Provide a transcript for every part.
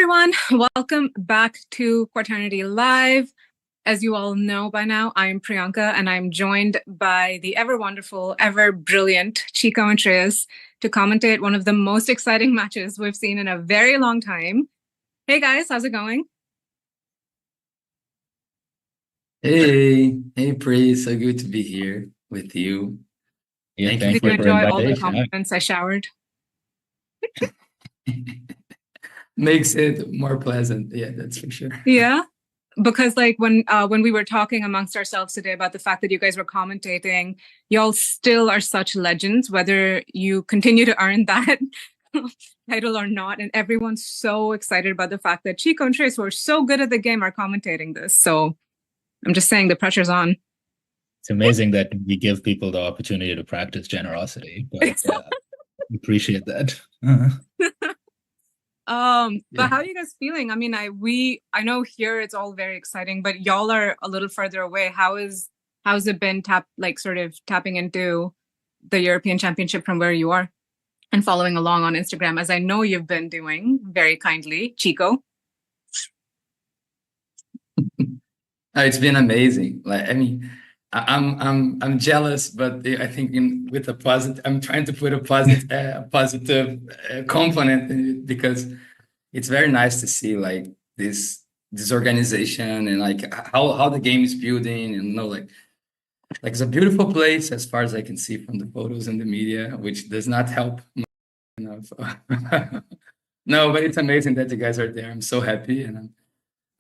everyone, welcome back to Quaternity Live. As you all know by now, I'm Priyanka and I'm joined by the ever wonderful, ever brilliant Chico and Shreyas to commentate one of the most exciting matches we've seen in a very long time. Hey guys, how's it going? Hey, Pri, so good to be here with you. Yeah, Thank you thank Did you you for for enjoy all the invitation. compliments I showered? makes it more pleasant. Yeah, that's for sure. Yeah, because like when we were talking amongst ourselves today about the fact that you guys were commentating, y'all still are such legends, whether you continue to earn that title or not. And everyone's so excited about the fact that Chico and Trace, who are so good at the game, are commentating this. So I'm just saying the pressure's on. It's amazing that we give people the opportunity to practice generosity, but appreciate that. But how are you guys feeling? I mean, I know here it's all very exciting, but y'all are a little further away. How's it been sort of tapping into the European Championship from where you are and following along on Instagram, as I know you've been doing very kindly, Chico? It's been amazing. Like, I mean, I'm jealous, but I think with a positive, I'm trying to put a positive component in it because it's very nice to see like this organization and like how the game is building and like it's a beautiful place as far as I can see from the photos and the media, which does not help. So. No, but it's amazing that you guys are there. I'm so happy, and I'm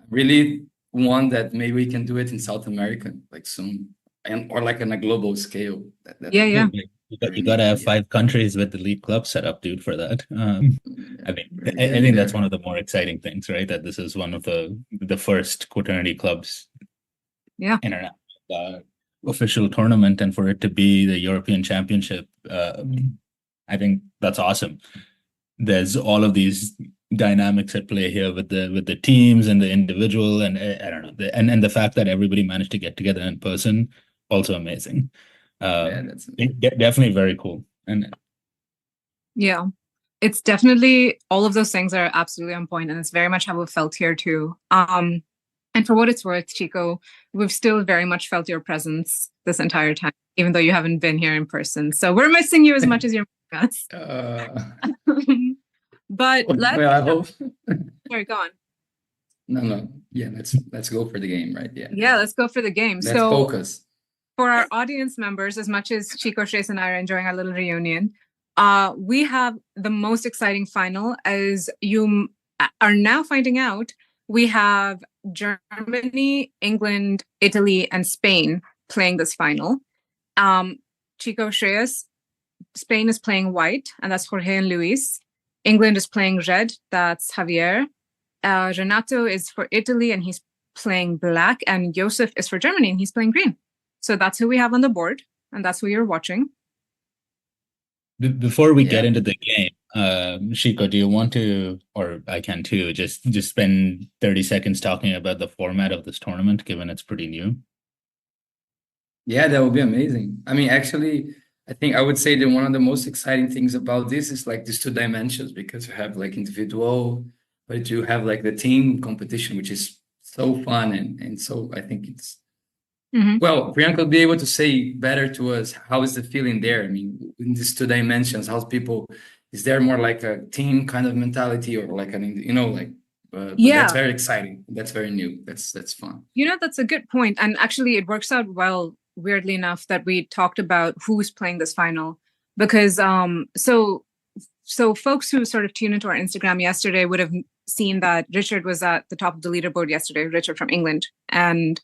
really one that maybe we can do it in South America like soon, and or like on a global scale. Yeah. You gotta have 5 countries with the league club set up, dude, for that. I mean, I think that's one of the more exciting things, right? That this is one of the first quaternity clubs, international official tournament, and for it to be the European Championship, I think that's awesome. There's all of these dynamics at play here with the teams and the individual, and I don't know, and the fact that everybody managed to get together in person, also amazing. That's Definitely very cool. And Yeah, it's definitely, all of those things are absolutely on point, and it's very much how we felt here too. And for what it's worth, Chico, we've still very much felt your presence this entire time, even though you haven't been here in person. So we're missing you as much as you're missing us. But I hope. Sorry, go on. No. Yeah, let's go for the game, right? Yeah, let's go for the game. Let's focus. For our audience members, as much as Chico, Trace, and I are enjoying our little reunion, we have the most exciting final. As you are now finding out, we have Germany, England, Italy, and Spain playing this final. Chico, Shreyas, Spain is playing white, and that's Jorge and Luis. England is playing red, that's Javier. Renato is for Italy, and he's playing black, and Josef is for Germany, and he's playing green. So that's who we have on the board, and that's who you're watching. Before we get into the game, Chico, do you want to, or I can too, just spend 30 seconds talking about the format of this tournament, given it's pretty new? Yeah, that would be amazing. I mean, actually, I think I would say that one of the most exciting things about this is like these 2 dimensions, because you have like individual, but you have like the team competition, which is so fun. And so I think it's, well, Priyanka will be able to say better to us, how is the feeling there? I mean, in these 2 dimensions, how's people, is there more like a team kind of mentality or like but that's very exciting. That's very new. That's fun. That's a good point. And actually it works out well, weirdly enough, that we talked about who's playing this final, because so folks who sort of tuned into our Instagram yesterday would have seen that Richard was at the top of the leaderboard yesterday, Richard from England. And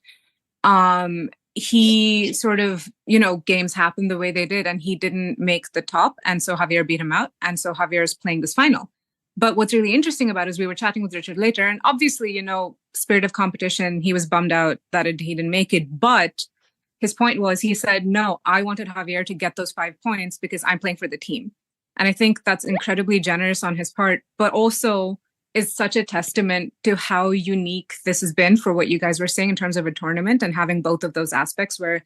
he sort of, games happened the way they did, and he didn't make the top. And so Javier beat him out. And so Javier is playing this final. But what's really interesting about it is we were chatting with Richard later, and obviously, spirit of competition, he was bummed out that he didn't make it. But his point was, he said, no, I wanted Javier to get those 5 points because I'm playing for the team. And I think that's incredibly generous on his part, but also is such a testament to how unique this has been for what you guys were saying in terms of a tournament, and having both of those aspects where,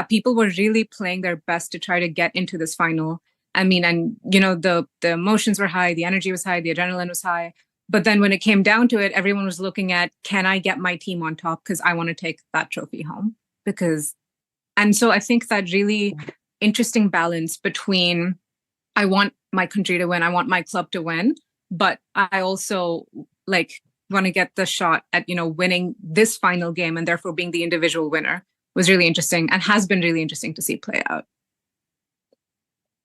people were really playing their best to try to get into this final. I mean, and the emotions were high, the energy was high, the adrenaline was high, But then when it came down to it, everyone was looking at, can I get my team on top? Because I want to take that trophy home. And so I think that really interesting balance between, I want my country to win, I want my club to win, but I also want to get the shot at, winning this final game and therefore being the individual winner was really interesting and has been really interesting to see play out.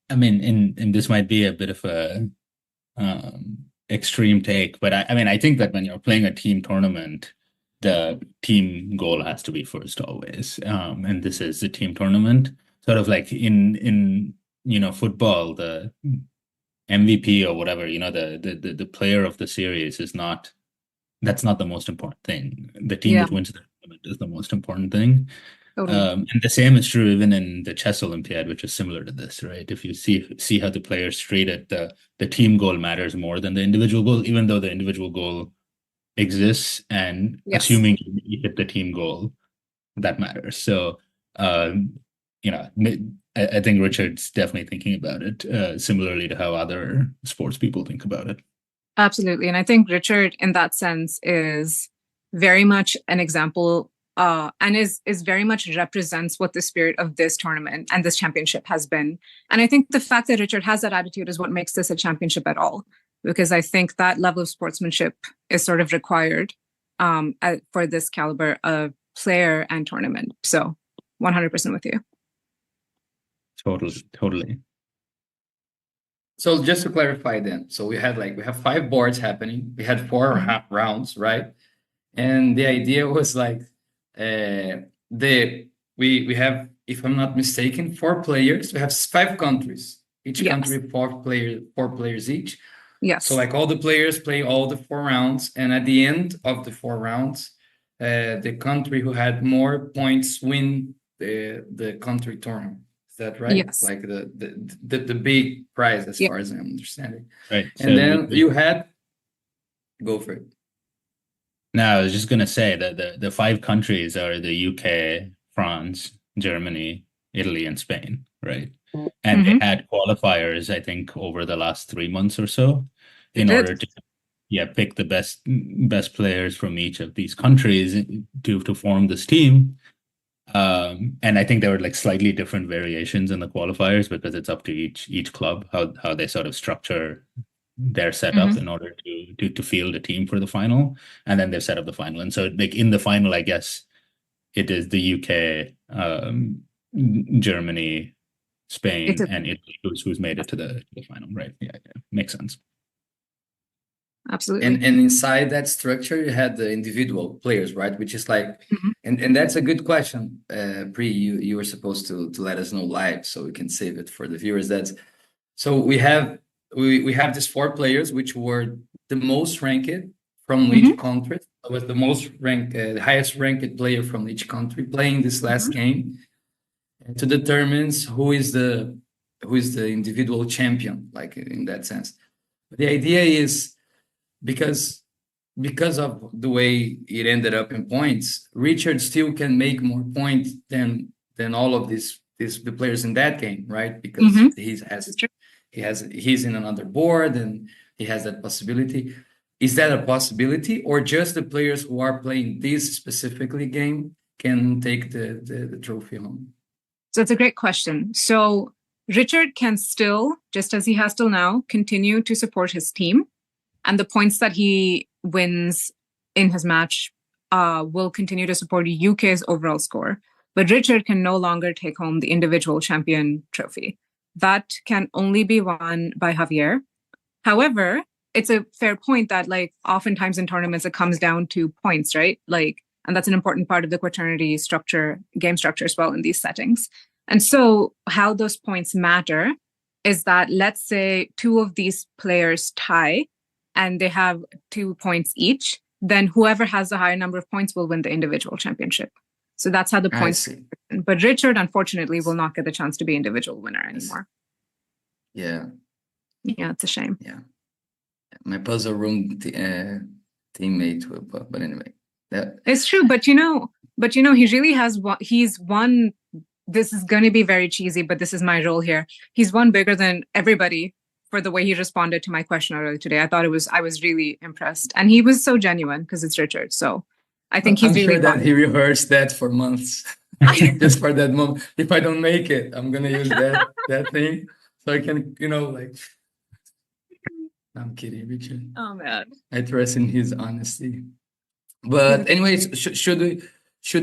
I mean, and this might be a bit of a extreme take, but I think that when you're playing a team tournament, the team goal has to be first always. And this is the team tournament, sort of like in football, the MVP or whatever, the player of the series that's not the most important thing. The team that wins the tournament is the most important thing. Totally. And the same is true even in the chess Olympiad, which is similar to this, right? If you see how the players treat it, the team goal matters more than the individual goal, even though the individual goal exists, and assuming you hit the team goal, that matters. So, I think Richard's definitely thinking about it similarly to how other sports people think about it. Absolutely. And I think Richard, in that sense, is very much an example and is very much represents what the spirit of this tournament and this championship has been. And I think the fact that Richard has that attitude is what makes this a championship at all, because I think that level of sportsmanship is sort of required for this caliber of player and tournament. So 100% with you. Totally. So just to clarify then, so we have 5 boards happening. We had 4 rounds, right? And the idea was we have, if I'm not mistaken, 4 players. We have 5 countries. Each country 4 players each. Yes. So all the players play all the 4 rounds, and at the end of the 4 rounds, the country who had more points win the country tournament. Is that right? Yes. The big prize, as far as I'm understanding. Right. And so then you had, go for it. No, I was just gonna say that the 5 countries are the UK, France, Germany, Italy, and Spain, right? And they had qualifiers, I think, over the last 3 months or so, in order to pick the best players from each of these countries to form this team. And I think there were slightly different variations in the qualifiers because it's up to each club how they sort of structure their setup in order to field a team for the final, and then they've set up the final. And so in the final, I guess it is the UK, Germany, Spain, and Italy who's made it to the final, right? Yeah, makes sense. Absolutely. And inside that structure, you had the individual players, right? Which is and that's a good question. Pri, you were supposed to let us know live, so we can save it for the viewers. So we have these 4 players, which were the most ranked from each country. It was the most ranked, the highest ranked player from each country playing this last game, to determine who is the individual champion, in that sense. But the idea is, because of the way it ended up in points, Richard still can make more points than all of the players in that game, right? Because he's in another board and he has that possibility. Is that a possibility, or just the players who are playing this specifically game can take the trophy home? So it's a great question. So Richard can still, just as he has till now, continue to support his team. And the points that he wins in his match will continue to support UK's overall score. But Richard can no longer take home the individual champion trophy. That can only be won by Javier. However, it's a fair point that oftentimes in tournaments, it comes down to points, right? And that's an important part of the Quaternity structure, game structure as well in these settings. And so how those points matter is that, let's say 2 of these players tie, and they have 2 points each, then whoever has the higher number of points will win the individual championship. So that's how the points. But Richard, unfortunately, will not get the chance to be individual winner anymore. Yeah, it's a shame. Yeah, my puzzle room teammate, but anyway, it's true. But he really has. He's won. This is going to be very cheesy, but this is my role here. He's won bigger than everybody for the way he responded to my question earlier today. I was really impressed. And he was so genuine because it's Richard. So I think he's I'm really sure that he rehearsed that for months. Just for that moment. If I don't make it, I'm gonna use that thing so I can, like. I'm kidding, Richard. Oh man. I trust in his honesty. But anyways, should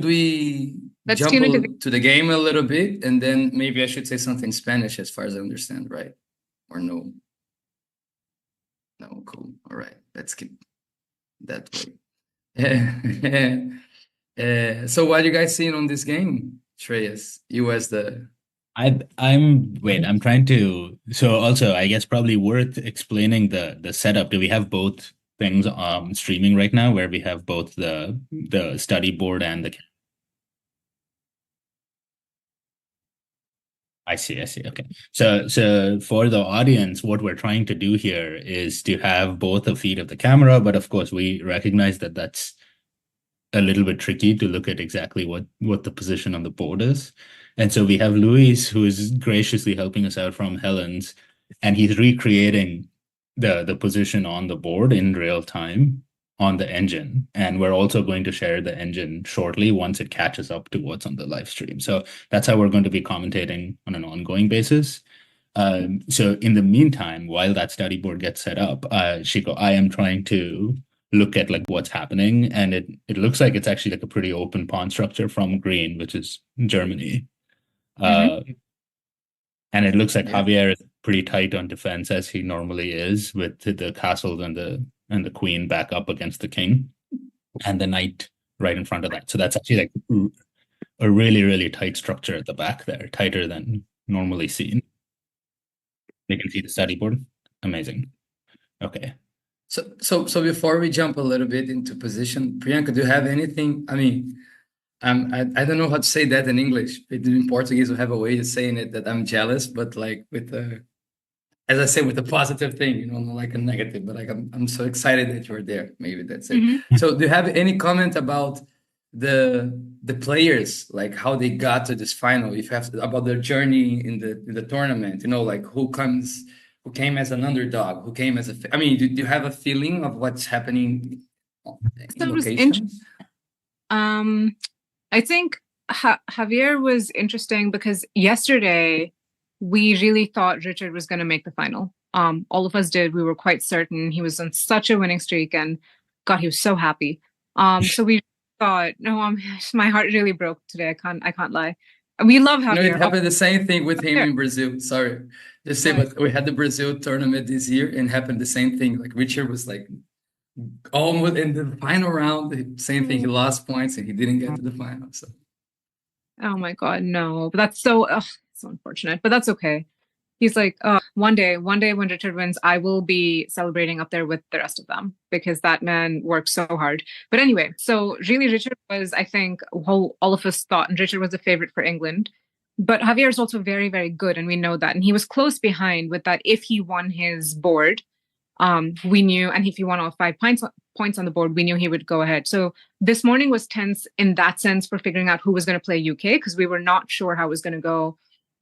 we Let's jump tune into to the game a little bit, and then maybe I should say something in Spanish as far as I understand, right? Or no? No, cool. All right, let's keep that way. So what are you guys seeing on this game, Shreyas? You as the I'm trying to, so also I guess probably worth explaining the setup. Do we have both things streaming right now where we have both the study board and the I see. Okay. So for the audience, what we're trying to do here is to have both a feed of the camera, but of course we recognize that that's a little bit tricky to look at exactly what the position on the board is. And so we have Luis, who is graciously helping us out from Hellens, and he's recreating the position on the board in real time on the engine. And we're also going to share the engine shortly once it catches up to what's on the live stream. So that's how we're going to be commentating on an ongoing basis. So in the meantime, while that study board gets set up, Shiko, I am trying to look at like what's happening, and it looks like it's actually like a pretty open pawn structure from green, which is Germany. And it looks like Javier is pretty tight on defense as he normally is, with the castles and the queen back up against the king and the knight right in front of that. So that's actually like a really, really tight structure at the back there, tighter than normally seen. You can see the study board. Amazing. Okay. So before we jump a little bit into position, Priyanka, do you have anything? I mean, I don't know how to say that in English. In Portuguese, we have a way of saying it that I'm jealous, but like with as I say, with a positive thing, not like a negative. But like I'm so excited that you're there. Maybe that's it. So do you have any comment about the players, like how they got to this final? If you have about their journey in the tournament, like who came as an underdog, who came as I mean, do you have a feeling of what's happening in locations? I think Javier was interesting because yesterday we really thought Richard was going to make the final. All of us did. We were quite certain he was on such a winning streak, and God, he was so happy. So we thought, no, my heart really broke today. I can't lie. We love Javier. It happened the same thing with him in Brazil. Sorry, just say, but we had the Brazil tournament this year, and happened the same thing. Like Richard was like almost in the final round, the same thing. He lost points and he didn't get to the final. So, oh my God, no! But that's so unfortunate. But that's okay. He's like, one day when Richard wins, I will be celebrating up there with the rest of them because that man worked so hard. But anyway, so really Richard was, I think, all of us thought, and Richard was a favorite for England. But Javier is also very, very good, and we know that. And he was close behind with that. If he won his board, we knew, and if he won all 5 points on the board, we knew he would go ahead. So this morning was tense in that sense for figuring out who was going to play UK, because we were not sure how it was going to go.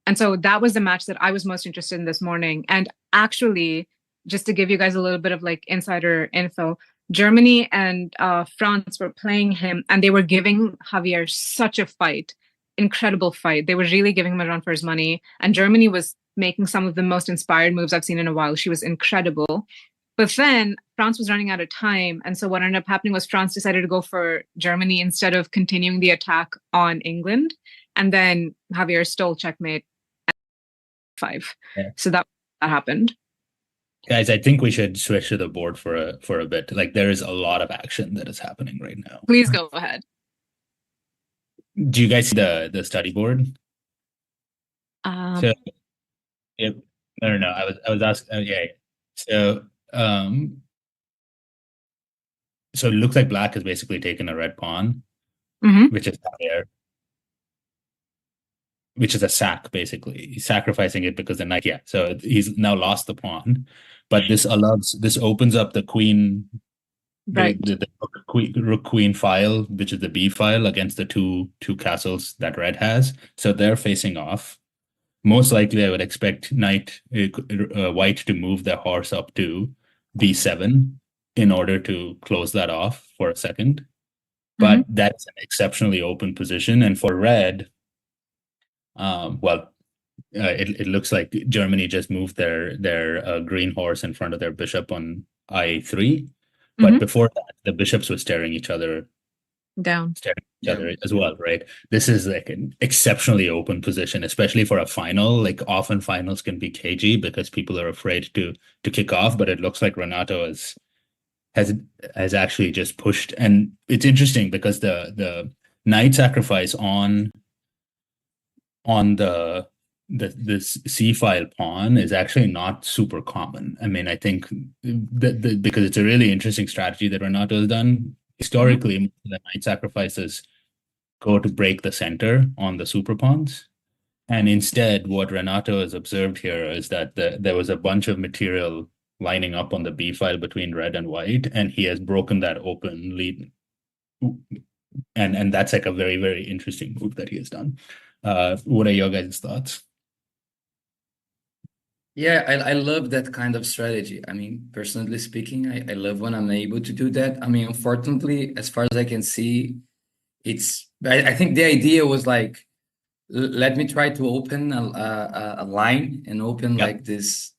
And so that was the match that I was most interested in this morning. And actually, just to give you guys a little bit of like insider info, Germany and France were playing him, and they were giving Javier such a fight, incredible fight. They were really giving him a run for his money. And Germany was making some of the most inspired moves I've seen in a while. She was incredible. But then France was running out of time. And so what ended up happening was France decided to go for Germany instead of continuing the attack on England. And then Javier stole checkmate. 5. Yeah. So that happened. Guys, I think we should switch to the board for a bit. Like there is a lot of action that is happening right now. Please go ahead. Do you guys see the study board? So, yep. No. I was asking. Okay. So, so it looks like black has basically taken a red pawn, which is there. Which is a sack, basically. He's sacrificing it because the knight, so he's now lost the pawn. But this opens up the queen, right? The rook queen file, which is the B file, against the two castles that red has. So they're facing off. most likely I would expect white to move their horse up to b7 in order to close that off for a second. But that's an exceptionally open position. And for red, it looks like Germany just moved their green horse in front of their bishop on I3. But before that, the bishops were staring each other down as well, right? This is like an exceptionally open position, especially for a final. Like often finals can be cagey because people are afraid to kick off, but it looks like Renato has actually just pushed. And it's interesting because the knight sacrifice on the C file pawn is actually not super common. I mean, I think because it's a really interesting strategy that Renato has done. Historically, the knight sacrifices go to break the center on the super pawns. And instead, what Renato has observed here is that there was a bunch of material lining up on the B file between red and white, and he has broken that open lead. And that's like a very, very interesting move that he has done. What are your guys' thoughts? Yeah, I love that kind of strategy. I mean, personally speaking, I love when I'm able to do that. I mean, unfortunately, as far as I can see, I think the idea was like, let me try to open a line and open like this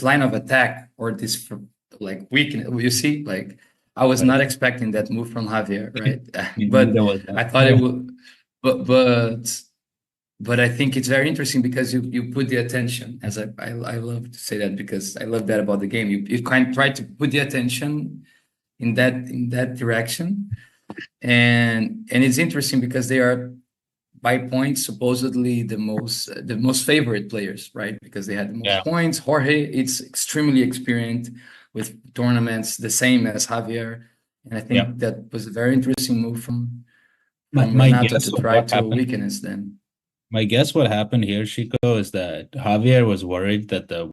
line of attack or this like weakness. You see, like I was not expecting that move from Javier, right? But I thought it would, but I think it's very interesting because you put the attention, as I love to say that because I love that about the game. You kind of try to put the attention in that direction, and it's interesting because they are by points supposedly the most favorite players, right? Because they had the most points. Jorge, it's extremely experienced with tournaments, the same as Javier, and I think that was a very interesting move from Renato to try to weaken us then. My guess what happened here, Chico, is that Javier was worried that the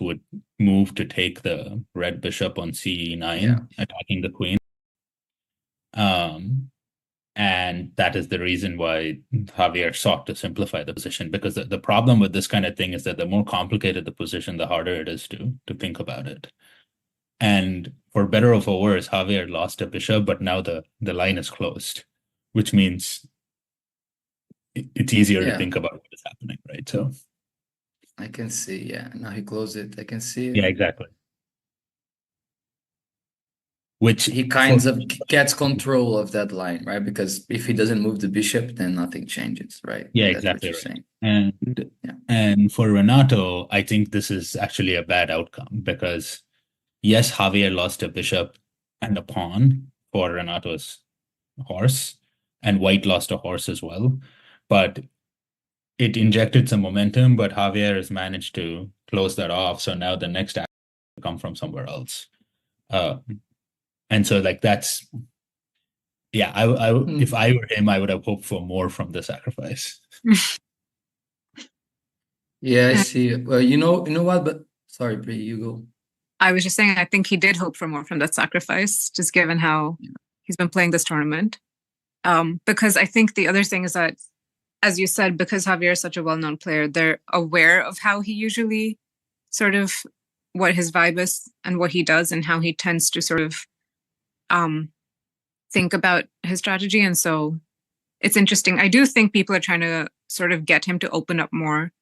would move to take the red bishop on c9, attacking the queen. And that is the reason why Javier sought to simplify the position, because the problem with this kind of thing is that the more complicated the position, the harder it is to think about it. And for better or for worse, Javier lost a bishop, but now the line is closed, which means it's easier to think about what is happening, right? So I can see, now he closed it. I can see it. Yeah, exactly. Which he kind of gets control of that line, right? Because if he doesn't move the bishop, then nothing changes, right? Yeah, exactly right. And for Renato, I think this is actually a bad outcome because yes, Javier lost a bishop and a pawn for Renato's horse, and white lost a horse as well. But it injected some momentum, but Javier has managed to close that off. So now the next action will come from somewhere else. And so like that's, if I were him, I would have hoped for more from the sacrifice. Yeah, I see. Well, you know what? But sorry, Bri, you go. I was just saying, I think he did hope for more from that sacrifice, just given how he's been playing this tournament. Because I think the other thing is that, as you said, because Javier is such a well-known player, they're aware of how he usually sort of, what his vibe is and what he does and how he tends to sort of think about his strategy. And so it's interesting. I do think people are trying to sort of get him to open up more,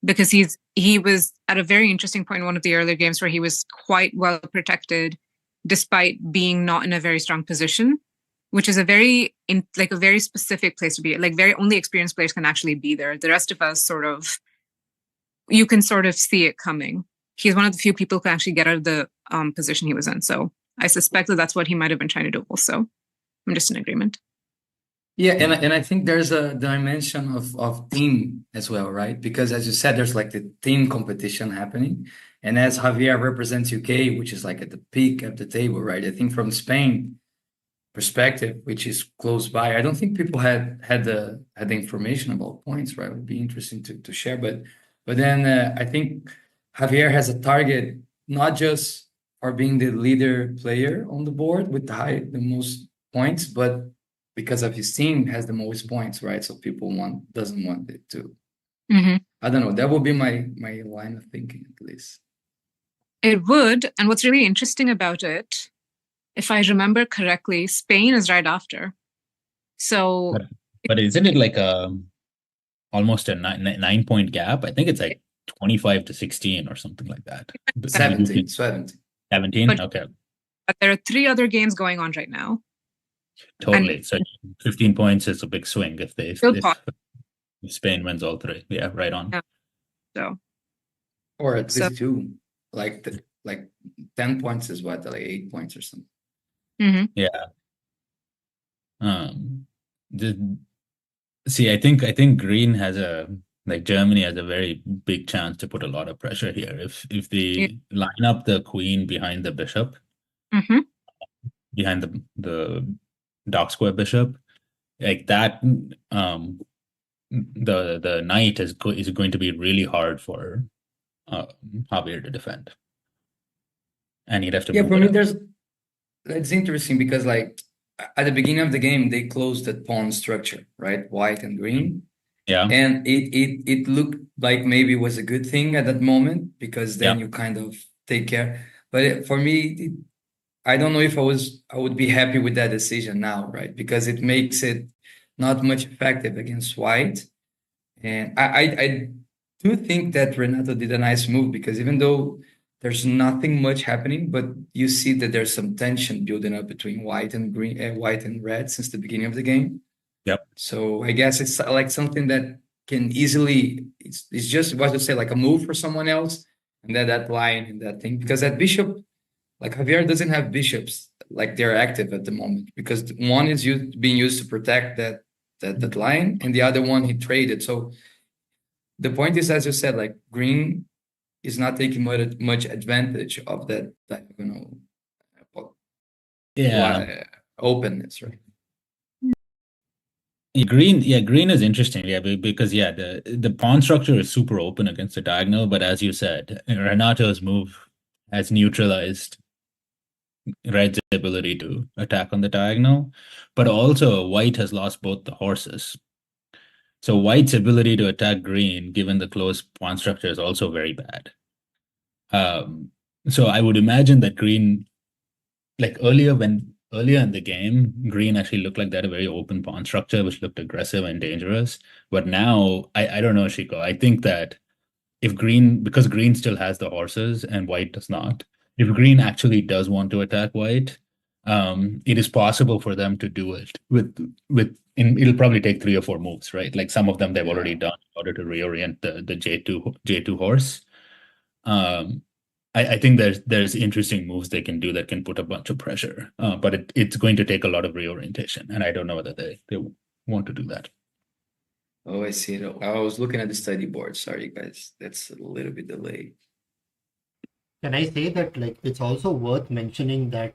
because he was at a very interesting point in one of the earlier games where he was quite well protected despite being not in a very strong position, which is a very specific place to be. Like very only experienced players can actually be there. The rest of us you can sort of see it coming. He's one of the few people who can actually get out of the position he was in. So I suspect that that's what he might have been trying to do also. I'm just in agreement. Yeah, and I think there's a dimension of team as well, right? Because as you said, there's like the team competition happening. And as Javier represents UK, which is like at the peak of the table, right? I think from Spain perspective, which is close by, I don't think people had the information about points, right? It would be interesting to share. But then I think Javier has a target, not just for being the leader player on the board with the most points, but because of his team has the most points, right? So people doesn't want it to Mhm. I don't know. That would be my line of thinking, at least. It would. And what's really interesting about it, if I remember correctly, Spain is right after. So But isn't it like almost a 9 point gap? I think it's like 25 to 16 or something like that. 17, 17. 17? but, Okay. but there are 3 other games going on right now. Totally. And So 15 points is a big swing still if Spain wins all 3. Yeah, right on. yeah, so Or at so least 2. Like 10 points is what, like 8 points or something. mhm. Yeah. The, see, I think Green has Germany has a very big chance to put a lot of pressure here. If Yeah. they line up the queen behind the bishop, Mhm. behind the dark square bishop, like that, the knight is going to be really hard for Javier to defend, and he'd have to Yeah, move for it me, up. it's interesting because like at the beginning of the game, they closed the pawn structure, right? White and green. Yeah, And it looked like maybe it was a good thing at that moment because then yeah, you kind of take care. But for me, I don't know if I would be happy with that decision now, right? Because it makes it not much effective against white. And I do think that Renato did a nice move because even though there's nothing much happening, but you see that there's some tension building up between white and green, white and red since the beginning of the game. yep. So I guess it's like something that can easily it's just what to say like a move for someone else, and then that line and that thing because that bishop like Javier doesn't have bishops like they're active at the moment because one is being used to protect that line and the other one he traded. So the point is, as you said, like green is not taking much advantage of that diagonal Yeah. openness, right? Green is interesting. Yeah, because the pawn structure is super open against the diagonal, but as you said, Renato's move has neutralized Red's ability to attack on the diagonal, but also White has lost both the horses. So White's ability to attack Green, given the close pawn structure, is also very bad. So I would imagine that Green, like earlier in the game, Green actually looked like they had a very open pawn structure, which looked aggressive and dangerous. But now, I don't know, Shiko. I think that if Green, because Green still has the horses and White does not, if Green actually does want to attack White, it is possible for them to do it it'll probably take 3 or 4 moves, right? Like some of them they've already done in order to reorient the J2 horse. Um, I think there's interesting moves they can do that can put a bunch of pressure, but it's going to take a lot of reorientation, and I don't know whether they want to do that. Oh, I see it. I was looking at the study board. Sorry, guys. That's a little bit delayed. Can I say that like it's also worth mentioning that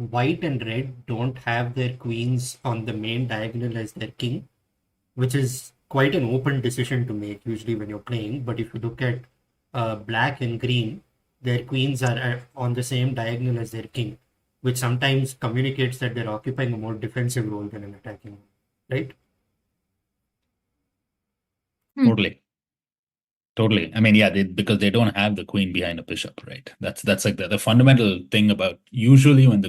white and red don't have their queens on the main diagonal as their king, which is quite an open decision to make usually when you're playing. But if you look at black and green, their queens are on the same diagonal as their king, which sometimes communicates that they're occupying a more defensive role than an attacking one, right? Totally. I mean, yeah, because they don't have the queen behind a bishop, right? That's like the fundamental thing about usually when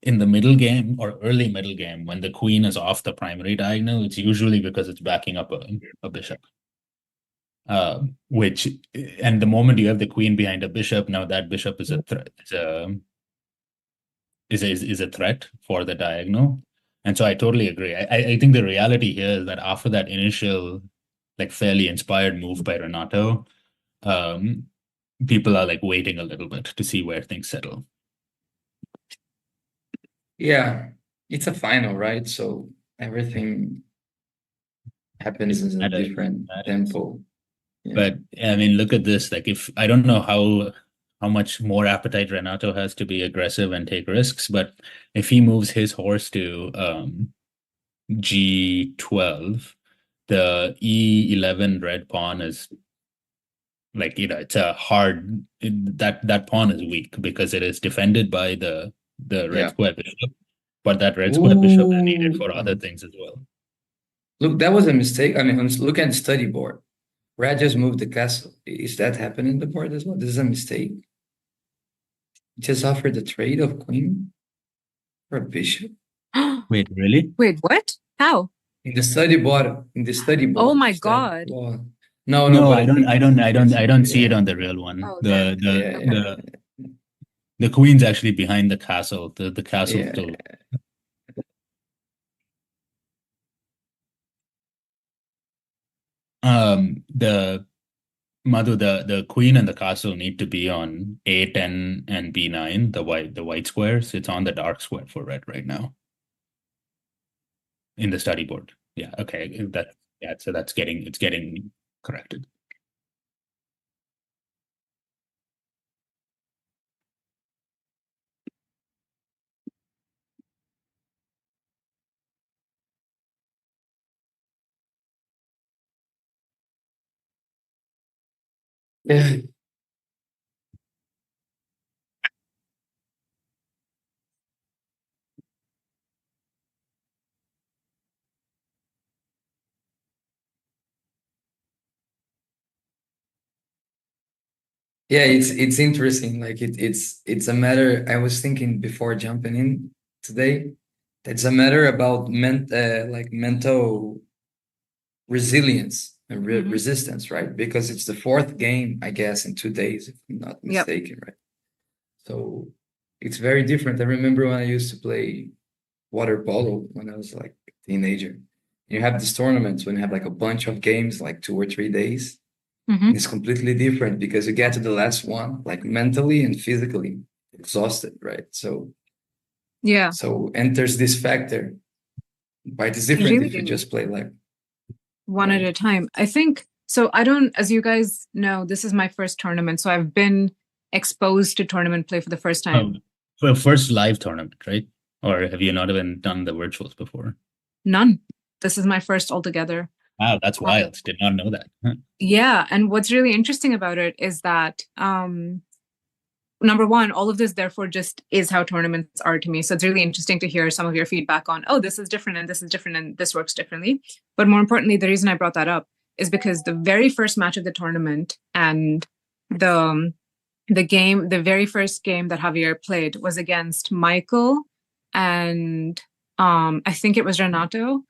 in the middle game or early middle game, when the queen is off the primary diagonal, it's usually because it's backing up a bishop. Which and the moment you have the queen behind a bishop, now that bishop is a threat. Is a threat for the diagonal. And so I totally agree. I think the reality here is that after that initial, like fairly inspired move by Renato, people are like waiting a little bit to see where things settle. Yeah, it's a final, right? So everything happens in a different tempo. Yeah. But I mean, look at this. Like, if I don't know how much more appetite Renato has to be aggressive and take risks, but if he moves his horse to G12, the E11 red pawn is like, it's a hard that pawn is weak because it is defended by the red square bishop, but that red square bishop is needed for other things as well. Look, that was a mistake. I mean, look at the study board. Red just moved the castle. Is that happening in the board as well? This is a mistake. Just offered the trade of queen for a bishop. Wait, really? Wait, what? How? In the study board. In the study board. Oh my Is that- God. well, no, No, but I don't see it yeah. on the real one. Oh, there. Yeah, The queen's actually behind the castle. The castle yeah. still. The Madhu, the queen and the castle need to be on A10 and B9, the white squares. It's on the dark square for red right now. In the study board. Yeah, okay. So it's getting corrected. Yeah. Yeah, it's interesting. Like it's a matter. I was thinking before jumping in today. It's a matter about like mental resilience and resistance, right? Because it's the fourth game, I guess, in 2 days, if I'm not Yep. mistaken, right? So it's very different. I remember when I used to play water polo when I was like a teenager. You have these tournaments when you have like a bunch of games, like 2 or 3 days. Mhm. It's completely different because you get to the last one, like mentally and physically exhausted, right? Yeah. So enters this factor. But it's different Really if you just play like one at right. a time. I think so. I don't, as you guys know, this is my first tournament, so I've been exposed to tournament play for the first time. For first live tournament, right? Or have you not even done the virtuals before? None. This is my first altogether. Wow, that's wild. Did not know that. Huh. Yeah, and what's really interesting about it is that number one, all of this therefore just is how tournaments are to me. So it's really interesting to hear some of your feedback on, oh, this is different and this is different and this works differently. But more importantly, the reason I brought that up is because the very first match of the tournament and the very first game that Javier played was against Michael and I think it was Renato.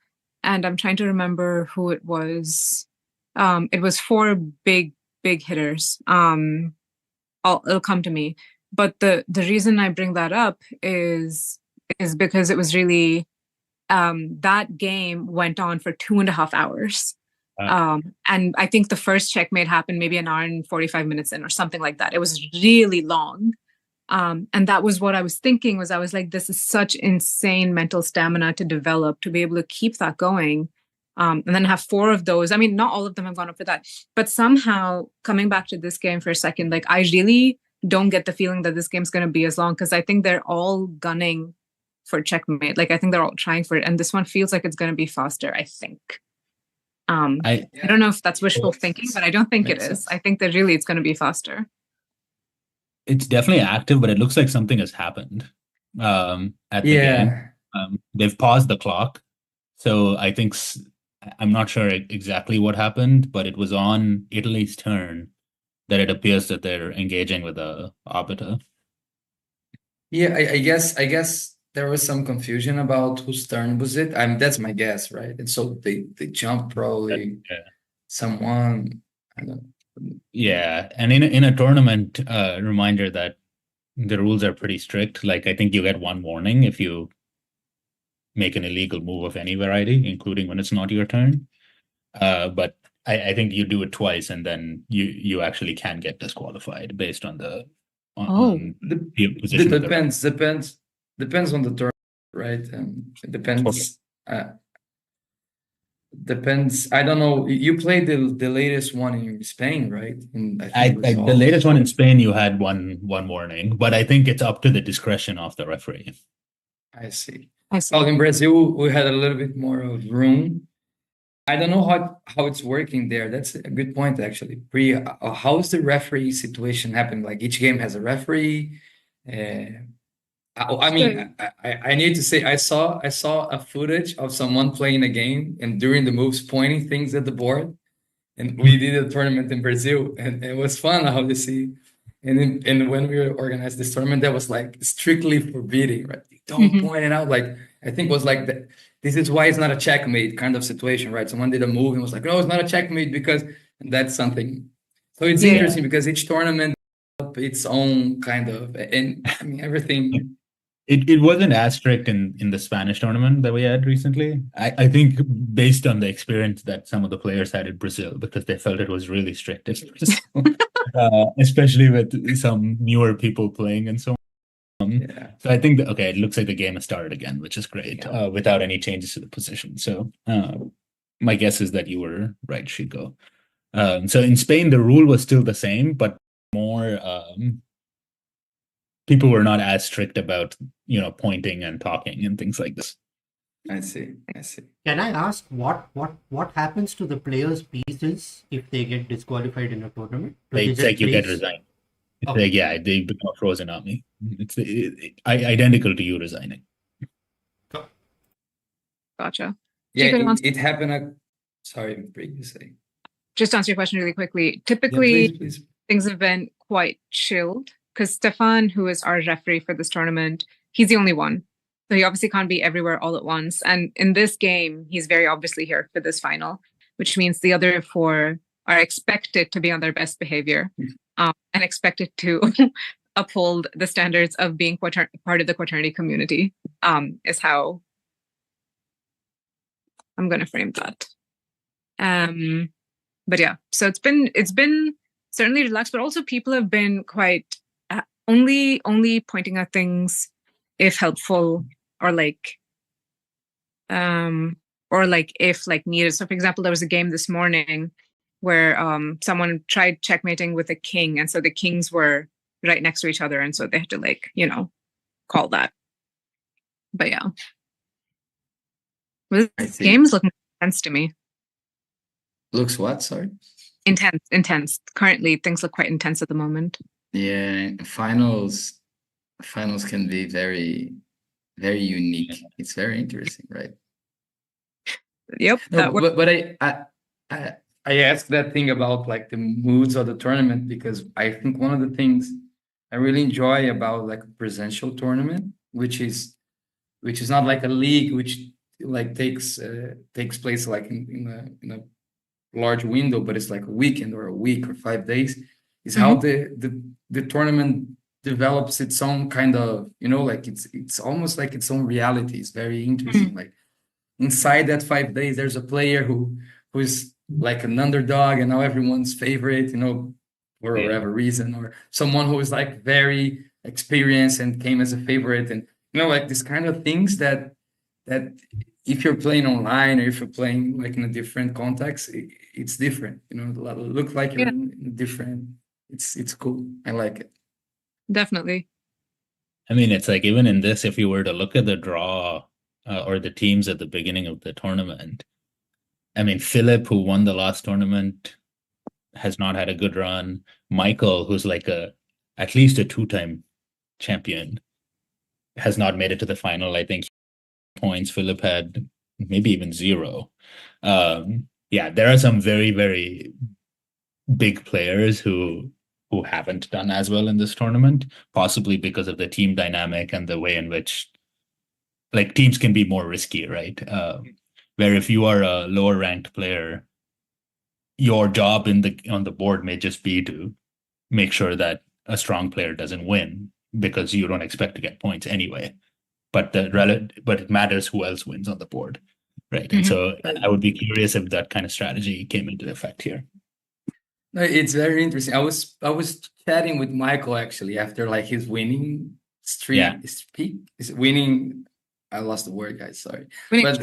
And I'm trying to remember who it was. It was four big hitters. It'll come to me. But the reason I bring that up is because it was really that game went on for 2.5 hours. And I think the first checkmate happened maybe an hour and 45 minutes in or something like that. It was really long. And that was what I was thinking was I was like, this is such insane mental stamina to develop to be able to keep that going. And then have 4 of those. I mean, not all of them have gone up for that, but somehow coming back to this game for a second, like I really don't get the feeling that this game's going to be as long because I think they're all gunning for checkmate. Like I think they're all trying for it. And this one feels like it's going to be faster, I think. I don't know if that's wishful thinking, but I don't think it is. I think that really it's going to be faster. It's definitely active, but it looks like something has happened at the game. They've paused the clock. So I think I'm not sure exactly what happened, but it was on Italy's turn that it appears that they're engaging with the arbiter. Yeah, I guess there was some confusion about whose turn was it. I mean, that's my guess, right? And so they jumped probably someone. I don't know. Yeah, and in a tournament, reminder that the rules are pretty strict. Like I think you get one warning if you make an illegal move of any variety, including when it's not your turn. But I think you do it twice, and then you actually can get disqualified based on the position. Depends on the turn, right? It depends. Depends. I don't know. You played the latest one in Spain, right? And I think the latest one in Spain, you had one warning, but I think it's up to the discretion of the referee. I see. Well, in Brazil, we had a little bit more of room. I don't know how it's working there. That's a good point, actually. How's the referee situation happening? Like each game has a referee. I mean, I need to say, I saw a footage of someone playing a game and during the moves pointing things at the board. And we did a tournament in Brazil, and it was fun how to see. And when we organized this tournament, that was like strictly forbidding, right? Don't point it out. Like I think it was like that. This is why it's not a checkmate kind of situation, right? Someone did a move and was like, "No, it's not a checkmate because that's something." So it's interesting because each tournament its own kind of, and I mean everything. It wasn't as strict in the Spanish tournament that we had recently. I think based on the experience that some of the players had in Brazil, because they felt it was really strict in Brazil, especially with some newer people playing and so on. So I think that, okay, it looks like the game has started again, which is great, without any changes to the position. So my guess is that you were right, Chico. So in Spain, the rule was still the same, but more people were not as strict about, pointing and talking and things like this. I see. Can I ask what happens to the players' pieces if they get disqualified in a tournament? It's like you get resigned. It's like, they become a frozen army. It's identical to you resigning. Gotcha. Yeah, it happened. Sorry, Brig, you say. Just to answer your question really quickly. Typically, please. Things have been quite chilled because Stefan, who is our referee for this tournament, he's the only one. So he obviously can't be everywhere all at once. And in this game, he's very obviously here for this final, which means the other four are expected to be on their best behavior and expected to uphold the standards of being part of the Quaternity community, is how I'm going to frame that. But yeah, so it's been certainly relaxed, but also people have been quite only pointing at things if helpful or if needed. So for example, there was a game this morning where someone tried checkmating with a king, and so the kings were right next to each other, and so they had to call that. But yeah, this game is looking intense to me. Looks what? Sorry. Intense. Currently, things look quite intense at the moment. Yeah, finals can be very, very unique. It's very interesting, right? Yep. No, but I asked that thing about like the moods of the tournament because I think one of the things I really enjoy about like a presential tournament, which is not like a league, which like takes place like in a large window, but it's like a weekend or a week or 5 days, is how the tournament develops its own kind of, like it's almost like its own reality. It's very interesting. Like inside that 5 days, there's a player who's like an underdog and now everyone's favorite, for whatever reason, or someone who is like very experienced and came as a favorite, and like this kind of things that if you're playing online or if you're playing like in a different context, it's different. Look like you're in different. It's cool. I like it. Definitely. I mean, it's like even in this, if you were to look at the draw or the teams at the beginning of the tournament, I mean, Philip, who won the last tournament, has not had a good run. Michael, who's like at least a 2-time champion, has not made it to the final. I think points. Philip had maybe even 0. There are some very, very big players who haven't done as well in this tournament, possibly because of the team dynamic and the way in which like teams can be more risky, right? Where if you are a lower ranked player, your job on the board may just be to make sure that a strong player doesn't win because you don't expect to get points anyway. But it matters who else wins on the board, right? And so I would be curious if that kind of strategy came into effect here. No, it's very interesting. I was chatting with Michael actually after like his winning streak. Is winning. I lost the word, guys. Sorry, but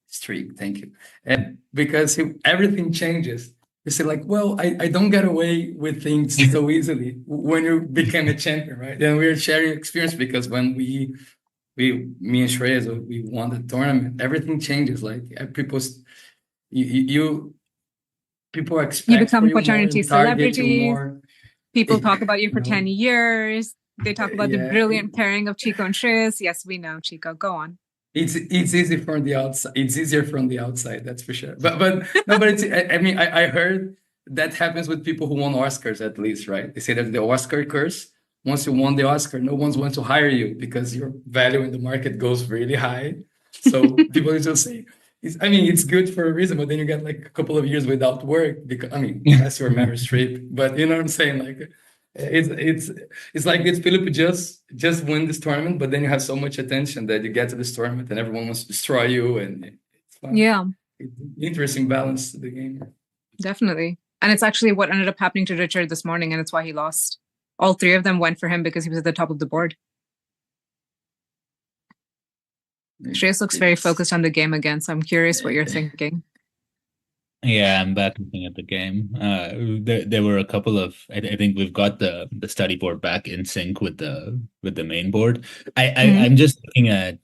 streak. Thank you. And because everything changes. You say like, well, I don't get away with things so easily when you became a champion, right? And we're sharing experience because when me and Shreyas, we won the tournament, everything changes. Like people expect you become for you Quaternity more, target celebrity. you more. People talk about you for 10 years. They talk about the Yeah. brilliant pairing of Chico and Shreyas. Yes, we know, Chico. Go on. It's easy from the outside. It's easier from the outside, that's for sure. But no, but it's I mean I heard that happens with people who won Oscars at least, right? They say that the Oscar curse. Once you won the Oscar, no one's going to hire you because your value in the market goes really high. So people just say, I mean, it's good for a reason, but then you get like a couple of years without work because I mean, unless you're Meryl Streep, but you know what I'm saying? Like it's like it's Philip just win this tournament, but then you have so much attention that you get to this tournament and everyone wants to destroy you, and it's fun. Yeah, It's interesting balance to the game. definitely. And it's actually what ended up happening to Richard this morning, and it's why he lost. All three of them went for him because he was at the top of the board. Shreyas looks very focused on the game again, so I'm curious what you're thinking. Yeah, I'm back looking at the game. There were a couple of I think we've got the study board back in sync with the main board. I'm just looking at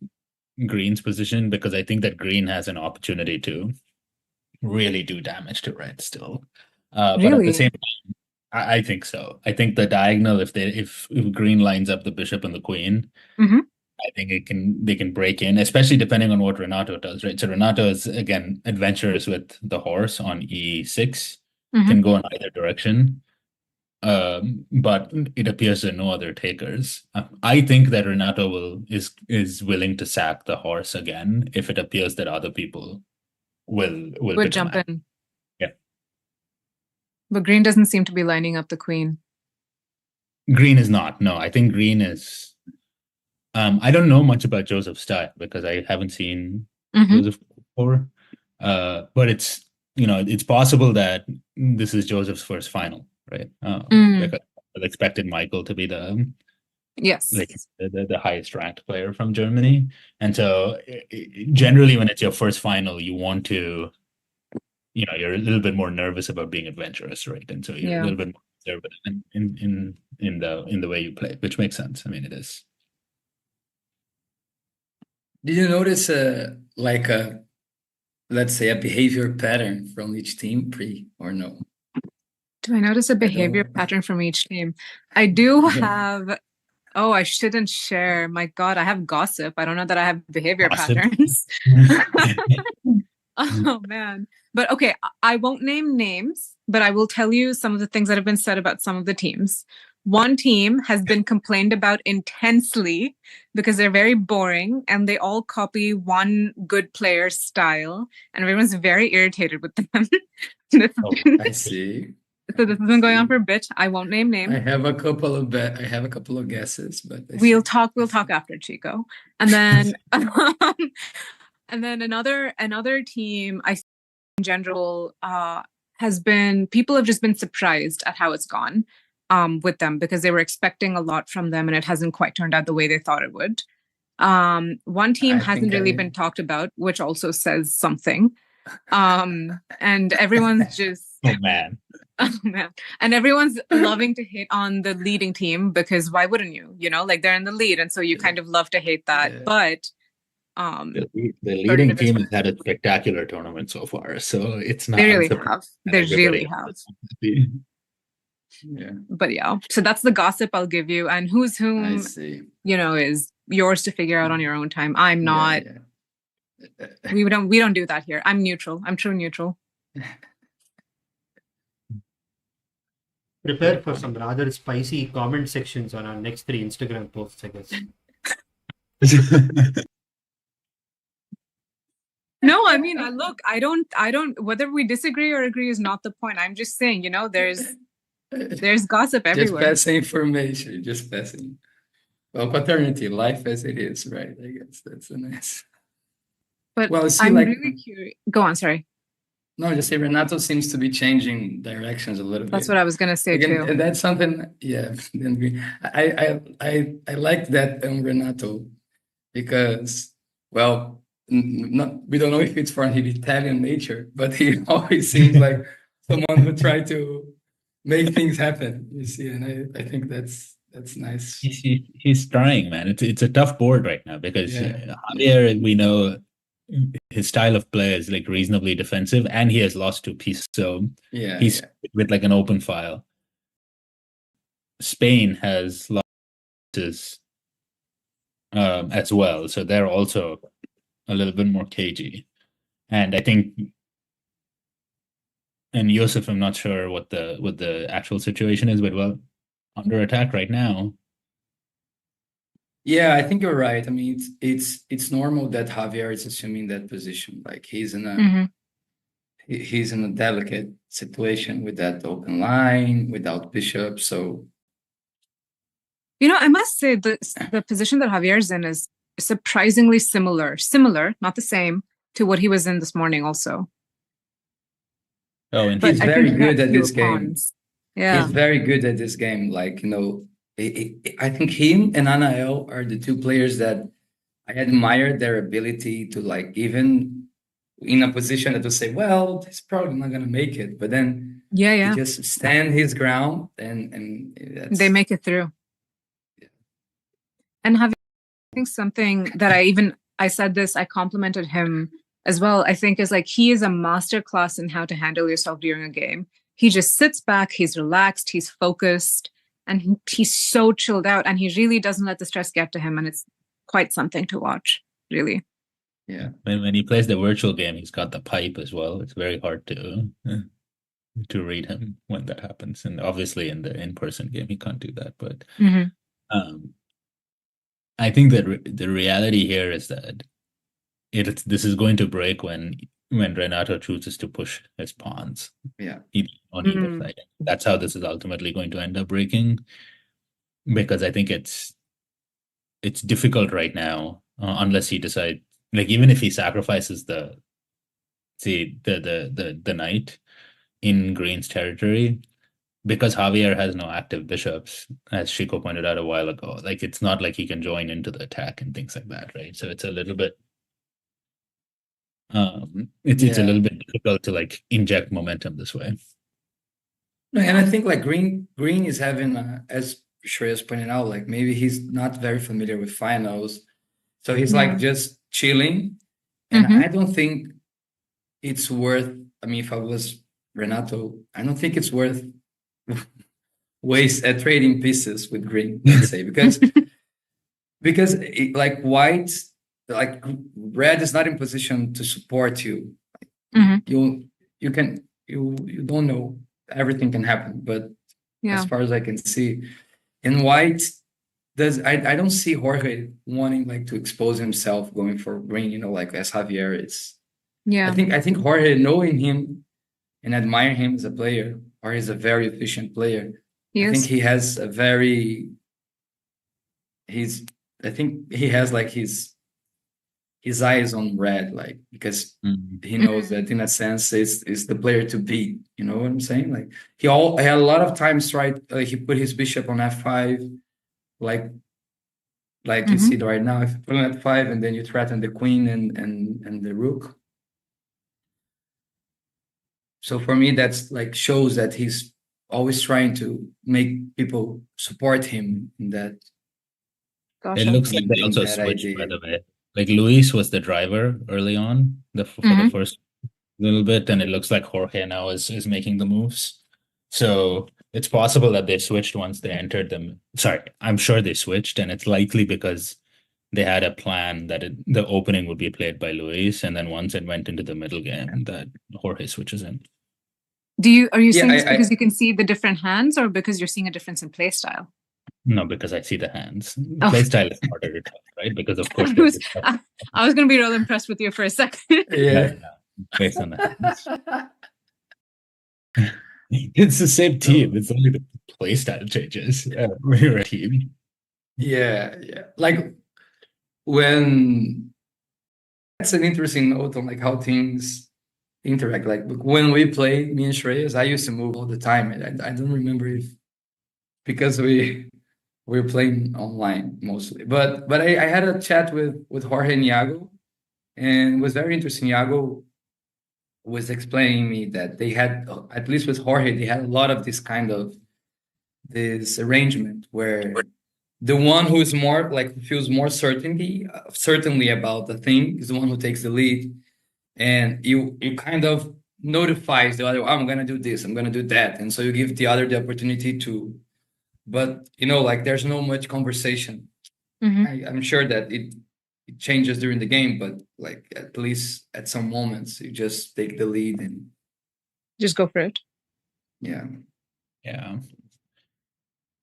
Green's position because I think that Green has an opportunity to really do damage to Red still. But at the same time, I think so. I think the diagonal, if Green lines up the bishop and the queen, I think they can break in, especially depending on what Renato does, right? So Renato is again adventurous with the horse on e6, can go in either direction. But it appears there are no other takers. I think that Renato is willing to sack the horse again if it appears that other people will jump in. Yeah. But Green doesn't seem to be lining up the queen. Green is not. No, I think Green is. I don't know much about Joseph's style because I haven't seen Joseph before. But it's possible that this is Joseph's first final, right? Because I expected Michael to be the highest ranked player from Germany, and so generally when it's your first final, you want to, you're a little bit more nervous about being adventurous, right? And so you're a little bit more conservative in the way you play, which makes sense. I mean, it is. Did you notice let's say a behavior pattern from each team, pre or no? Do I notice a behavior pattern from each team? I do have. Oh, I shouldn't share. My God, I have gossip. I don't know that I have behavior patterns. Oh man. But okay, I won't name names, but I will tell you some of the things that have been said about some of the teams. One team has been complained about intensely because they're very boring and they all copy one good player's style, and everyone's very irritated with them. I see. So this has been going on for a bit. I won't name names. I have a couple of guesses, but we'll talk after, Chico. And then and then another team, I think in general, people have just been surprised at how it's gone with them because they were expecting a lot from them and it hasn't quite turned out the way they thought it would. One team hasn't really been talked about, which also says something. And everyone's just oh man. And everyone's loving to hate on the leading team because why wouldn't you? Like they're in the lead, and so you kind of love to hate that. Yeah. But the leading team has had a spectacular tournament so far, so it's not. They really have. They really have. Yeah. But yeah, so that's the gossip I'll give you, and who's whom. I see. Is yours to figure out on your own time. I'm not. Yeah. We don't do that here. I'm neutral. I'm true neutral. Prepare for some rather spicy comment sections on our next 3 Instagram posts, I guess. No, I mean, look, I don't, whether we disagree or agree is not the point. I'm just saying, there's gossip everywhere. Just passing information, just passing. Well, Quaternity, life as it is, right? I guess that's a nice. But I'm really curious. Go on, sorry. No, just say Renato seems to be changing directions a little bit. That's what I was going to say too. And that's something, yeah. I like that Renato because, well, we don't know if it's from his Italian nature, but he always seems like someone who try to make things happen. You see, and I think that's nice. He's trying, man. It's a tough board right now because Javier, we know. His style of play is like reasonably defensive, and he has lost 2 pieces. So he's with like an open file. Spain has lost is as well. So they're also a little bit more cagey. And I think, and Yosef, I'm not sure what the actual situation is, but well, under attack right now. Yeah, I think you're right. I mean, it's normal that Javier is assuming that position. Like he's in a delicate situation with that open line without bishop. So I must say the position that Javier's in is surprisingly similar, not the same, to what he was in this morning also. Oh, and he's very good at this game. Pawns. Yeah. He's very good at this game. Like, I think him and Anael are the two players that I admire their ability to, like, even in a position that will say, well, he's probably not going to make it. But then he just stand his ground and they make it through. Yeah. And I think something that I said this, I complimented him as well, I think is like, he is a master class in how to handle yourself during a game. He just sits back, he's relaxed, he's focused, and he's so chilled out, and he really doesn't let the stress get to him, and it's quite something to watch, really. Yeah. When he plays the virtual game, he's got the pipe as well. It's very hard to read him when that happens. And obviously in the in-person game, he can't do that. But I think that the reality here is that this is going to break when Renato chooses to push his pawns. Yeah. On either side. That's how this is ultimately going to end up breaking. Because I think it's difficult right now, unless he decides, like, even if he sacrifices the knight in Green's territory, because Javier has no active bishops, as Chico pointed out a while ago, like, it's not like he can join into the attack and things like that, right? So it's a little bit it's a little bit difficult to, like, inject momentum this way. And I think, like, Green is having, as Shreyas pointed out, like, maybe he's not very familiar with finals, so he's like just chilling. And I don't think it's worth, I mean, if I was Renato, I don't think it's worth trading pieces with Green, let's say, because like white, like red is not in position to support you. You don't know, everything can happen, but as far as I can see, in white, I don't see Jorge wanting, like, to expose himself going for Green, like as Javier is. I think Jorge, knowing him and admire him as a player, Jorge is a very efficient player. I think he has I think he has, like, his eyes on red, like, because he knows that in a sense is the player to beat. You know what I'm saying? Like, he had a lot of times he put his bishop on f5, like you see it right now. If you put on f5 and then you threaten the queen and the rook. So for me, that's, like, shows that he's always trying to make people support him in that. It looks like they also switched, by the way. Like, Luis was the driver early on for the first little bit, and it looks like Jorge now is making the moves. So it's possible that they switched once they entered them. Sorry, I'm sure they switched, and it's likely because they had a plan that the opening would be played by Luis, and then once it went into the middle game, that Jorge switches in. Are you saying this because you can see the different hands, or because you're seeing a difference in play style? No, because I see the hands. Play style is harder to tell, right? Because of course I was going to be real impressed with you for a second. Based on that. It's the same team. It's only the play style changes when you're a team. Yeah. Like, when that's an interesting note on, like, how teams interact. Like, when we play, me and Shreyas, I used to move all the time, and I don't remember if because we're playing online mostly, but I had a chat with Jorge and Iago, and it was very interesting. Iago was explaining me that they had, at least with Jorge, they had a lot of this arrangement where the one who is more, like, feels more certainly about the thing is the one who takes the lead, and you kind of notifies the other, I'm gonna do this, I'm gonna do that, and so you give the other the opportunity to but like there's no much conversation. I'm sure that it changes during the game, but like at least at some moments you just take the lead and just go for it. Yeah.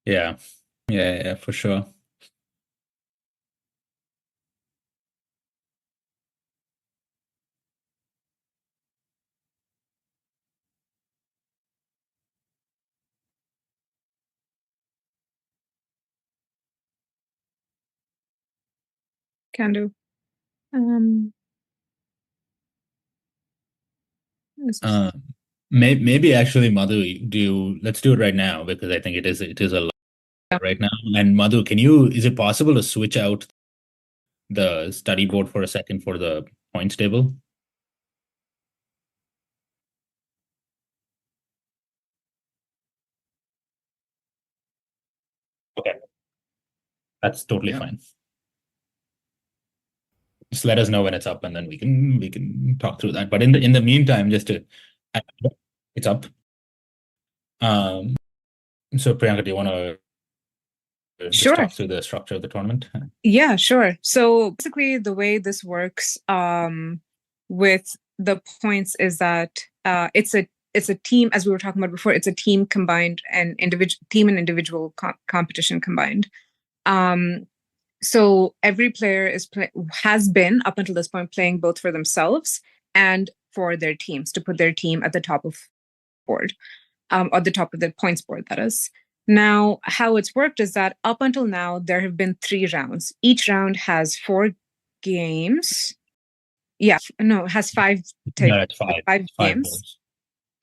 Yeah, for sure. Can do. Maybe actually, Madhu, let's do it right now, because I think it is a lot right now. And Madhu, is it possible to switch out the study board for a second for the points table? Okay, that's totally fine. Just let us know when it's up, and then we can talk through that. But in the meantime, it's up. So Priyanka, do you want to just talk through the structure of the tournament? Yeah, sure. So basically, the way this works with the points is that it's a team, as we were talking about before. It's a team combined and individual competition combined. So every player has been up until this point playing both for themselves and for their teams, to put their team at the top of the board, or the top of the points board, that is. Now, how it's worked is that up until now, there have been 3 rounds. Each round has 4 games. Yeah, no, it has 5. No, it's 5. 5 games. Boards.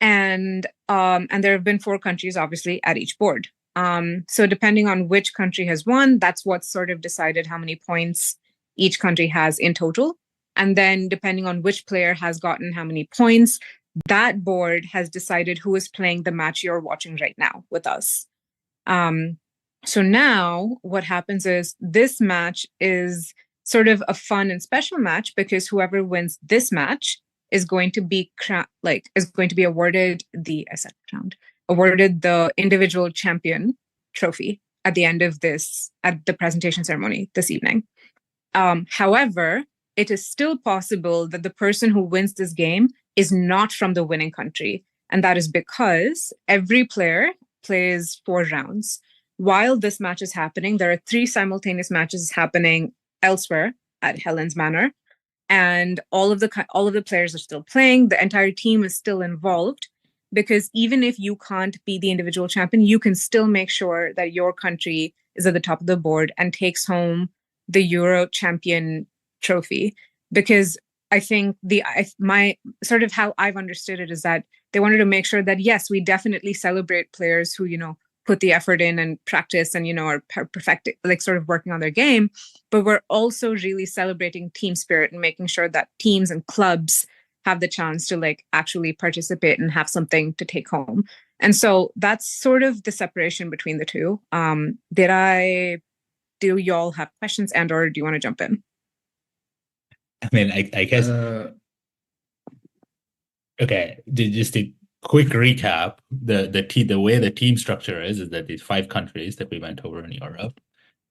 And there have been 4 countries, obviously, at each board. So depending on which country has won, that's what sort of decided how many points each country has in total. And then depending on which player has gotten how many points, that board has decided who is playing the match you're watching right now with us. So now what happens is this match is sort of a fun and special match, because whoever wins this match is going to be awarded the individual champion trophy at the end of at the presentation ceremony this evening. However, it is still possible that the person who wins this game is not from the winning country. And that is because every player plays 4 rounds. While this match is happening, there are 3 simultaneous matches happening elsewhere at Hellens Manor. And all of the players are still playing. The entire team is still involved, because even if you can't be the individual champion, you can still make sure that your country is at the top of the board and takes home the Euro champion trophy. Because I think my sort of how I've understood it is that they wanted to make sure that, yes, we definitely celebrate players who, put the effort in and practice and, are perfecting, like sort of working on their game. But we're also really celebrating team spirit and making sure that teams and clubs have the chance to actually participate and have something to take home. And so that's sort of the separation between the two. Do y'all have questions or do you want to jump in? I mean, I guess. Okay, just a quick recap. The way the team structure is that these 5 countries that we went over in Europe,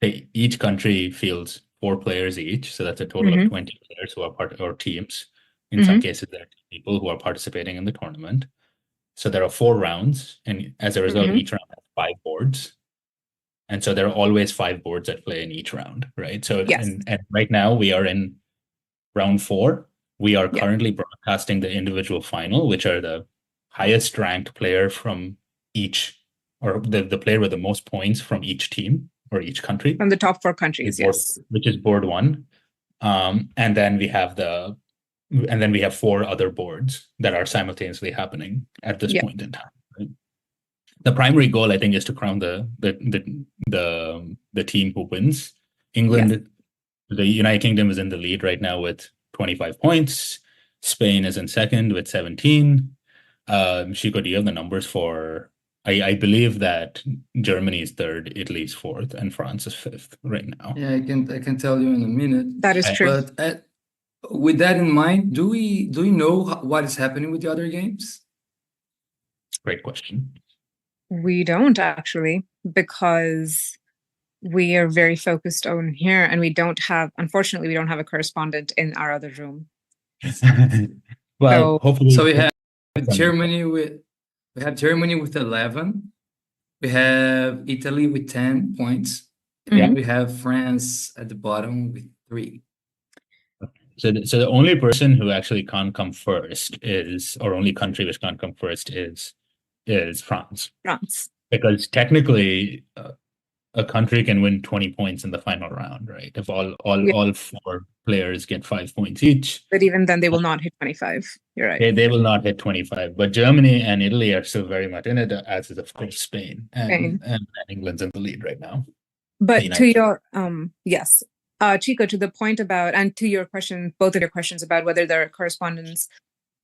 each country fields 4 players each, so that's a total of 20 players who are part of our teams. In some cases, there are people who are participating in the tournament. So there are 4 rounds, and as a result, each round has 5 boards. And so there are always 5 boards at play in each round, right? So yes. And right now we are in round 4. We are currently broadcasting the individual final, which are the highest ranked player from each, or the player with the most points from each team or each country. From the top 4 countries, yes. Which is board 1. And then we have 4 other boards that are simultaneously happening at this point in time. Right? The primary goal, I think, is to crown the team who wins. England, the United Kingdom is in the lead right now with 25 points. Spain is in second with 17. Shiko, do you have the numbers for? I believe that Germany is 3rd, Italy is 4th, and France is 5th right now. Yeah, I can tell you in a minute. That is true. But with that in mind, do we know what is happening with the other games? Great question. We don't actually, because we are very focused on here, and unfortunately, we don't have a correspondent in our other room. Well, hopefully. So we have Germany with 11. We have Italy with 10 points. And we have France at the bottom with 3. So the only person who actually can't come first or only country which can't come first is France. France. Because technically, a country can win 20 points in the final round, right? If all 4 players get 5 points each. But even then, they will not hit 25. You're right. They will not hit 25. But Germany and Italy are still very much in it, as is, of course, Spain. And England's in the lead right now. But to your, yes. Chico, to the point about, and to your question, both of your questions about whether there are correspondents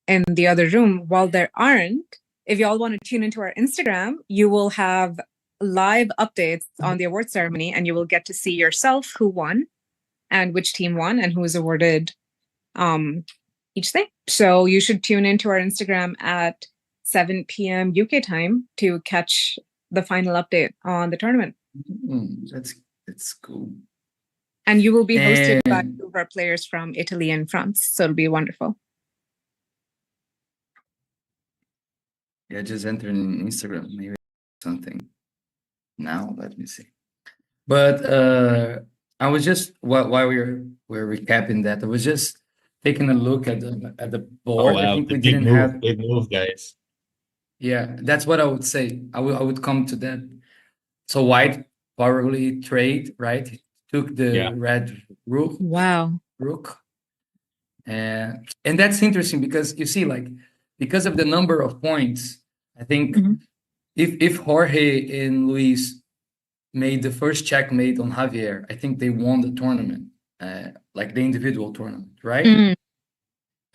in the other room, while there aren't, if you all want to tune into our Instagram, you will have live updates on the award ceremony, and you will get to see yourself who won and which team won and who was awarded each thing. So you should tune into our Instagram at 7 p.m. UK time to catch the final update on the tournament. That's cool. And you will be hosted by 2 of our players from Italy and France. So it'll be wonderful. Yeah, just enter in Instagram, maybe something. Now, let me see. But I was just, while we're recapping that, I was just taking a look at the board. Oh, wow. I think we didn't have big move, guys. Yeah, that's what I would say. I would come to that. So white probably trade, right? Took the red rook. Wow. And that's interesting because you see, like, because of the number of points, I think if Jorge and Luis made the first checkmate on Javier, I think they won the tournament, like the individual tournament, right?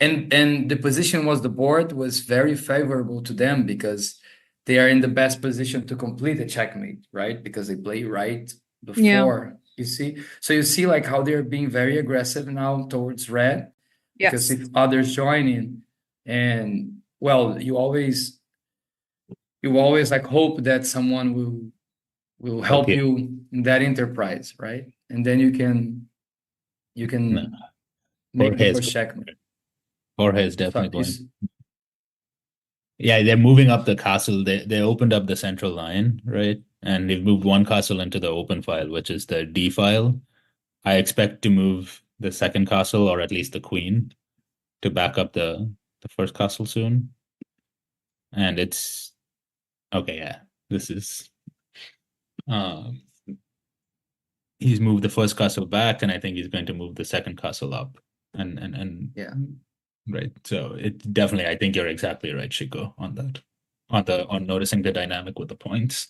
And the position the board was very favorable to them because they are in the best position to complete a checkmate, right? Because they play right before, you see. So you see like how they're being very aggressive now towards red. Yes. Because if others join in, and well, you always like hope that someone will help you in that enterprise, right? And then you can make the first checkmate. Jorge is definitely going. Yeah, they're moving up the castle. They opened up the central line, right? And they've moved 1 castle into the open file, which is the D file. I expect to move the second castle, or at least the queen, to back up the first castle soon. And it's okay. Yeah, this is. He's moved the first castle back, and I think he's going to move the second castle up. And yeah. Right. So it definitely, I think you're exactly right, Chico, on that. On noticing the dynamic with the points.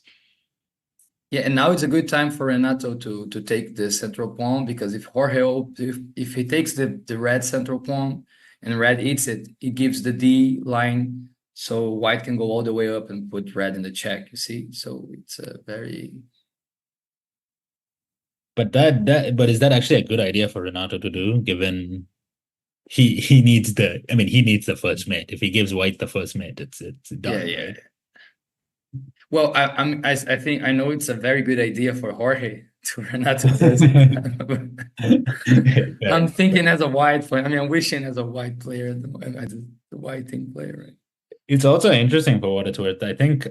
Yeah, and now it's a good time for Renato to take the central pawn, because if Jorge if he takes the red central pawn and red eats it, it gives the D line, so white can go all the way up and put red in the check, you see? So it's a very... But is that actually a good idea for Renato to do, given he needs the first mate. If he gives white the first mate, it's done. Yeah. Right? Well, I think I know it's a very good idea for Jorge to Renato does. I'm thinking as a white player. I mean, I'm wishing as a white player, the white team player, right? It's also interesting for what it's worth. I think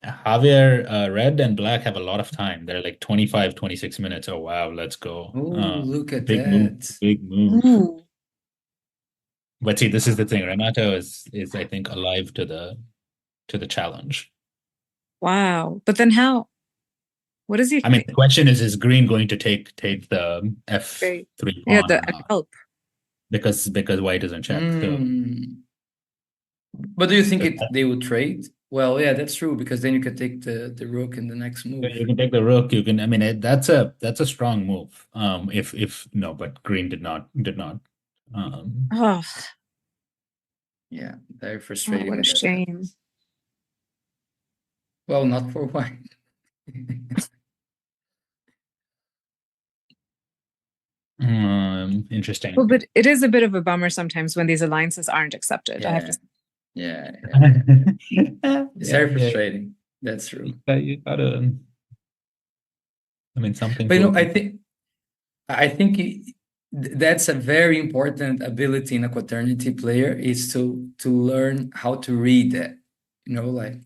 Javier, red and black have a lot of time. They're like 25, 26 minutes. Oh, wow, let's go. Oh, look at big that. Move, big move. Ooh. But see, this is the thing. Renato is I think alive to the challenge. Wow. But then how? What does he think? I mean, the question is green going to take the F3 pawn? Yeah, the help. Because white isn't checked. So. But do you think they would trade? Well, yeah, that's true, because then you could take the rook in the next move. You can take the rook. You can. I mean, that's a strong move. But green did not. Yeah, very frustrating. What a shame. Well, not for white. Interesting. Well, but it is a bit of a bummer sometimes when these alliances aren't accepted. Yeah. I have to say. Yeah. It's very frustrating. That's true. You gotta, I mean, something But to. I think that's a very important ability in a quaternity player, is to learn how to read that. Like,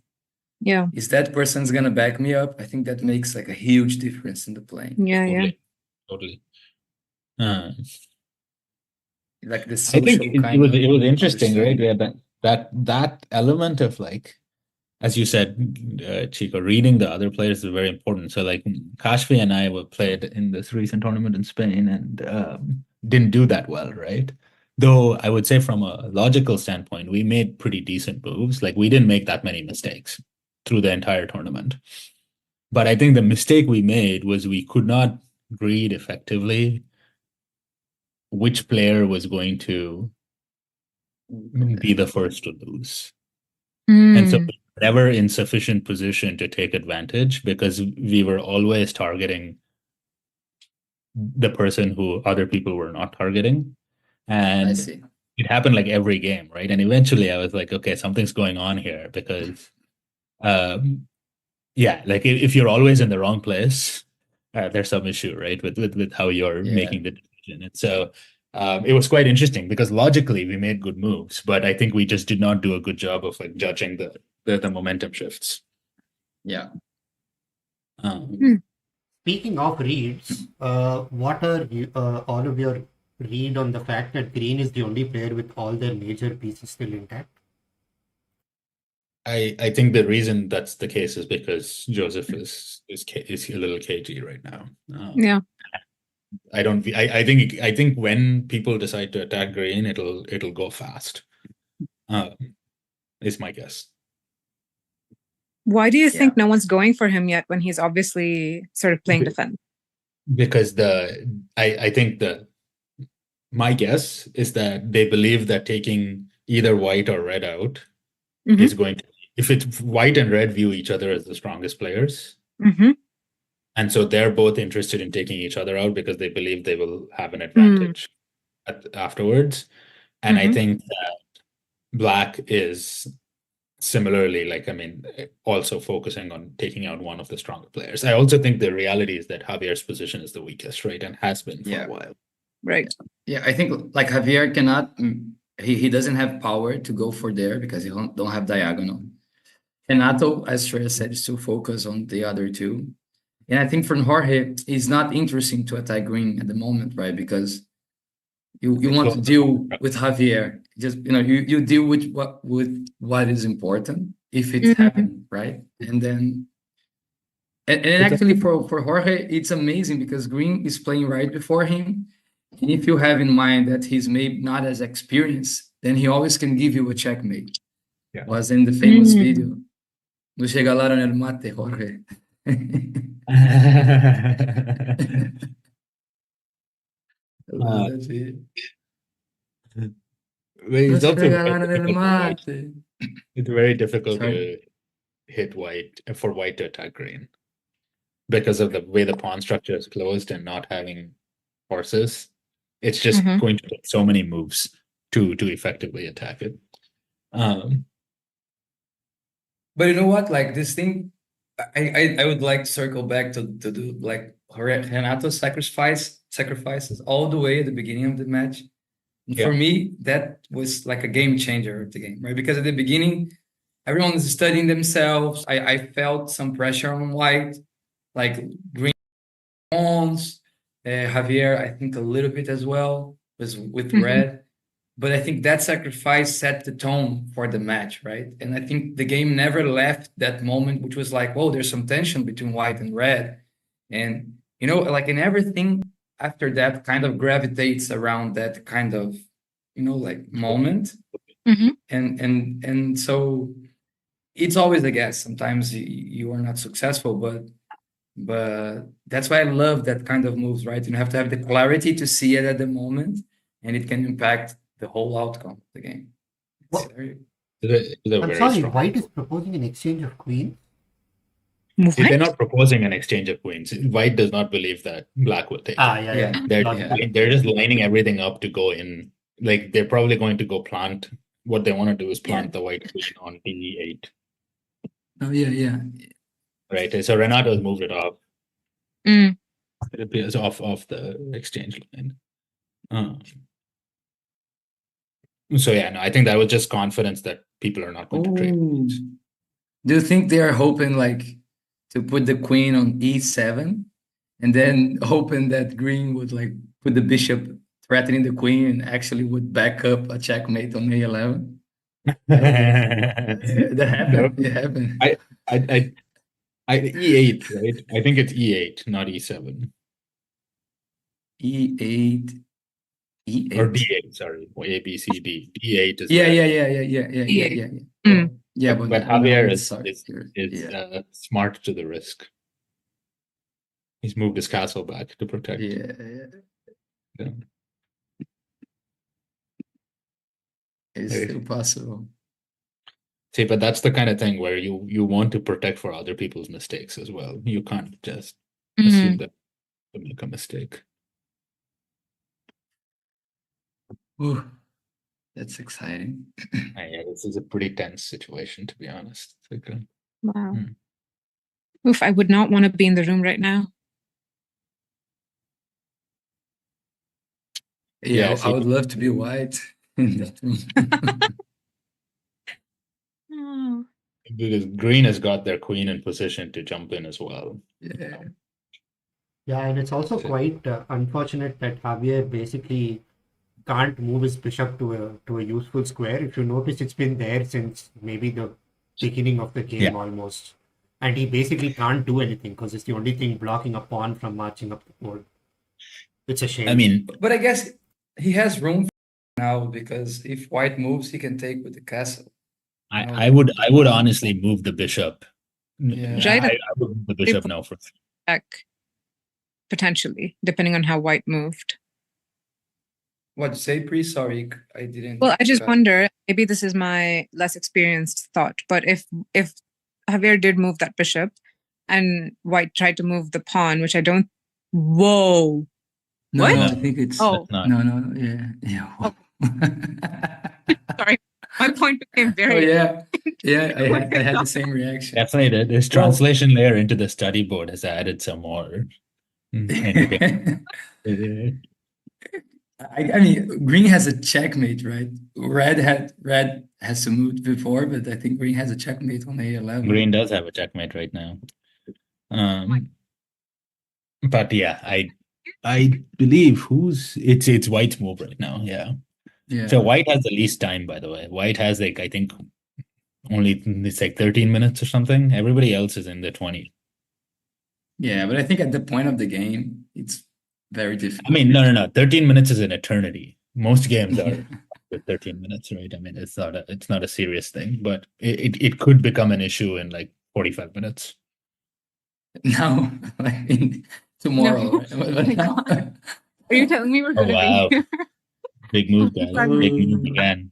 Yeah. is that person's gonna back me up? I think that makes like a huge difference in the playing. Yeah. Totally. Like the I think social kind of it was interesting, right? understanding. Yeah, that element of, like, as you said, Chico, reading the other players is very important. So, like, Kashfi and I were played in this recent tournament in Spain and didn't do that well, right? Though I would say from a logical standpoint, we made pretty decent moves. Like, we didn't make that many mistakes through the entire tournament. But I think the mistake we made was we could not read effectively which player was going to be the first to lose. And so Mm. we were never in sufficient position to take advantage because we were always targeting the person who other people were not targeting. I And see. it happened like every game, right? And eventually I was like, okay, something's going on here because, yeah, like if you're always in the wrong place, there's some issue, right, with how you're Yeah. making the decision. And so it was quite interesting because logically we made good moves, but I think we just did not do a good job of like judging the momentum shifts. Yeah. Speaking of reads, what are all of your read on the fact that green is the only player with all their major pieces still intact? I think the reason that's the case is because Joseph is a little cagey right now. Yeah. I think when people decide to attack green, it'll go fast. Is my guess. Why do you Yeah. think no one's going for him yet when he's obviously sort of playing defense? Because I think my guess is that they believe that taking either white or red out is going to, if it's white and red view each other as the strongest players. And so they're both interested in taking each other out because they believe they will have an advantage afterwards. And I think that black is similarly, like, I mean, also focusing on taking out one of the stronger players. I also think the reality is that Javier's position is the weakest, right? And has been for a while. Right. Yeah, I think like Javier cannot, he doesn't have power to go for there because he don't have diagonal. Renato, as Shreya said, is to focus on the other two. And I think for Jorge, it's not interesting to attack green at the moment, right? Because you want to deal with Javier. Just, you deal with what is important if it's happening, right? And then, and actually for Jorge, it's amazing because green is playing right before him. And if you have in mind that he's maybe not as experienced, then he always can give you a checkmate. Yeah. Was in the famous video. No chega lá en el mate, Jorge. It's also very difficult Sorry. to hit white for white to attack green because of the way the pawn structure is closed and not having horses. It's just going to take so many moves to effectively attack it. But you know what? Like this thing, I would like to circle back to do like Renato's sacrifices all the way at the beginning of the match. And for me, that was like a game changer of the game, right? Because at the beginning, everyone was studying themselves. I felt some pressure on white, like green pawns. Javier, I think a little bit as well, was with red. But I think that sacrifice set the tone for the match, right? And I think the game never left that moment, which was like, whoa, there's some tension between white and red. And, like in everything after that kind of gravitates around that kind of, like moment. And so it's always a guess. Sometimes you are not successful, but that's why I love that kind of moves, right? You have to have the clarity to see it at the moment, and it can impact the whole outcome of the game. I'm sorry, white is proposing an exchange of queens? They're not proposing an exchange of queens. White does not believe that black will take it. They're just lining everything up to go in. Like, they're probably going to go plant. What they want to do is plant the white queen on D8. Oh yeah. right? So Renato's moved it off. Mm. It appears off the exchange line. So yeah, no, I think that was just confidence that people are not going to trade. Oh, do you think they are hoping like to put the queen on e7 and then hoping that green would like put the bishop threatening the queen and actually would back up a checkmate on a11? That No, happened. It happened. E8, right? I think it's E8, not E7. E8, E8 or D8, sorry, A, B, C, D. D8 is Yeah. Mm. Yeah, but no, Javier it's sorry. is Yeah. smart to the risk. He's moved his castle back to protect. Yeah. It's Hey. still possible. See, but that's the kind of thing where you want to protect for other people's mistakes as well. You can't just assume that they make a mistake. Ooh, that's exciting. Yeah, this is a pretty tense situation, to be honest. It's like Wow. Oof, I would not want to be in the room right now. Yeah, I would love to be white in that room. Oh. Because green has got their queen in position to jump in as well. Yeah. Yeah, and it's also quite unfortunate that Javier basically can't move his bishop to a useful square. If you notice, it's been there since maybe the beginning of the game almost. And he basically can't do anything because it's the only thing blocking a pawn from marching up the board. It's a shame. I mean, but I guess he has room now because if white moves, he can take with the castle. I would honestly move the bishop. Yeah. I would move the bishop now for check, potentially, depending on how white moved. What say, Pri? Sorry, I didn't. Well, I just wonder, maybe this is my less experienced thought, but if Javier did move that bishop and white tried to move the pawn, which I don't. Whoa. No, what? I think it's no, yeah. Oh. Sorry, my point became very. Yeah. I had the same reaction. Definitely, this translation layer into the study board has added some more. I mean, green has a checkmate, right? Red has to move before, but I think green has a checkmate on a11. Green does have a checkmate right now. But yeah, I believe it's white's move right now. Yeah. So white has the least time, by the way. White has like, I think only it's like 13 minutes or something. Everybody else is in the 20. Yeah, but I think at the point of the game, it's very difficult. I mean, no. 13 minutes is an eternity. Most games are 13 minutes, right? I mean, it's not a serious thing, but it could become an issue in like 45 minutes. No, I mean tomorrow. No. Right? Oh are you telling me we're going to be? Big move, guys. Big move again.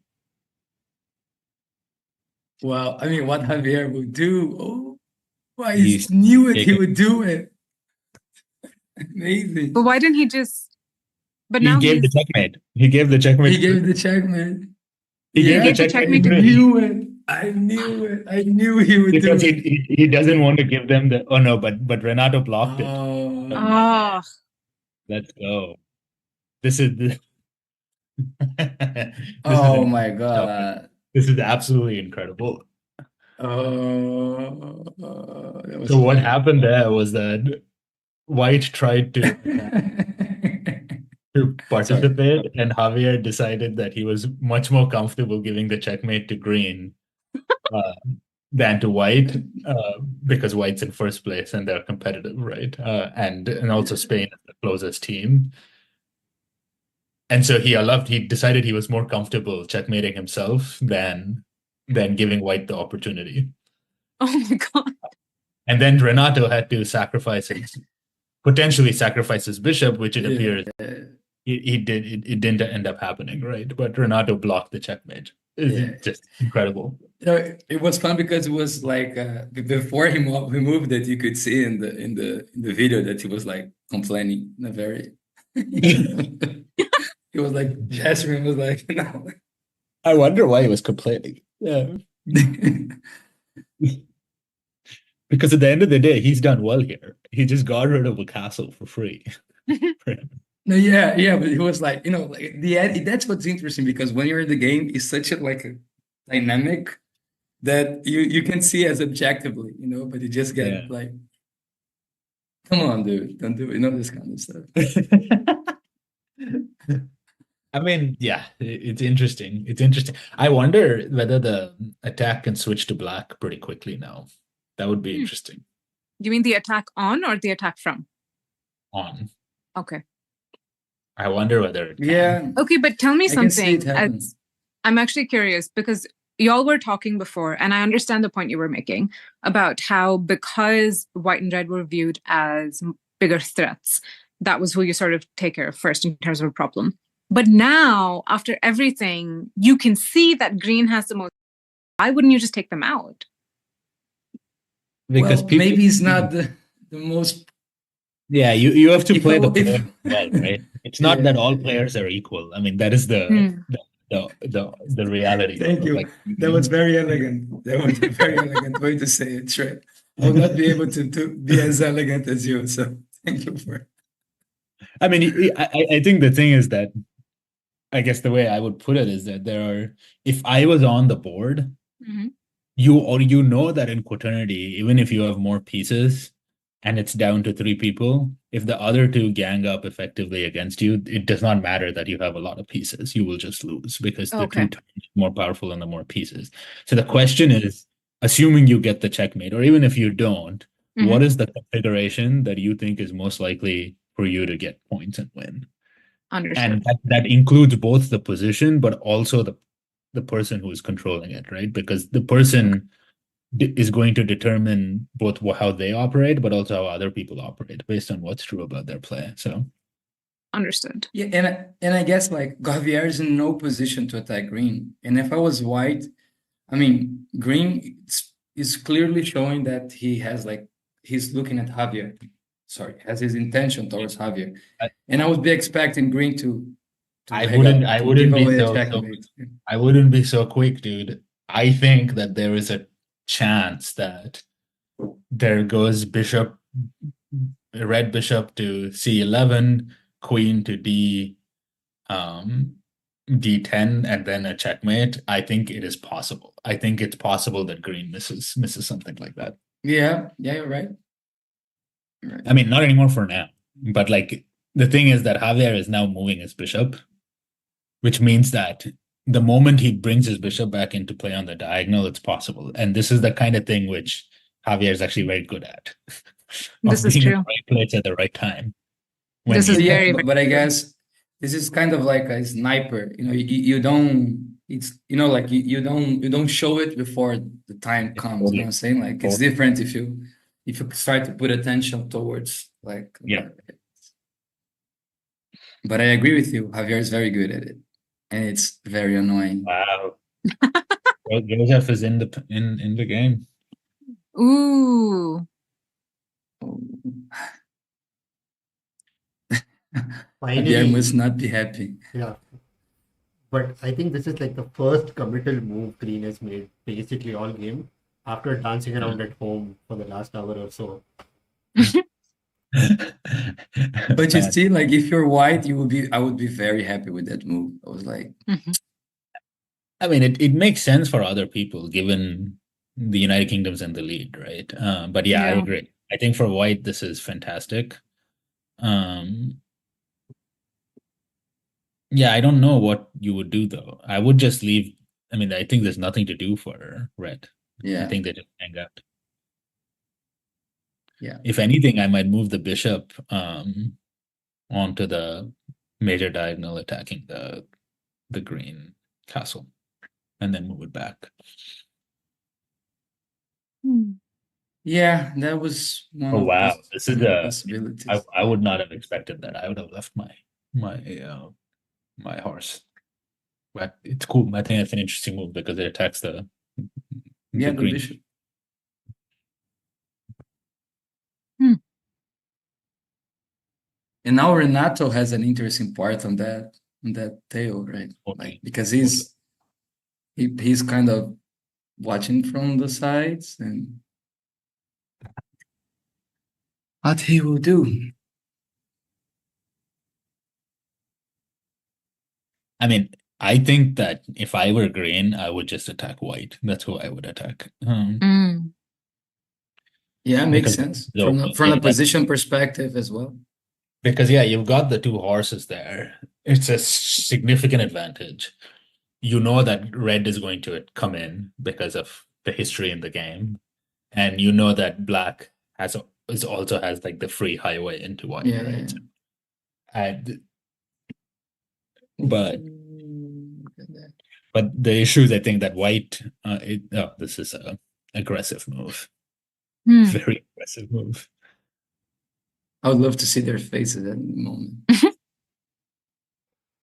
Well, I mean, what Javier would do? Oh, I knew it. He would do it. Amazing. But why didn't he just? But he now gave the checkmate. He gave the checkmate. He gave the checkmate. He gave the checkmate. I knew it. I knew he would because do it. He doesn't want to give them the. Oh no, but Renato blocked it. Oh. Let's go. This is. Oh my god! This is absolutely incredible. So what happened there was that white tried to participate, and Javier decided that he was much more comfortable giving the checkmate to green than to white, because white's in first place and they're competitive, right? And also Spain is the closest team. And so he decided he was more comfortable checkmating himself than giving white the opportunity. Oh my god. And then Renato had to potentially sacrifice his bishop, which it appears he did. It didn't end up happening, right? But Renato blocked the checkmate. It's just incredible. It was fun because it was like before he moved it, you could see in the video that he was like complaining in a very. He was like gesturing, was like, no. I wonder why he was complaining. Yeah. Because at the end of the day, he's done well here. He just got rid of a castle for free. No, yeah, but it was like, like that's what's interesting because when you're in the game, it's such a dynamic that you can see as objectively, but you just Yeah. get like, come on, dude, don't do it, this kind of stuff. I mean, yeah, it's interesting. It's interesting. I wonder whether the attack can switch to black pretty quickly now. That would be interesting. You mean the attack on or the attack from? On. Okay. I wonder whether it can. Yeah. Okay, but tell me I can see something. it happen. I'm actually curious because y'all were talking before, and I understand the point you were making about how because white and red were viewed as bigger threats, that was who you sort of take care of first in terms of a problem. But now, after everything, you can see that green has the most. Why wouldn't you just take them out? Because Well, maybe it's not the most. Yeah, you have to If play I- the if- player well, right? It's not that all players are equal. I mean, that is the reality. Thank you. That was very elegant. That was a very elegant way to say it, right? I will not be able to be as elegant as you. So thank you for. I mean, I think the thing is that I guess the way I would put it is that if I was on the board, you know that in Quaternity, even if you have more pieces and it's down to 3 people, if the other 2 gang up effectively against you, it does not matter that you have a lot of pieces. You will just lose because the 2 times more powerful and the more pieces. So the question is, assuming you get the checkmate, or even if you don't, what is the configuration that you think is most likely for you to get points and win? Understood. And that includes both the position, but also the person who is controlling it, right? Because the person is going to determine both how they operate, but also how other people operate based on what's true about their play. So, understood. Yeah, and I guess like Javier is in no position to attack green. And if I was white, I mean, green is clearly showing that he's looking at Javier. Sorry, has his intention towards Javier. And I would be expecting green to I wouldn't checkmate. I wouldn't be so quick, dude. I think that there is a chance that there goes red bishop to C11, queen to D10, and then a checkmate. I think it is possible. I think it's possible that green misses something like that. Yeah, you're right. Right. I mean, not anymore for now. But like the thing is that Javier is now moving his bishop, which means that the moment he brings his bishop back into play on the diagonal, it's possible. And this is the kind of thing which Javier is actually very good at. This is true. In the right place at the right time. This is very, but I guess this is kind of like a sniper. You don't. It's like you don't show it before the time comes. You know what I'm saying? Like it's different if you start to put attention towards like. Yeah. But I agree with you. Javier is very good at it, and it's very annoying. Wow. Joseph is in the game. Ooh. Javier must not be happy. Yeah. But I think this is like the first committal move Green has made basically all game after dancing around at home for the last hour or so. But you see, like if you're white, I would be very happy with that move. I was like, I mean, it makes sense for other people given the United Kingdom's in the lead, right? But yeah, I agree. I think for white, this is fantastic. Yeah, I don't know what you would do though. I would just leave. I mean, I think there's nothing to do for red. Yeah. I think they just hang out. Yeah. If anything, I might move the bishop onto the major diagonal, attacking the green castle, and then move it back. Yeah, that was one. Oh of wow, the this is possibilities. I would not have expected that. I would have left my horse. But it's cool. I think it's an interesting move because it attacks the green. Bishop. And now Renato has an interesting part on that tale, right? Like because he's kind of watching from the sides and What he will do? I mean, I think that if I were green, I would just attack white. That's who I would attack. Yeah, makes Because sense from yeah, a position perspective as well. because yeah, you've got the two horses there. It's a significant advantage. You know that red is going to come in because of the history in the game, and you know that black also has like the free highway into white, Yeah, right? yeah. And but Look at that. but the issue is, I think that white. This is a aggressive move. Very aggressive move. I would love to see their faces at the moment.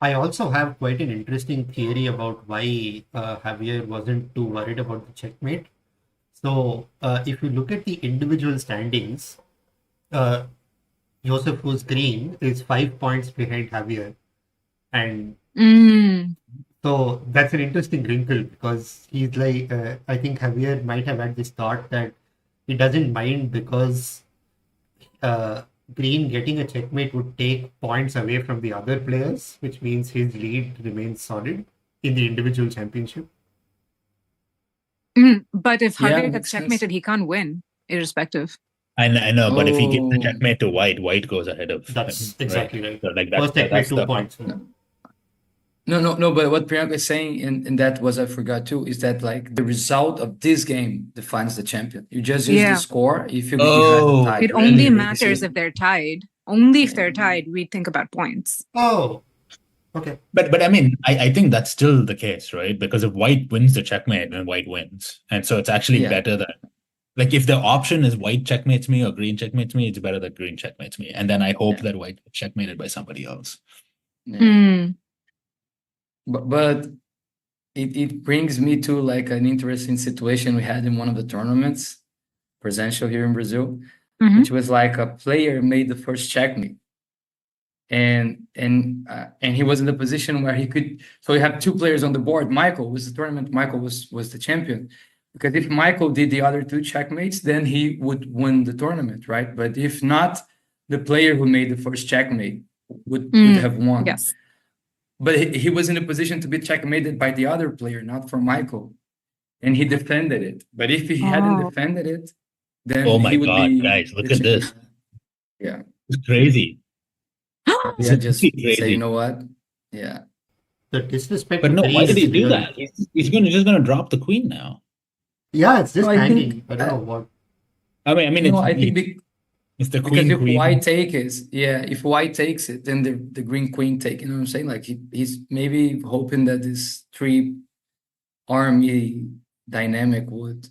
I also have quite an interesting theory about why Javier wasn't too worried about the checkmate. So, if you look at the individual standings, uh, Joseph, who's green, is 5 points behind Javier. And so that's an interesting wrinkle because he's like, I think Javier might have had this thought that he doesn't mind because green getting a checkmate would take points away from the other players, which means his lead remains solid in the individual championship. But if Yeah, Javier gets makes sense. checkmated, he can't win, irrespective. I know, but if he gives the Oh. checkmate to white, white goes ahead of That's him, exactly right. So like First checkmate, that's 2 the points. No. But what Priyanka is saying, and that was I forgot too, is that like the result of this game defines the champion. You just use the score if you have a tie. It really? only matters if they're tied. Only if they're tied, we think about points. Oh, okay. But I mean, I think that's still the case, right? Because if white wins the checkmate, then white wins, and so it's actually better that, like, if the option is white checkmates me or green checkmates me, it's better that green checkmates me, and then I hope that white gets checkmated by somebody else. But it brings me to like an interesting situation we had in one of the tournaments, presential here in Brazil, which was like a player made the first checkmate, and he was in the position where he could. So we have two players on the board. Michael was the tournament. Michael was the champion, because if Michael did the other two checkmates, then he would win the tournament, right? But if not, the player who made the first checkmate would have won. Yes. But he was in a position to be checkmated by the other player, not from Michael, and he defended it. But if he hadn't defended it, then Oh my he would God, be guys, look at this. Yeah, it's crazy. yeah. Just crazy. say, you know what? Yeah. The disrespect. But no, why did he do real. that? He's just gonna drop the queen now. Yeah, it's just No, I hanging. think- I don't know what. I mean, No, I think it's the because if queen. white if white takes it, then the green queen take. You know what I'm saying? Like he's maybe hoping that this three army dynamic would.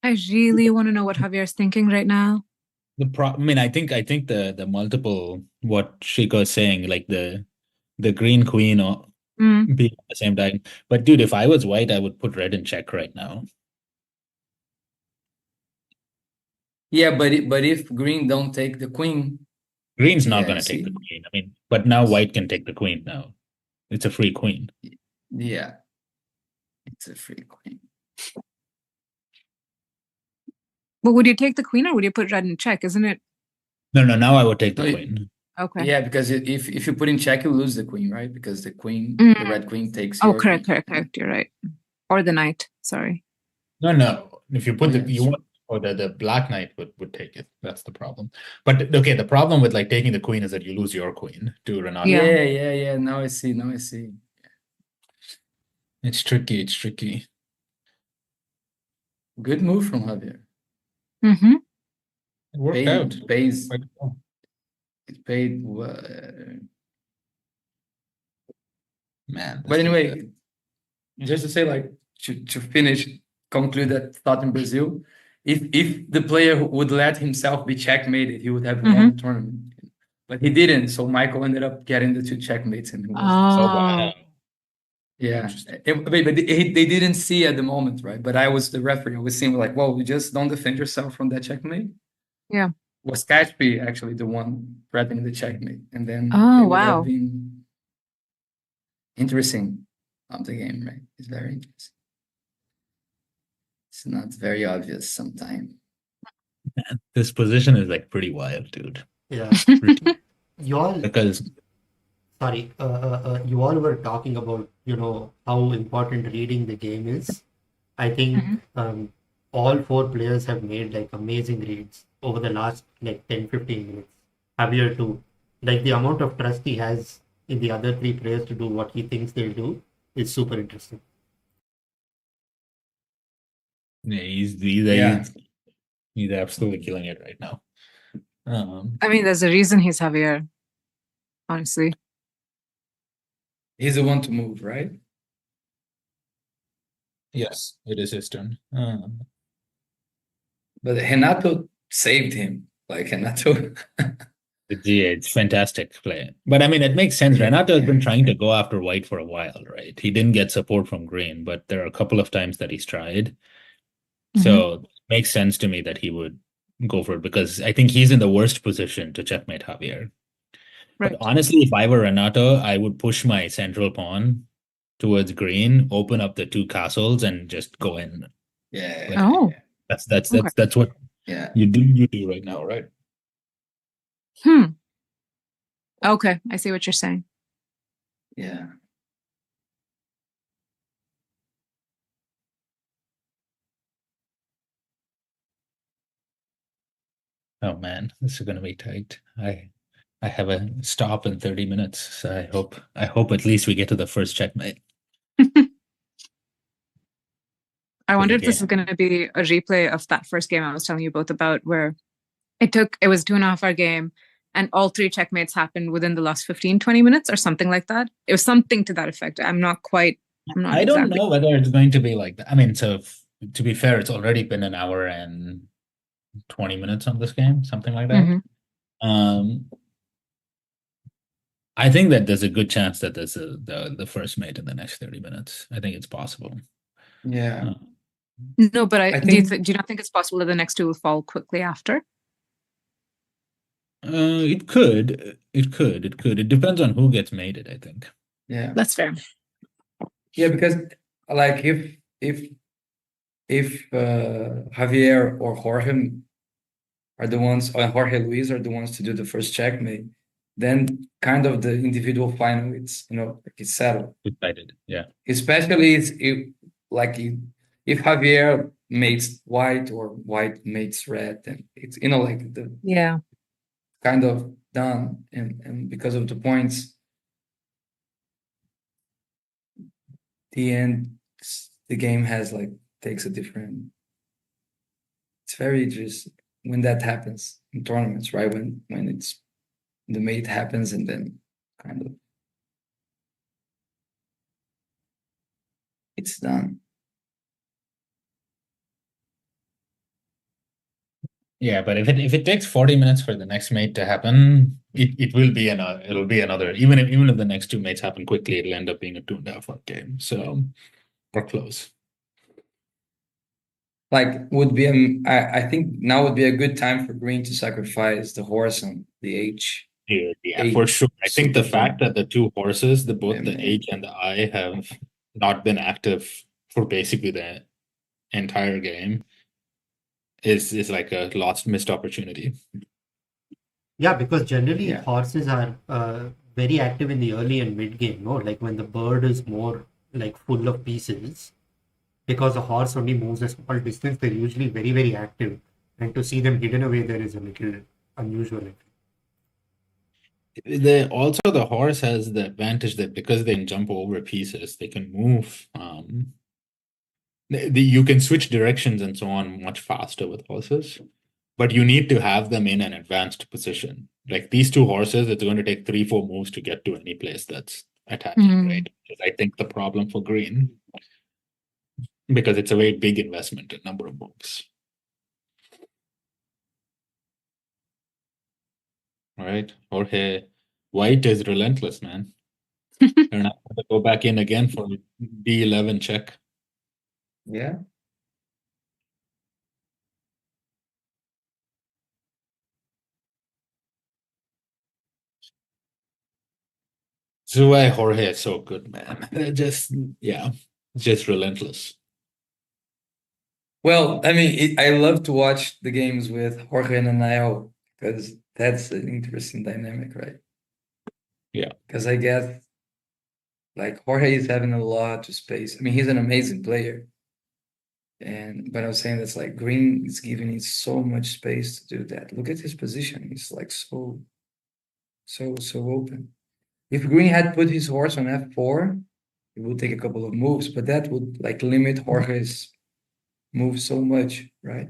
I really want to know what Javier's thinking right now. I mean, I think the multiple, what Shiko is saying, like the green queen or being at the same time. But dude, if I was white, I would put red in check right now. Yeah, but if green don't take the queen, green's not going to take the queen. I mean, but now white can take the queen now. It's a free queen. Yeah, it's a free queen. But would you take the queen or would you put red in check? Isn't it? No. Now I would take the queen. Okay. Yeah, because if you put in check, you lose the queen, right? Because the queen, the red queen takes. Oh, correct. You're right. Or the knight. Sorry. No. If you put the black knight would take it. That's the problem. But okay, the problem with like taking the queen is that you lose your queen to Renato. Yeah. Now I see. It's tricky. Good move from Javier. It worked out. It paid. Man. But anyway, just to say, like, to conclude that thought in Brazil, if the player would let himself be checkmated, he would have won the tournament. But he didn't, so Michael ended up getting the two checkmates, and he was yeah. But they didn't see at the moment, right? But I was the referee. I was seeing like, whoa, you just don't defend yourself from that checkmate. Yeah. Was Kashpi actually the one threatening the checkmate, and then it would have been interesting of the game, right? It's very interesting. It's not very obvious sometimes. This position is like pretty wild, dude. Yeah. Pretty- You all, Because sorry, you all were talking about, how important reading the game is. I think Mhm. all four players have made like amazing reads over the last like 10-15 minutes. Javier too. Like the amount of trust he has in the other three players to do what he thinks they'll do is super interesting. yeah, Yeah. he's absolutely killing it right now. I mean, there's a reason he's Javier, honestly. He's the one to move, right? Yes, it is his turn. But Renato saved him. Like Renato. It's fantastic play. But I mean, it makes sense. Yeah. Renato has been trying to go after white for a while, right? He didn't get support from green, but there are a couple of times that he's tried. So it makes sense to me that he would go for it because I think he's in the worst position to checkmate Javier. But Right. honestly, if I were Renato, I would push my central pawn towards green, open up the two castles, and just go in. Yeah. Oh, okay. That's what Yeah. you do right now, right? Okay, I see what you're saying. Yeah. Oh man, this is gonna be tight. I have a stop in 30 minutes, so I hope at least we get to the first checkmate. I wonder if this is Again. going to be a replay of that first game I was telling you both about, where it was 2.5 hour game and all three checkmates happened within the last 15, 20 minutes or something like that. It was something to that effect. I'm not I don't exactly. know whether it's going to be like that. I mean, to be fair, it's already been an hour and 20 minutes on this game, something like that. Um, I think that there's a good chance that there's the first mate in the next 30 minutes. I think it's possible. Yeah. Uh, No, but I do you think do you not think it's possible that the next two will fall quickly after? it could. It could. It could. It depends on who gets mated, I think. yeah. That's fair. Yeah, because like if Javier or Jorge are the ones, or Jorge Luis are the ones to do the first checkmate, then kind of the individual final, it's like it's settled. Decided. Yeah. Especially like if Javier mates white or white mates red, then it's like the Yeah. kind of done, and because of the points, the end, the game has like takes a different. It's very just when that happens in tournaments, right? When it's the mate happens and then kind of it's done. Yeah, but if it takes 40 minutes for the next mate to happen, it will be it'll be another even if the next two mates happen quickly, it'll end up being a 2.5 hour game. So we're close. Like I think now would be a good time for green to sacrifice the horse on the H. Yeah, for sure. I think the fact that the two horses, both the Yeah. H and the I, have not been active for basically the entire game is like a missed opportunity. Yeah, because generally Yeah. horses are very active in the early and mid game, no? Like when the bird is more like full of pieces, because a horse only moves a small distance, they're usually very, very active. And to see them hidden away there is a little unusual. The horse has the advantage that because they can jump over pieces, they can move. You can switch directions and so on much faster with horses, but you need to have them in an advanced position. Like these two horses, it's going to take 3-4 moves to get to any place that's attacking, right? Which is, I think, the problem for green, because it's a very big investment in number of moves. All right, Jorge, white is relentless, man. You're not going to go back in again for D11 check. Yeah. This is why Jorge is so good, man. Just relentless. Well, I mean, I love to watch the games with Jorge and Anael because that's an interesting dynamic, right? Yeah. Because I guess like Jorge is having a lot of space. I mean, he's an amazing player. But I was saying that's like Green is giving him so much space to do that. Look at his position. He's like so open. If Green had put his horse on F4, it would take a couple of moves, but that would like limit Jorge's move so much, right?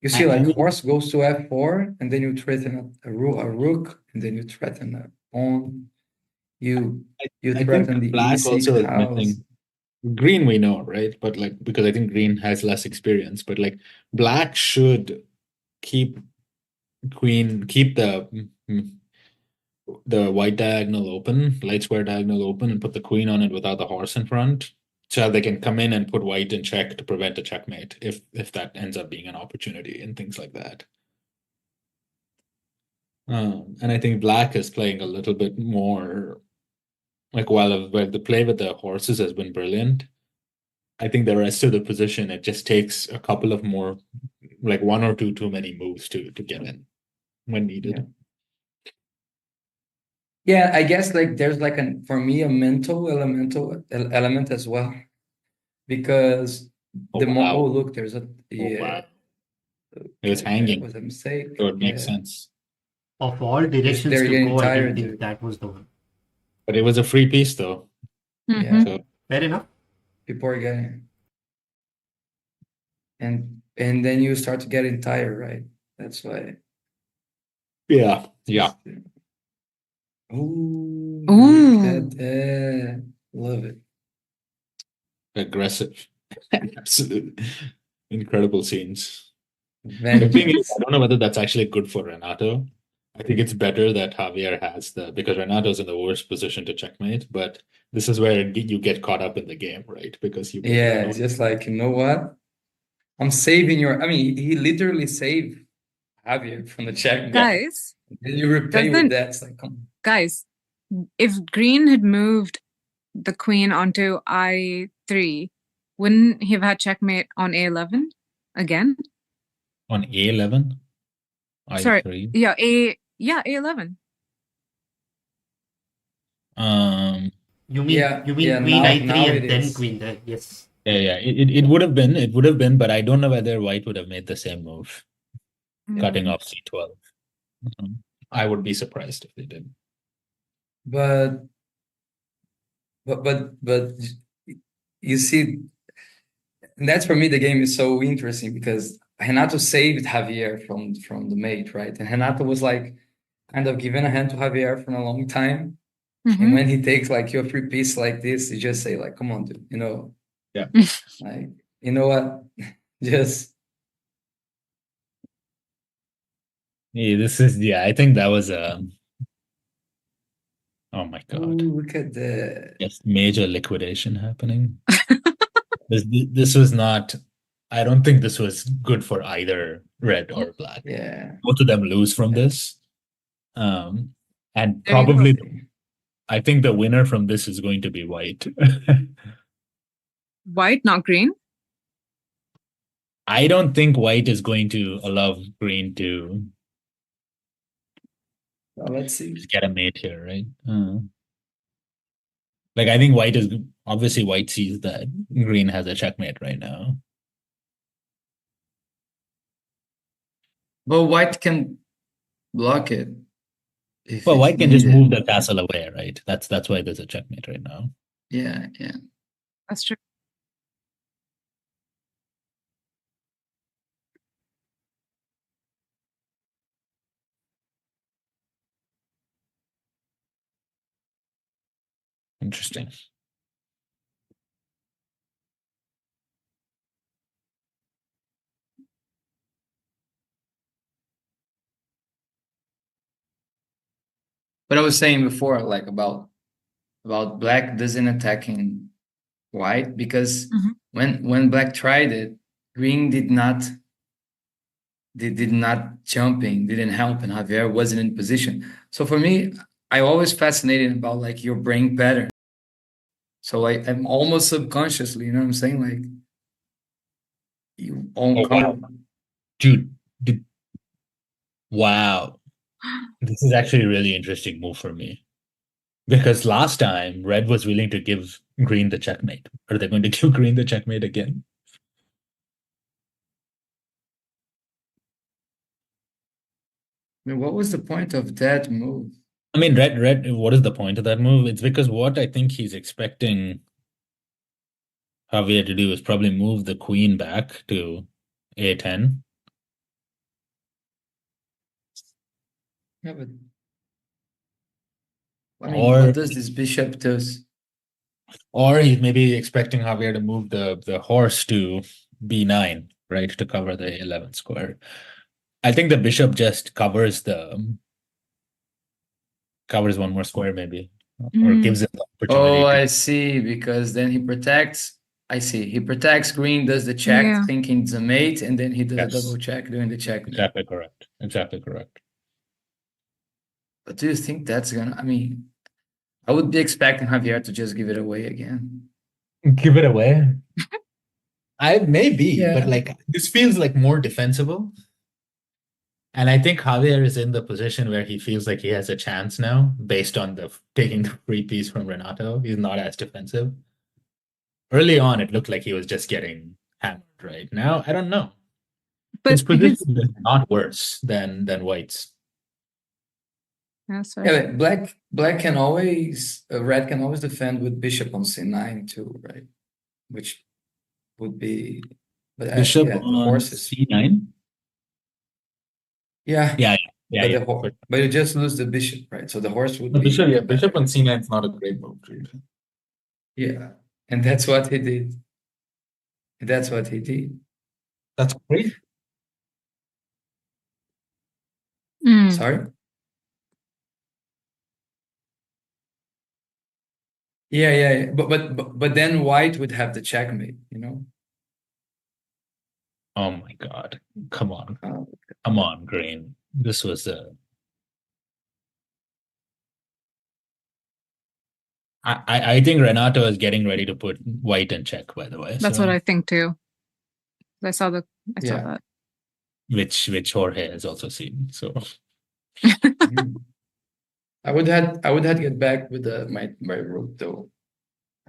You see, I like mean, horse goes to F4, and then you threaten a rook, and then you threaten a pawn. You I, you I think threaten the black e6 also is house. missing. Green we know, right? But like because I think green has less experience, but like black should keep keep the white diagonal open, light square diagonal open, and put the queen on it without the horse in front, so they can come in and put white in check to prevent a checkmate if that ends up being an opportunity and things like that. And I think black is playing a little bit more like while the play with the horses has been brilliant. I think the rest of the position it just takes a couple of more, like one or two too many moves to get in when needed. Yeah, I guess like there's like for me a mental element as well because Oh the more wow! look there's a Oh wow! It was okay, that hanging, was a mistake. so it makes Yeah, sense. Of all directions they're to getting go, I didn't tired, think dude. that was the one. But it was a free piece though, Yeah, so Fair enough. people are getting and then you start to getting tired, right? That's why. yeah. Oh, look Ooh. at that! Love it. Aggressive, absolute, incredible scenes. The thing is, I Vengeance. don't know whether that's actually good for Renato. I think it's better that Javier has because Renato's in the worst position to checkmate, but this is where you get caught up in the game, right? Because you get Yeah, annoyed. it's just like, you know what? I'm saving your. I mean, he literally saved Javier from the checkmate. Guys, Then you repay with doesn't that. It's like, come guys, if green had moved the queen onto I3, wouldn't he have had checkmate on A11 again? On A11, Sorry. I3. Yeah, A11. You mean yeah, you yeah. mean queen Now I3 it and then is. queen there? Yes. Yeah. It would have been, but I don't know whether white would have made the same move, cutting off C12. I would be surprised if they did. But but you see, and that's for me the game is so interesting because Renato saved Javier from the mate, right? And Renato was like kind of giving a hand to Javier for a long time. And when he takes like your free piece like this, you just say like, "Come on, dude," Yeah. like you know what, just Yeah, I think that was oh my God. ooh, look at that. Yes, major liquidation happening. This was not, I don't think this was good for either red or black. Yeah, Both of them lose from this. And There you go. probably, I think the winner from this is going to be white. White, not green. I don't think white is going to allow green to well, let's see. get a mate here, right? Like I think white is obviously white sees that green has a checkmate right now. But white can block it if Well, it's white can just move needed. the castle away, right? That's why there's a checkmate right now. Yeah. That's true. Interesting. But I was saying before, like about black doesn't attacking white because when black tried it, green did not jumping, didn't help, and Javier wasn't in position. So for me, I always fascinated about like your brain pattern. So I'm almost subconsciously, you know what I'm saying? Like You own Oh, wow. Dude, wow. This is actually a really interesting move for me. Because last time, red was willing to give green the checkmate. Are they going to give green the checkmate again? I mean, what was the point of that move? I mean, red, what is the point of that move? It's because what I think he's expecting Javier to do is probably move the queen back to A10. Yeah, but I mean, Or what does this bishop do? or he's maybe expecting Javier to move the horse to B9, right, to cover the 11 square. I think the bishop just covers one more square maybe, or gives him the opportunity Oh, to. I see. Because then he protects. I see. He protects green, does the check, Yeah. thinking it's a mate, and then he does a Yes, double check doing the checkmate. exactly correct. Exactly correct. But do you think that's gonna? I mean, I would be expecting Javier to just give it away again. Give it away. I maybe, but Yeah. like this feels like more defensible. And I think Javier is in the position where he feels like he has a chance now, based on the taking the free piece from Renato. He's not as defensive. Early on, it looked like he was just getting hammered. Right now, I don't know. His But his position is not worse than White's. yeah, sorry. Yeah, but black can always red can always defend with bishop on c9 too, right? Which would be, but Bishop yeah, the on horses. C9. Yeah, Yeah, yeah, but yeah. but you just lose the bishop, right? So the horse would The be bishop, yeah, better. bishop on C9 is not a great move, dude. Yeah, and that's what he did. That's what he did. That's great. Sorry. Yeah. But then white would have the checkmate, you know? Oh my God. Come on. Oh, Come on, Green. This was I think Renato is getting ready to put white in check, by the way. That's So what I think too. I saw yeah. that. which Jorge has also seen. So Mm. I would have get back with my rook though.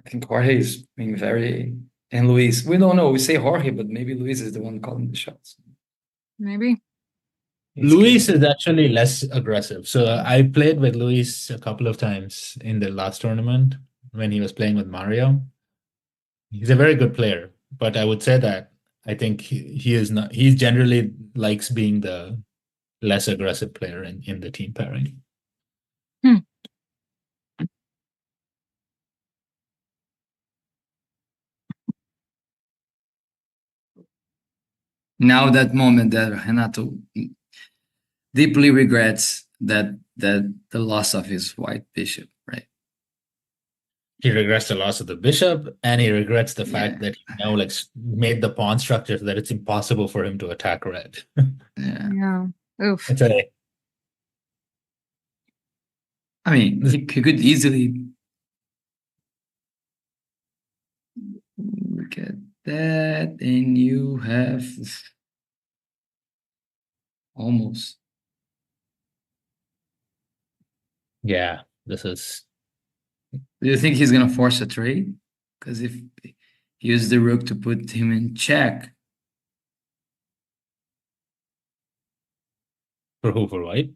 I think Jorge is being very, and Luis. We don't know. We say Jorge, but maybe Luis is the one calling the shots. Maybe. It's Luis good. is actually less aggressive. So I played with Luis a couple of times in the last tournament when he was playing with Mario. He's a very good player, but I would say that I think he is not. He generally likes being the less aggressive player in the team pairing. Hmm. Now that moment that Renato deeply regrets that the loss of his white bishop, right? He regrets the loss of the bishop, and he regrets the fact Yeah. that he now like made the pawn structure so that it's impossible for him to attack red. Yeah. Yeah. Oof. It's a I mean, he could easily look at that, and you have almost. yeah. This is Do you think he's gonna force a trade? Because if he used the rook to put him in check, for who, for white.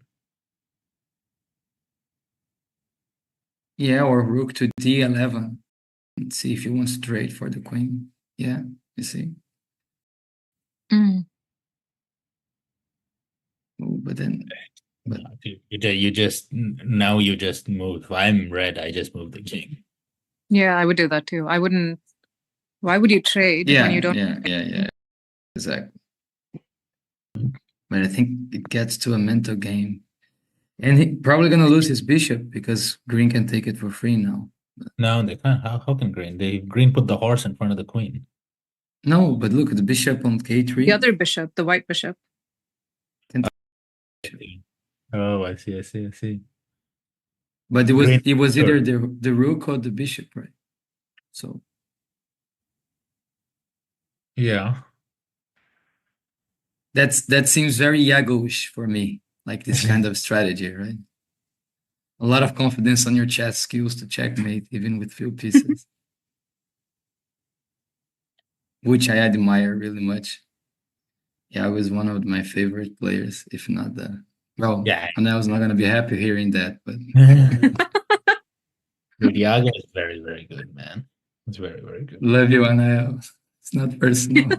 yeah, or rook to d11, and see if he wants to trade for the queen. Yeah, you see. Mm. Oh, but then, but You just now you just move. If I'm red, I just move the king. Yeah, I would do that too. I wouldn't. Why would you trade when you don't? yeah, exactly. But I think it gets to a mental game, and he probably gonna lose his bishop because green can take it for free now. No, they can't. How can green? Green put the horse in front of the queen. No, but look, the bishop on k3. The other bishop, the white bishop. Oh, I see. But it Green, was sure. either the rook or the bishop, right? So Yeah. that seems very Iago-ish for me, like this kind of strategy, right? A lot of confidence on your chess skills to checkmate, even with few pieces, which I admire really much. Yeah, I was one of my favorite players, if not the. Well, Yeah. and I was not gonna be happy hearing that, but Dude, Iago is very, very good, man. It's very, very good. love you, Anael. It's not personal.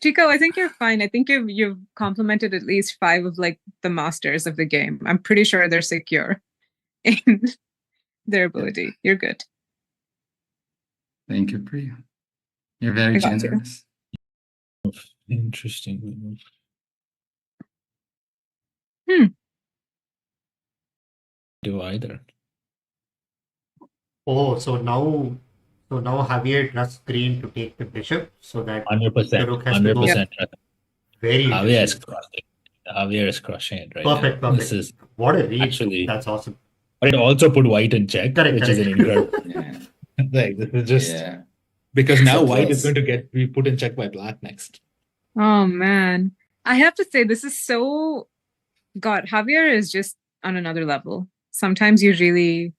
Chico, I think you're fine. I think you've complimented at least 5 of like the masters of the game. I'm pretty sure they're secure in their ability. You're good. Thank you, Priya. You're very I got you. generous. Interesting move. Do either. Oh, so now Javier trusts Green to take the bishop so that 100%. the rook has to go. 100%. Very Javier is interesting. crushing. Javier is crushing it right Perfect, now. perfect. This is What a read. actually, That's awesome. but it also put white in check, Correct, which is an correct. incredible. Yeah. Like, this is just Yeah. because now So white is close. going to be put in check by black next. Oh man. I have to say this is so God, Javier is just on another level. Sometimes you really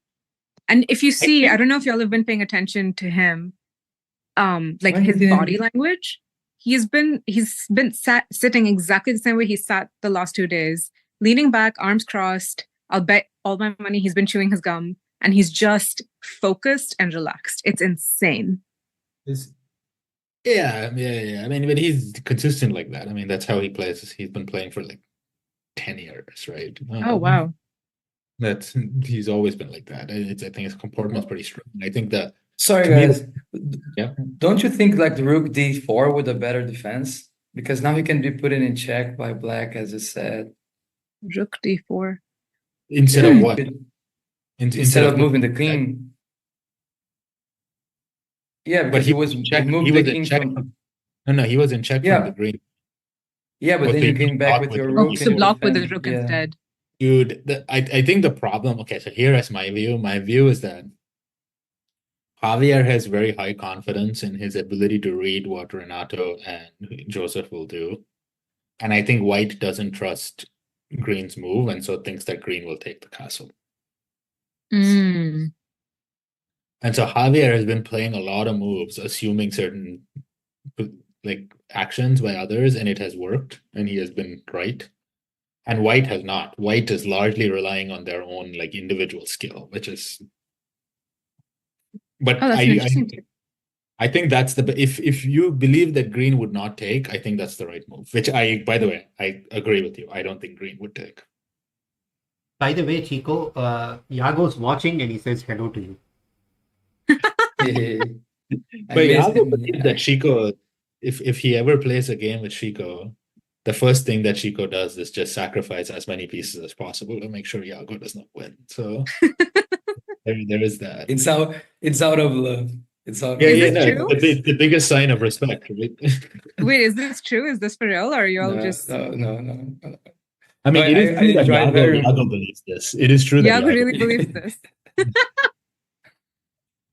and if you see, I don't know if y'all have been paying attention to him, like When his did- body language. He's been sitting exactly the same way he sat the last 2 days, leaning back, arms crossed. I'll bet all my money he's been chewing his gum and he's just focused and relaxed. It's insane. Yeah. I mean, but he's consistent like that. I mean, that's how he plays. He's been playing for like 10 years, right? Oh wow. He's always been like that. I think his comportment's pretty strong. I think that Sorry, to me, guys. yeah. Don't you think like the rook d4 with a better defense? Because now he can be put in check by black, as you said. Rook d4. Instead of what? Instead of moving the check. king. Yeah, But because he he check. moved He the was in king check. from. No, he was in check Yeah. from the green. Yeah, but Oh, then so you you came back block with with your the rook rook. To and block with the defend. rook Yeah. instead. Dude, I think the problem. Okay, so here is my view. My view is that Javier has very high confidence in his ability to read what Renato and Joseph will do. And I think White doesn't trust Green's move and so thinks that Green will take the castle. Mm. And so Javier has been playing a lot of moves, assuming certain like actions by others, and it has worked, and he has been right. And White has not. White is largely relying on their own like individual skill, which is. But Oh, that's an interesting tip. I think that's if you believe that Green would not take, I think that's the right move. Which by the way, I agree with you. I don't think Green would take. By the way, Chico, Iago's watching and he says hello to you. I But miss Iago him. believes that Chico, if he ever plays a game with Chico, the first thing that Chico does is just sacrifice as many pieces as possible to make sure Iago does not win. So there is that. It's out of love. It's out Yeah, of Is no, this true? it's the biggest sign of respect, right? Wait, is this true? Is this for real? Or are you all just no. I mean, it is I true that enjoy it very Iago believes this. It is true that Iago Iago really believes this?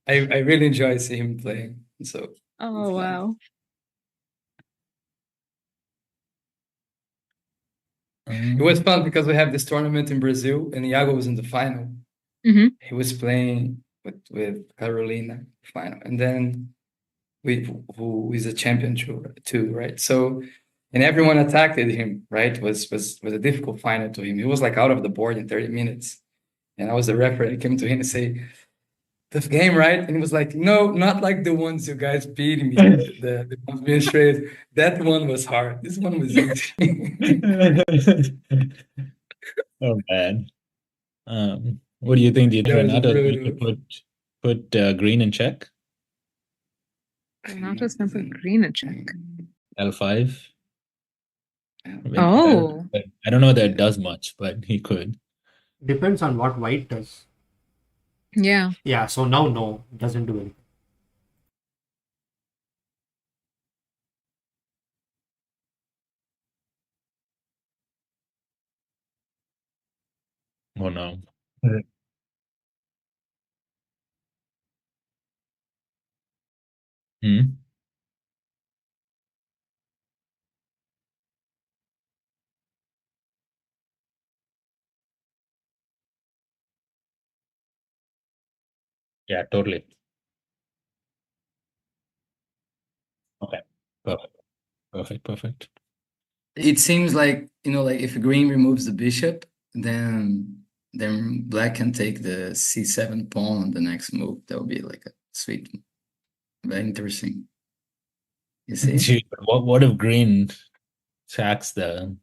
I really enjoy seeing him playing. So Oh wow. it was fun because we have this tournament in Brazil and Iago was in the final. Mm-hmm. He was playing with Carolina final, and then who is a champion too, right? So and everyone attacked him, right? Was a difficult final to him. He was like out of the board in 30 minutes. And I was the referee. I came to him and say, tough game, right? And he was like, no, not like the ones you guys beat me. The ones being straight. That one was hard. This one was easy. Oh man. What do you think? Do you think That was Renato is going to brutal. put Green in check? Renato's gonna put Green in check. L5. I mean, Oh. I don't know that it does much, but he could. Depends on what White does. Yeah. Yeah, so now no, doesn't do anything. Oh no. Hmm. Yeah, totally. Okay. Perfect. Perfect. It seems like, like if green removes the bishop, then black can take the c7 pawn on the next move. That would be like a sweet, very interesting. You see? Gee, what if green sacks the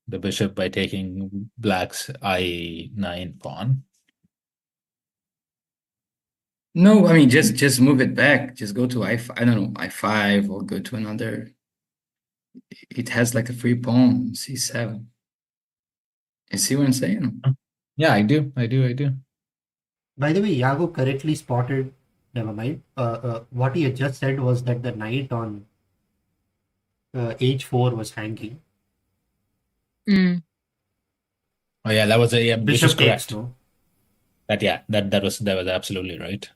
bishop by taking black's I9 pawn? No, I mean just move it back. Just go to I don't know, I5 or go to another. It has like a free pawn, c7. You see what I'm saying? Yeah, I do. By the way, Yago correctly spotted. Never mind. What he had just said was that the knight on h4 was hanging. Mm. Oh yeah, that was this Bishop is takes, correct. no? That was absolutely right.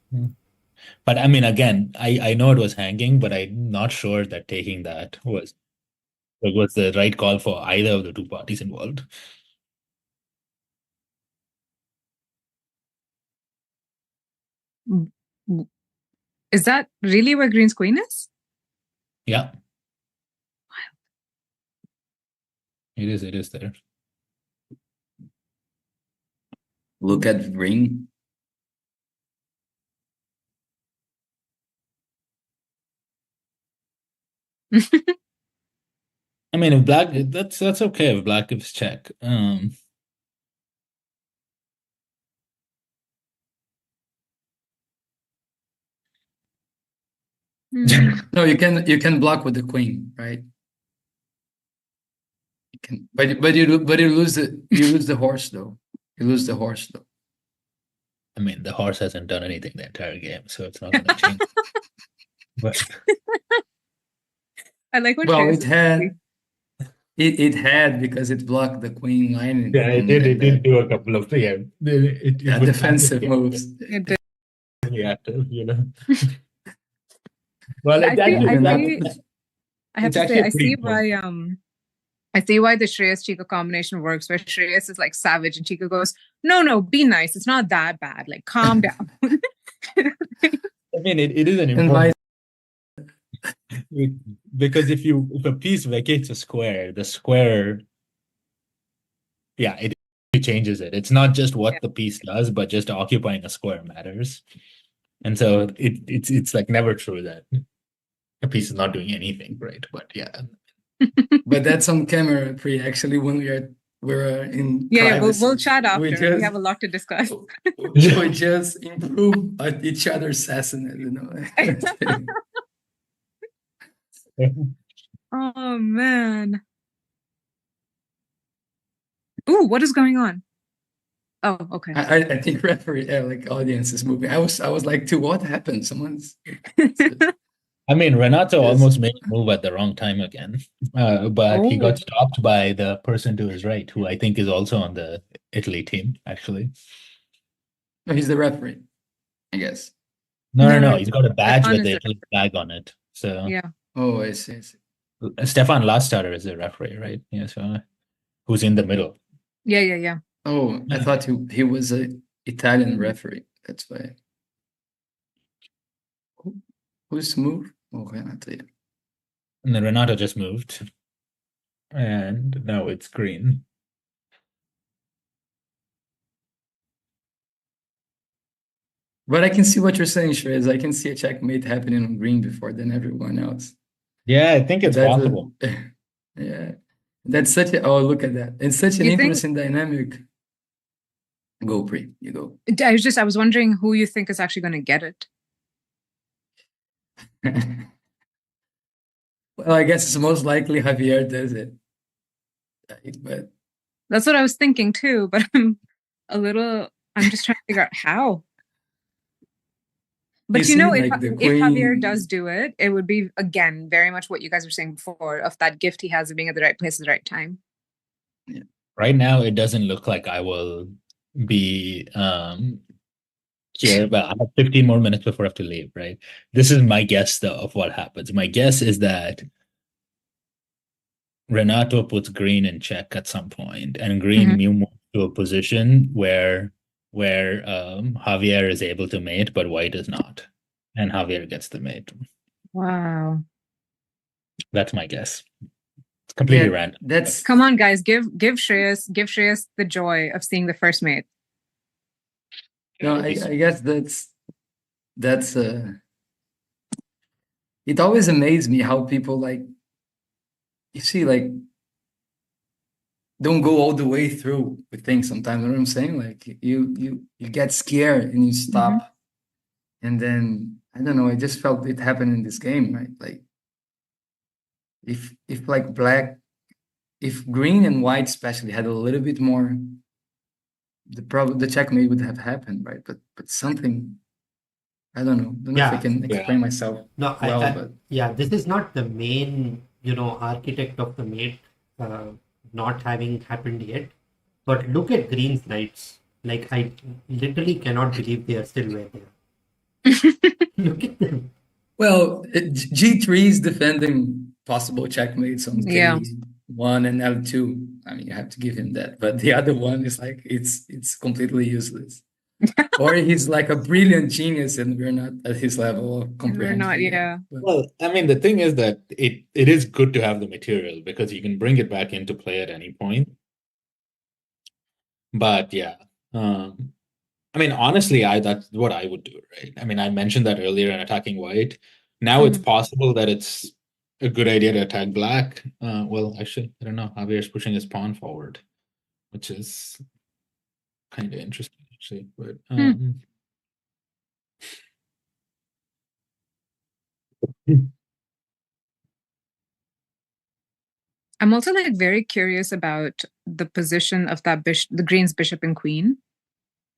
But I mean, again, I know it was hanging, but I'm not sure that taking that was the right call for either of the two parties involved. Is that really where green's queen is? Yeah. It is there. Look at ring. I mean, if black, that's okay if black gives check. No, you can block with the queen, right? You can, but you lose the horse though. You lose the horse though. I mean, the horse hasn't done anything the entire game, so it's not going to change. But I like what Well, Shreyas it had because it blocked the queen line. yeah, it did. It did do a couple of it was defensive moves. It did. reactive, Well, I have it's to say, actually pretty cool. I see why the Shreyas Chico combination works, where Shreyas is like savage and Chico goes, no, be nice. It's not that bad. Like, calm down. I mean, it is an important because if a piece vacates a square, the square, yeah, it changes it. It's not just what the piece does, but just occupying a square matters. And so it's like never true that a piece is not doing anything, right? But yeah. But that's on camera, Pri. Actually, when we're in privacy, we'll chat after. We have a lot to discuss. We just improve at each other's assassinate, Oh man. Ooh, what is going on? Oh, okay. I think referee, like audience is moving. I was like, to what happened? Someone's. I mean, Renato almost made a move at the wrong time again, but he got stopped by the person to his right, who I think is also on the Italy team, actually. No, he's the referee, I guess. No. He's got a badge with the Italy flag on it. So yeah. Oh, I see. Stefan Lastarter is the referee, right? Yeah. So who's in the middle? Yeah. Oh, I thought he was an Italian referee. That's why. Who's moved? Oh, Renato. Yeah. And then Renato just moved, and now it's green. But I can see what you're saying, Shreyas. I can see a checkmate happening on green before than everyone else. Yeah, I think it's possible. Yeah, that's such a. Oh, look at that! It's such an interesting dynamic. Go, Pri. You go. I was wondering who you think is actually going to get it. Well, I guess it's most likely Javier does it. But that's what I was thinking too. But I'm just trying to figure out how. But if Javier does do it, it would be, again, very much what you guys were saying before, of that gift he has of being at the right place at the right time. Yeah. Right now, it doesn't look like I will be here, but I have 15 more minutes before I have to leave, right? This is my guess, though, of what happens. My guess is that Renato puts green in check at some point, and green moves to a position where where Javier is able to mate, but white is not. And Javier gets the mate. Wow. That's my guess. It's completely random. That's Come on, guys, give Shreyas the joy of seeing the first mate. no, I guess that's it always amazed me how people like you see like don't go all the way through with things sometimes. You know what I'm saying? Like you get scared and you stop. And then I don't know, I just felt it happened in this game, right? Like if like if green and white especially had a little bit more, the checkmate would have happened, right? But something I don't know. Don't know if I can explain myself No, well, but yeah, this is not the main, architect of the mate not having happened yet. But look at Green's knights. Like, I literally cannot believe they are still where they are. Look at them. well, G3 is defending possible checkmates on K1 and L2. I mean, you have to give him that. But the other one is like it's completely useless. Or he's like a brilliant genius and we're not at his level of comprehension. We're not, yeah. Well, I mean, the thing is that it is good to have the material because you can bring it back into play at any point. But yeah, I mean, honestly, that's what I would do, right? I mean, I mentioned that earlier in attacking white. Now it's possible that it's a good idea to attack black. Well, actually, I don't know. Javier's pushing his pawn forward, which is kind of interesting, actually. But I'm also like very curious about the position of that the Green's bishop and queen.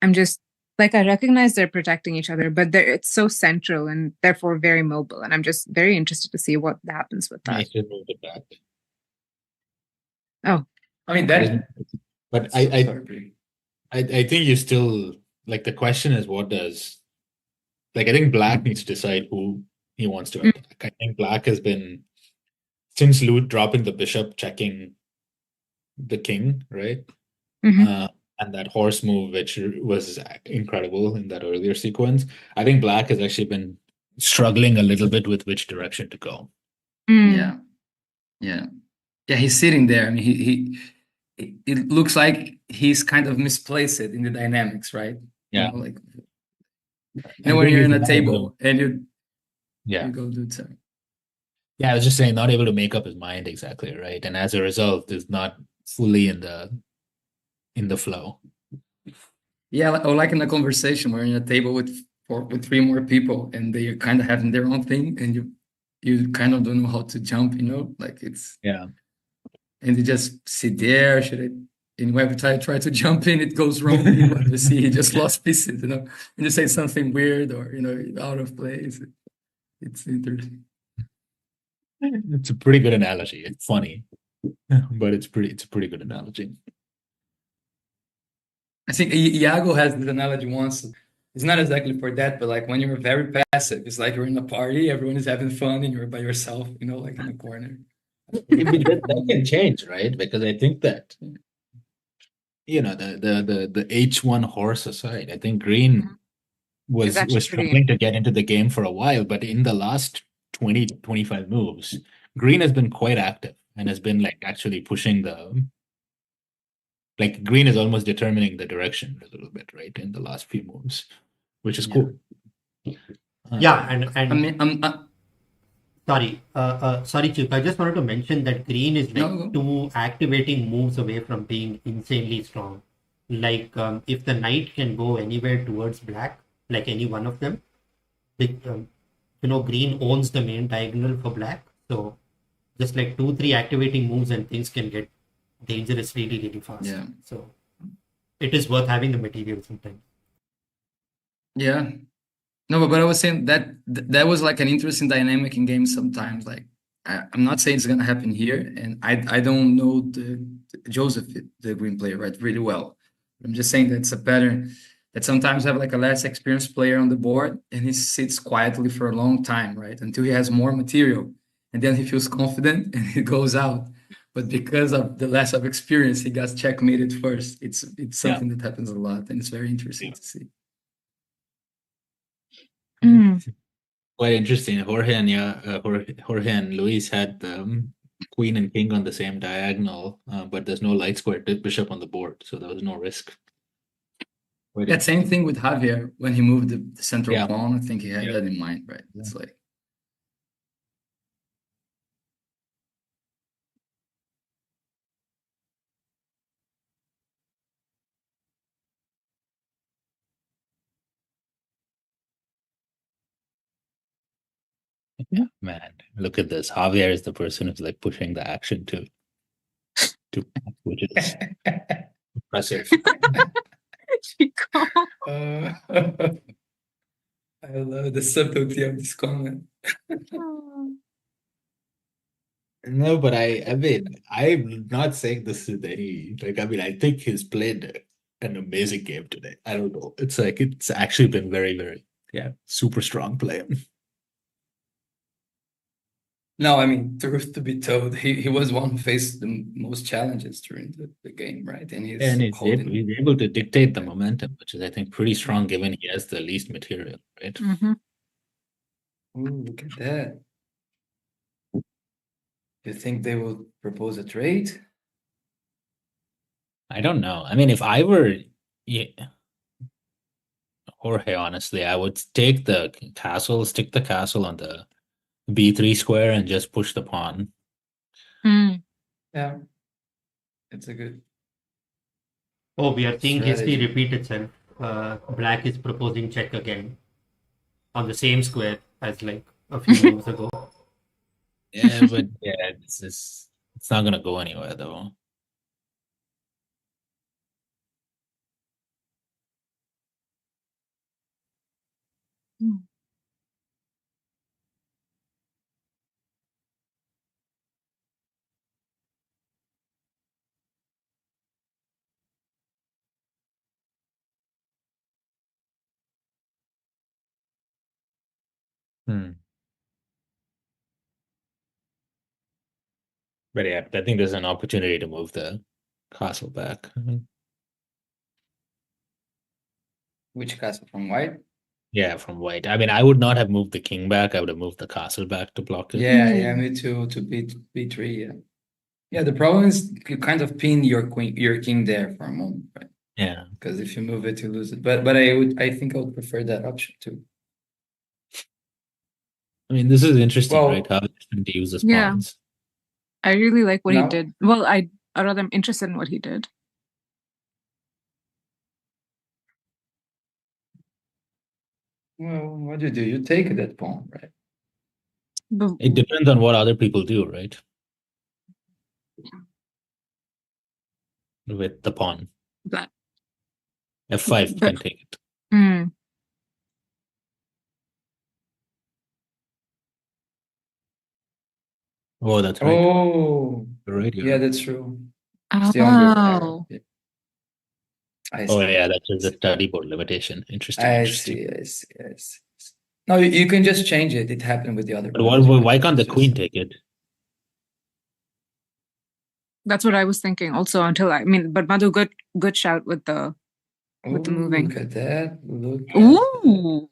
I'm just like, I recognize they're protecting each other, but it's so central and therefore very mobile. And I'm just very interested to see what happens with that. I should move it back. Oh, I mean that. But I think you still like the question is what does like I think black needs to decide who he wants to attack. I think black has been since loot dropping the bishop, checking the king, right? And that horse move, which was incredible in that earlier sequence. I think black has actually been struggling a little bit with which direction to go. Yeah. He's sitting there. I mean, it looks like he's kind of misplaced it in the dynamics, right? Yeah. Like when you're in a table and you go do something. Yeah, I was just saying, not able to make up his mind exactly, right? And as a result, is not fully in the flow. Yeah, or like in a conversation where you're in a table with three more people and they're kind of having their own thing and you kind of don't know how to jump, like it's and you just sit there. And whenever I try to jump in, it goes wrong. You see, he just lost pieces, and you say something weird or out of place. It's interesting. It's a pretty good analogy. It's funny, but it's a pretty good analogy. I think Iago has this analogy once. It's not exactly for that, but like when you're very passive, it's like you're in a party, everyone is having fun, and you're by yourself, like in a corner. That can change, right? Because I think that the H1 horse aside, I think Green was struggling to get into the game for a while, but in the last 20 to 25 moves, Green has been quite active and has been like actually pushing Green is almost determining the direction a little bit, right, in the last few moves, which is cool. Yeah, and sorry, Chip. I just wanted to mention that Green is two activating moves away from being insanely strong. Like if the knight can go anywhere towards black, like any one of them, Green owns the main diagonal for black. So just like 2-3 activating moves and things can get dangerous really, really fast. Yeah. So it is worth having the material sometimes. Yeah. No, but I was saying that was like an interesting dynamic in games sometimes. Like I'm not saying it's gonna happen here, and I don't know Joseph, the Green player, right, really well. I'm just saying that's a pattern that sometimes have like a less experienced player on the board and he sits quietly for a long time, right, until he has more material, and then he feels confident and he goes out. but because of the less of experience, he got checkmated first. It's something that happens a lot, and it's very interesting to see. Quite interesting. Jorge and Luis had the queen and king on the same diagonal, but there's no light square bishop on the board, so there was no risk. That same thing with Javier when he moved the central pawn. I think he had that in mind, right? Yeah. It's like. Yeah, man, look at this. Javier is the person who's like pushing the action to which is impressive. I love the subtlety of this comment. No, but I mean, I'm not saying this with any like. I mean, I think he's played an amazing game today. I don't know. It's like it's actually been very, very super strong play. No, I mean, truth to be told, he was one who faced the most challenges during the game, right? And he's he's able to dictate the momentum, which is, I think, pretty strong given he has the least material, right? Mm-hmm. Ooh, look at that. You think they will propose a trade? I don't know. I mean, if I were Jorge, honestly, I would take the castle, stick the castle on the b3 square and just push the pawn. Yeah, it's a good. Oh, we are seeing strategy. history repeat itself. Black is proposing check again on the same square as like a few moves ago. Yeah, but it's not gonna go anywhere though. But yeah, I think there's an opportunity to move the castle back. Which castle, from white? Yeah, from white. I mean, I would not have moved the king back. I would have moved the castle back to block it. Yeah, me too. To b3. Yeah. The problem is you kind of pin your king there for a moment, right? Yeah. Because if you move it, you lose it. But I think I would prefer that option too. I mean, this is interesting, right? How different he uses pawns. I really like what he did. Well, I'm interested in what he did. Well, what do? You take that pawn, right? It depends on what other people do, right? With the pawn. That F5 can take it. Oh, that's right. Oh, right. Yeah, that's true. Oh. Oh, yeah, that's just the study board limitation. Interesting. I see. No, you can just change it. It happened with the other. But why can't the queen take it? That's what I was thinking also but Madhu, good shout with the moving. Look at that. Ooh.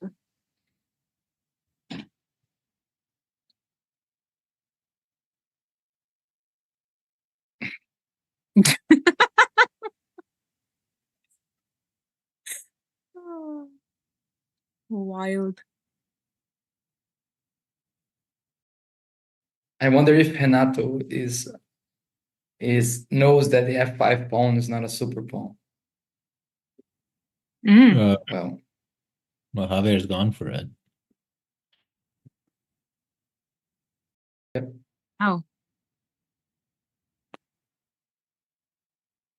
Wild. I wonder if Renato knows that the F5 pawn is not a super pawn. Well, Javier's gone for it. Yep. Oh.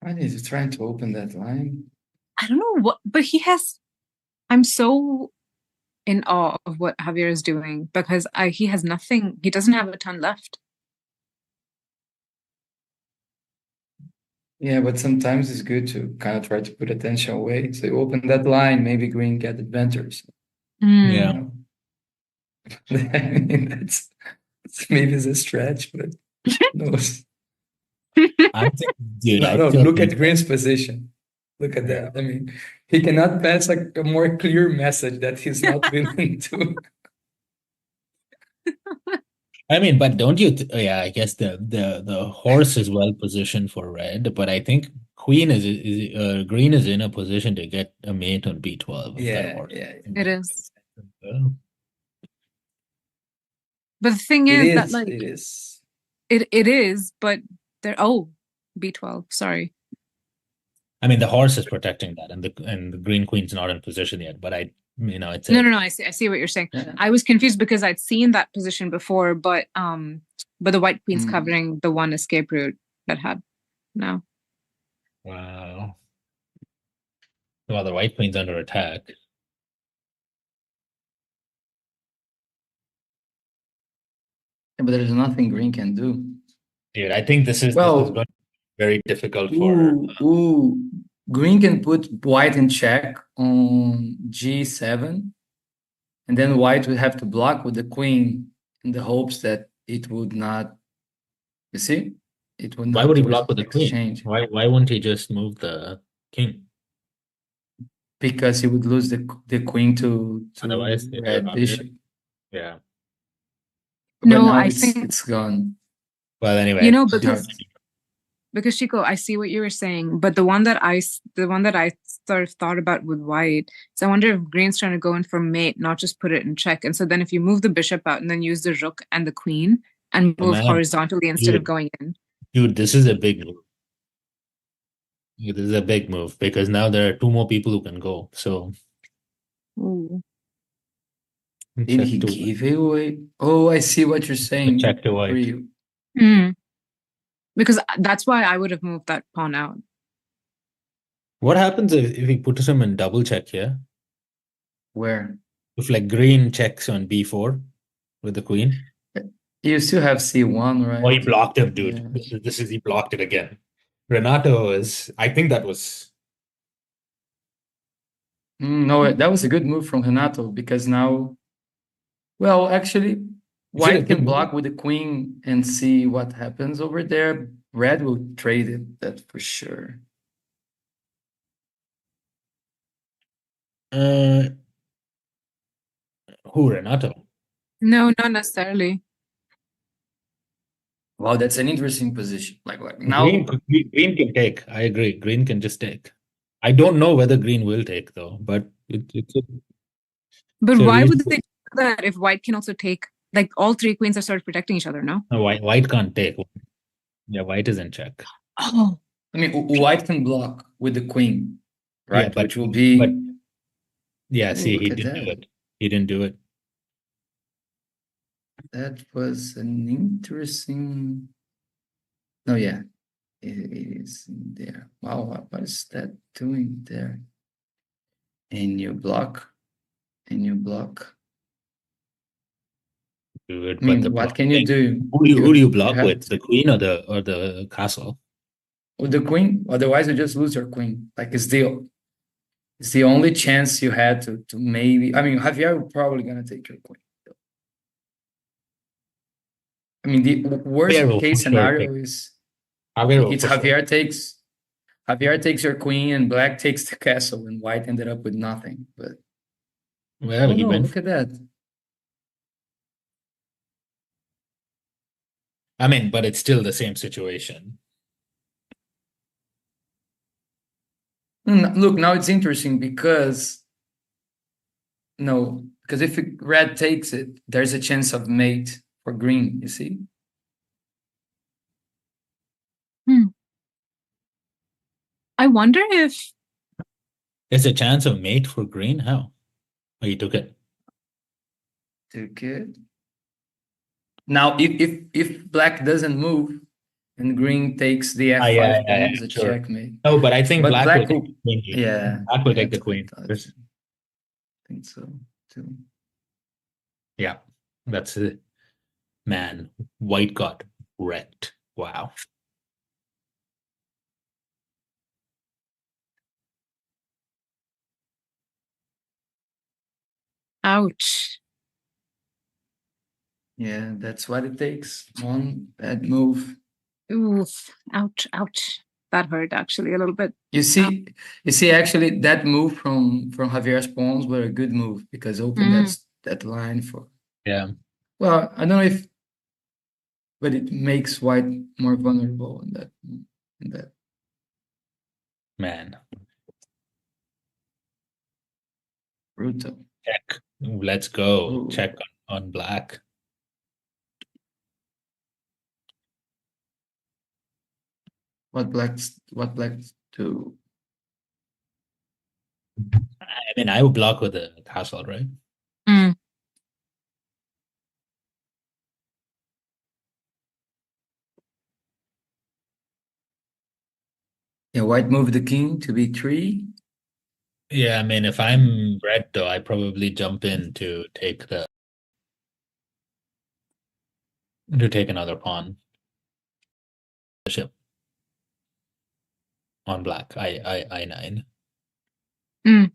Why is he trying to open that line? I don't know what, but I'm so in awe of what Javier is doing because he has nothing. He doesn't have a ton left. Yeah, but sometimes it's good to kind of try to put attention away. So you open that line, maybe green get advantage. Yeah. I mean, that's maybe it's a stretch, but who knows? I think, dude, No, I no, still look think at Green's position. Look at Yeah. that. I mean, he cannot pass like a more clear message that he's not willing to. I mean, but don't you? Yeah, I guess the horse is well positioned for red, but I think green is in a position to get a mate on B12 of that Yeah, horse. yeah. It is. Oh. But the thing It is that is. like It is. it is, but they're B12, sorry. I mean, the horse is protecting that, and the green queen's not in position yet. But it's No, I see what you're saying. Yeah. I was confused because I'd seen that position before, but the white queen's covering the one escape route that had no. Wow. Well, the white queen's under attack. But there's nothing Green can do. Dude, I think this is Well, going to be very difficult for. Green can put white in check on G7, and then white would have to block with the queen in the hopes that it would not. You see, it would Why not would he block with the queen? exchange Why wouldn't he just move the king? because he would lose the queen to Otherwise, red bishop. yeah. But No, now I it's think it's gone. Well, anyway, because Chico, I see what you were saying, but the one that I sort of thought about with white, so I wonder if green's trying to go in for mate, not just put it in check. And so then if you move the bishop out and then use the rook and the queen and move horizontally instead of going in. Dude, this is a big move. This is a big move because now there are two more people who can go. So Did he give it away? Oh, I see what you're saying. Check to white. Because that's why I would have moved that pawn out. What happens if he puts him in double check here? Where? If like green checks on B4 with the queen. You still have C1, right? Oh, he blocked him, dude. Yeah. This is he blocked it again. Renato I think that was. No, that was a good move from Renato because now, well, actually, white can block with the queen and see what happens over there. Red will trade it, that for sure. Who, Renato? No, not necessarily. Wow, that's an interesting position. Like now, green can take. I agree. Green can just take. I don't know whether green will take though, but it's. But why would they do that if white can also take? Like all three queens are sort of protecting each other, no? No, white can't take. Yeah, white is in check. Oh, I mean, white can block with the queen, right? Yeah, but, which will be. Yeah, see, he didn't do it. He didn't do it. That was an interesting. No, yeah, it is there. Wow, what is that doing there? And you block. Good, I mean, what can you do? Who do you block with? The queen or the castle? With the queen. Otherwise, you just lose your queen. Like it's the only chance you had to maybe. I mean, Javier probably gonna take your queen. I mean, the worst case scenario is Javier takes your queen and black takes the castle and white ended up with nothing. But well, he went. Look at that. I mean, but it's still the same situation. Look, now it's interesting because if red takes it, there's a chance of mate for green, you see? I wonder if there's a chance of mate for green. How? Oh, he took it. Took it. Now, if black doesn't move and green takes the F5 pawn, it's a checkmate. No, but I think black will take the queen. Yeah, black will take the queen. I think so too. Yeah, that's it. Man, white got wrecked. Wow. Ouch. Yeah, that's what it takes. One bad move. Oof. Ouch, ouch. That hurt actually a little bit. You see, actually that move from Javier's pawns were a good move because open that line for. Yeah. Well, I don't know if, but it makes white more vulnerable in that. Man. Brutal. Check. Let's go. Ooh. Check on black. What blacks do? I mean, I would block with a castle, right? Mm. Yeah, white move the king to b3. Yeah, I mean, if I'm red, though, I probably jump in to take another pawn. Bishop on black. I9. Mm.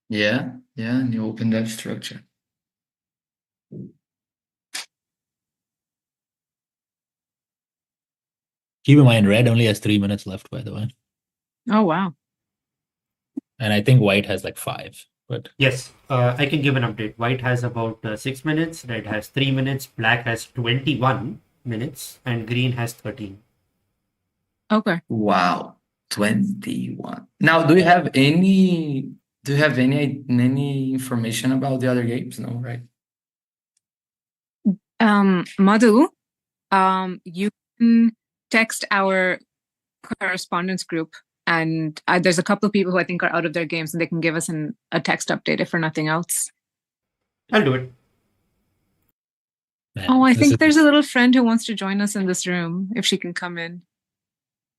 Yeah, and you open that structure. Keep in mind, red only has 3 minutes left, by the way. Oh, wow. And I think white has like 5. But Yes, I can give an update. White has about 6 minutes, red has 3 minutes, black has 21 minutes, and green has 13. Okay. Wow, 21. Now, do you have any information about the other games? No, right? Madhu, you can text our correspondence group, and there's a couple of people who I think are out of their games, and they can give us a text update if for nothing else. I'll do it. man, Oh, I this think is- there's a little friend who wants to join us in this room, if she can come in.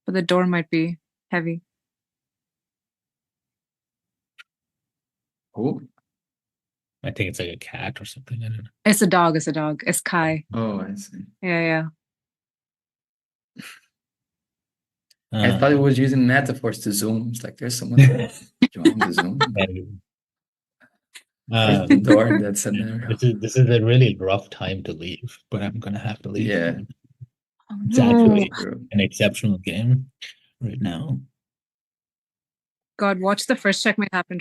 But the door might be heavy. Oh, I think it's like a cat or something. I don't know. It's a dog. It's Kai. oh, I see. Yeah. I thought it was using metaphors to Zoom. It's like there's someone joining the Zoom. Where's the door? That's scenario. This is a really rough time to leave, but I'm gonna have to leave. Yeah. Oh, It's no. actually an exceptional game right now. God, watch the first checkmate happen.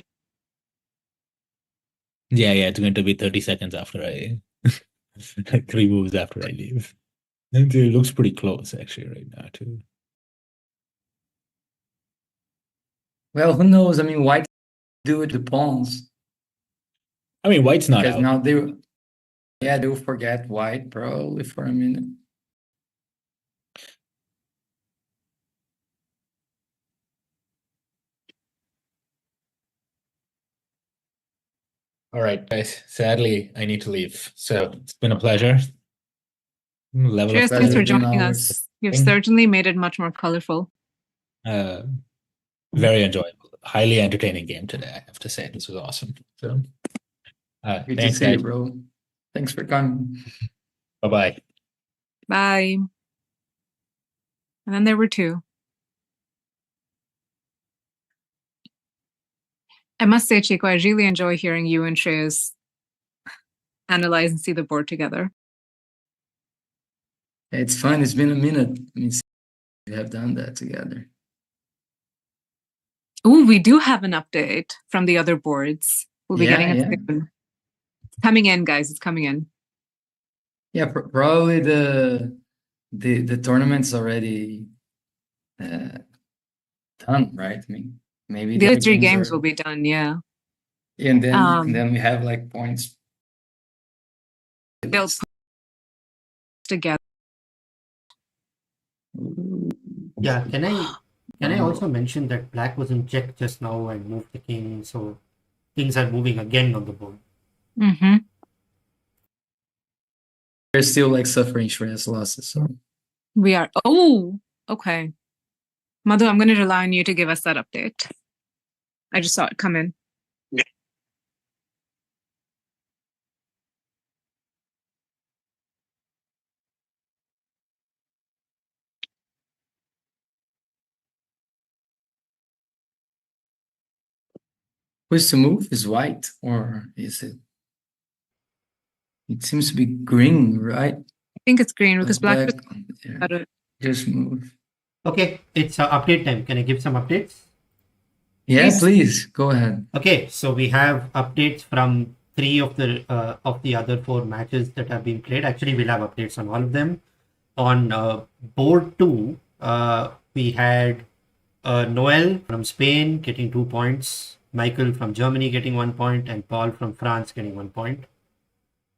Yeah, it's going to be 30 seconds after I like 3 moves after I leave. And it looks pretty close actually right now too. Well, who knows? I mean, white do it to pawns I mean, white's not because out. now they'll forget white probably for a minute. All right, guys. Sadly, I need to leave. So it's been a pleasure. Level Cheers, of thanks for pleasure, joining Manor. us. You've certainly made it much more colorful. Very enjoyable. Highly entertaining game today, I have to say. This was awesome. So Good thanks, to see you, guys. bro. Thanks for coming. Bye-bye. Bye. And then there were 2. I must say, Chico, I really enjoy hearing you and Shreyas analyze and see the board together. It's fun. It's been a minute. I mean, we have done that together. Oh, we do have an update from the other boards. We'll be getting it soon. It's coming in, guys. It's coming in. Yeah, probably the tournament's already done, right? I mean, maybe The the other 3 games are- will be done, yeah. and then we have like points. They'll put together. Yeah, can I also mention that black was in check just now and moved the king, so things are moving again on the board. Mm-hmm. We're still like suffering stress losses. So We are. Oh, okay. Madhu, I'm going to rely on you to give us that update. I just saw it come in. who's to move is white, or is it? It seems to be green, right? I think it's green because Black. black was Yeah. better. Just move. Okay, it's update time. Can I give some updates? Yeah, please go ahead. Okay, so we have updates from 3 of the other 4 matches that have been played. Actually, we'll have updates on all of them. On board 2, we had Noel from Spain getting 2 points, Michael from Germany getting 1 point, and Paul from France getting 1 point.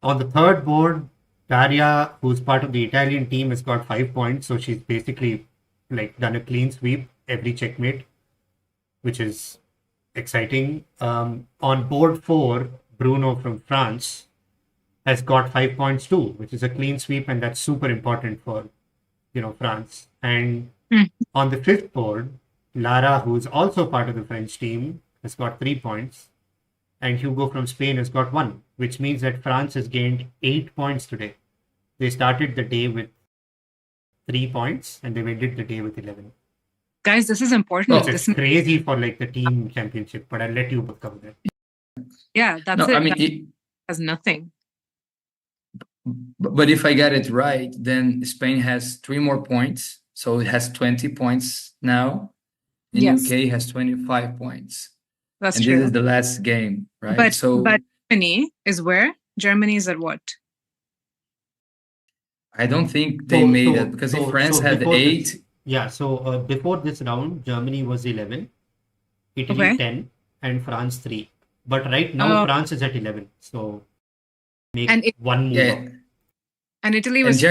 On the third board, Daria, who's part of the Italian team, has got 5 points. So she's basically like done a clean sweep every checkmate, which is exciting. On board 4, Bruno from France has got 5 points too, which is a clean sweep, and that's super important for France. And on the 5th board, Lara, who's also part of the French team, has got 3 points, and Hugo from Spain has got 1, which means that France has gained 8 points today. They started the day with 3 points, and they ended the day with 11. Guys, this is important. It's crazy for like the team championship, but I'll let you both cover that. Yeah, that's No, it. I mean, that has nothing. But if I get it right, then Spain has 3 more points. So it has 20 points now. And Yes. UK has 25 points. That's and true. This is the last game, right? But so Germany is where? Germany is at what? I don't think they made it because if France had 8. So before this round, Germany was 11, Italy 10, and France 3. But right now, France is at 11. So make 1 move up. And Italy was...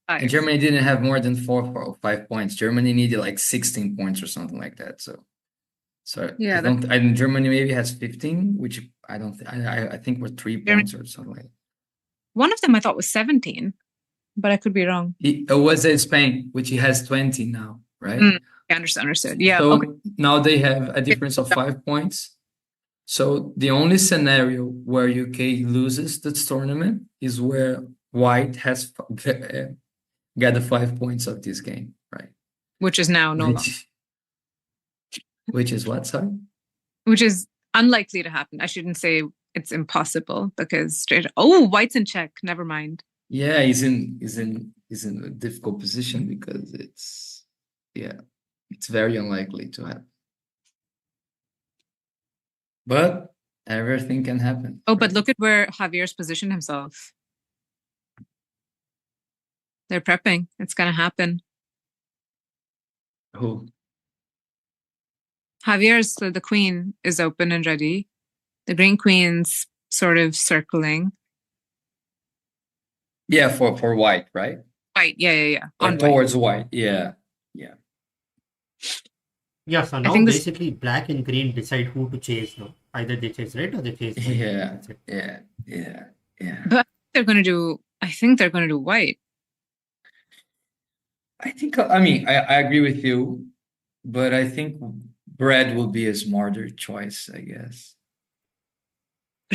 And Germany didn't have more than 4 or 5 points. Germany needed like 16 points or something like that. So yeah, and Germany maybe has 15, which I don't. I think we're 3 points or something like that. One of them I thought was 17, but I could be wrong. It was in Spain, which he has 20 now, right? Understood. Yeah. So now they have a difference of 5 points. So the only scenario where UK loses this tournament is where White has got the 5 points of this game, right? Which is now no longer. Which is what, sorry? Which is unlikely to happen. I shouldn't say it's impossible because White's in check. Never mind. Yeah, he's in a difficult position because it's very unlikely to happen. But everything can happen. Oh, right? But look at where Javier's positioned himself. They're prepping. It's gonna happen. Who? Javier's, the queen is open and ready. The green queen's sort of circling. Yeah, for White, right? White, yeah. On towards White, yeah. Yeah, so now basically black and green decide who to chase now. Either they chase red or they chase white. Yeah. But I think they're gonna do white. I agree with you, but I think red will be a smarter choice, I guess.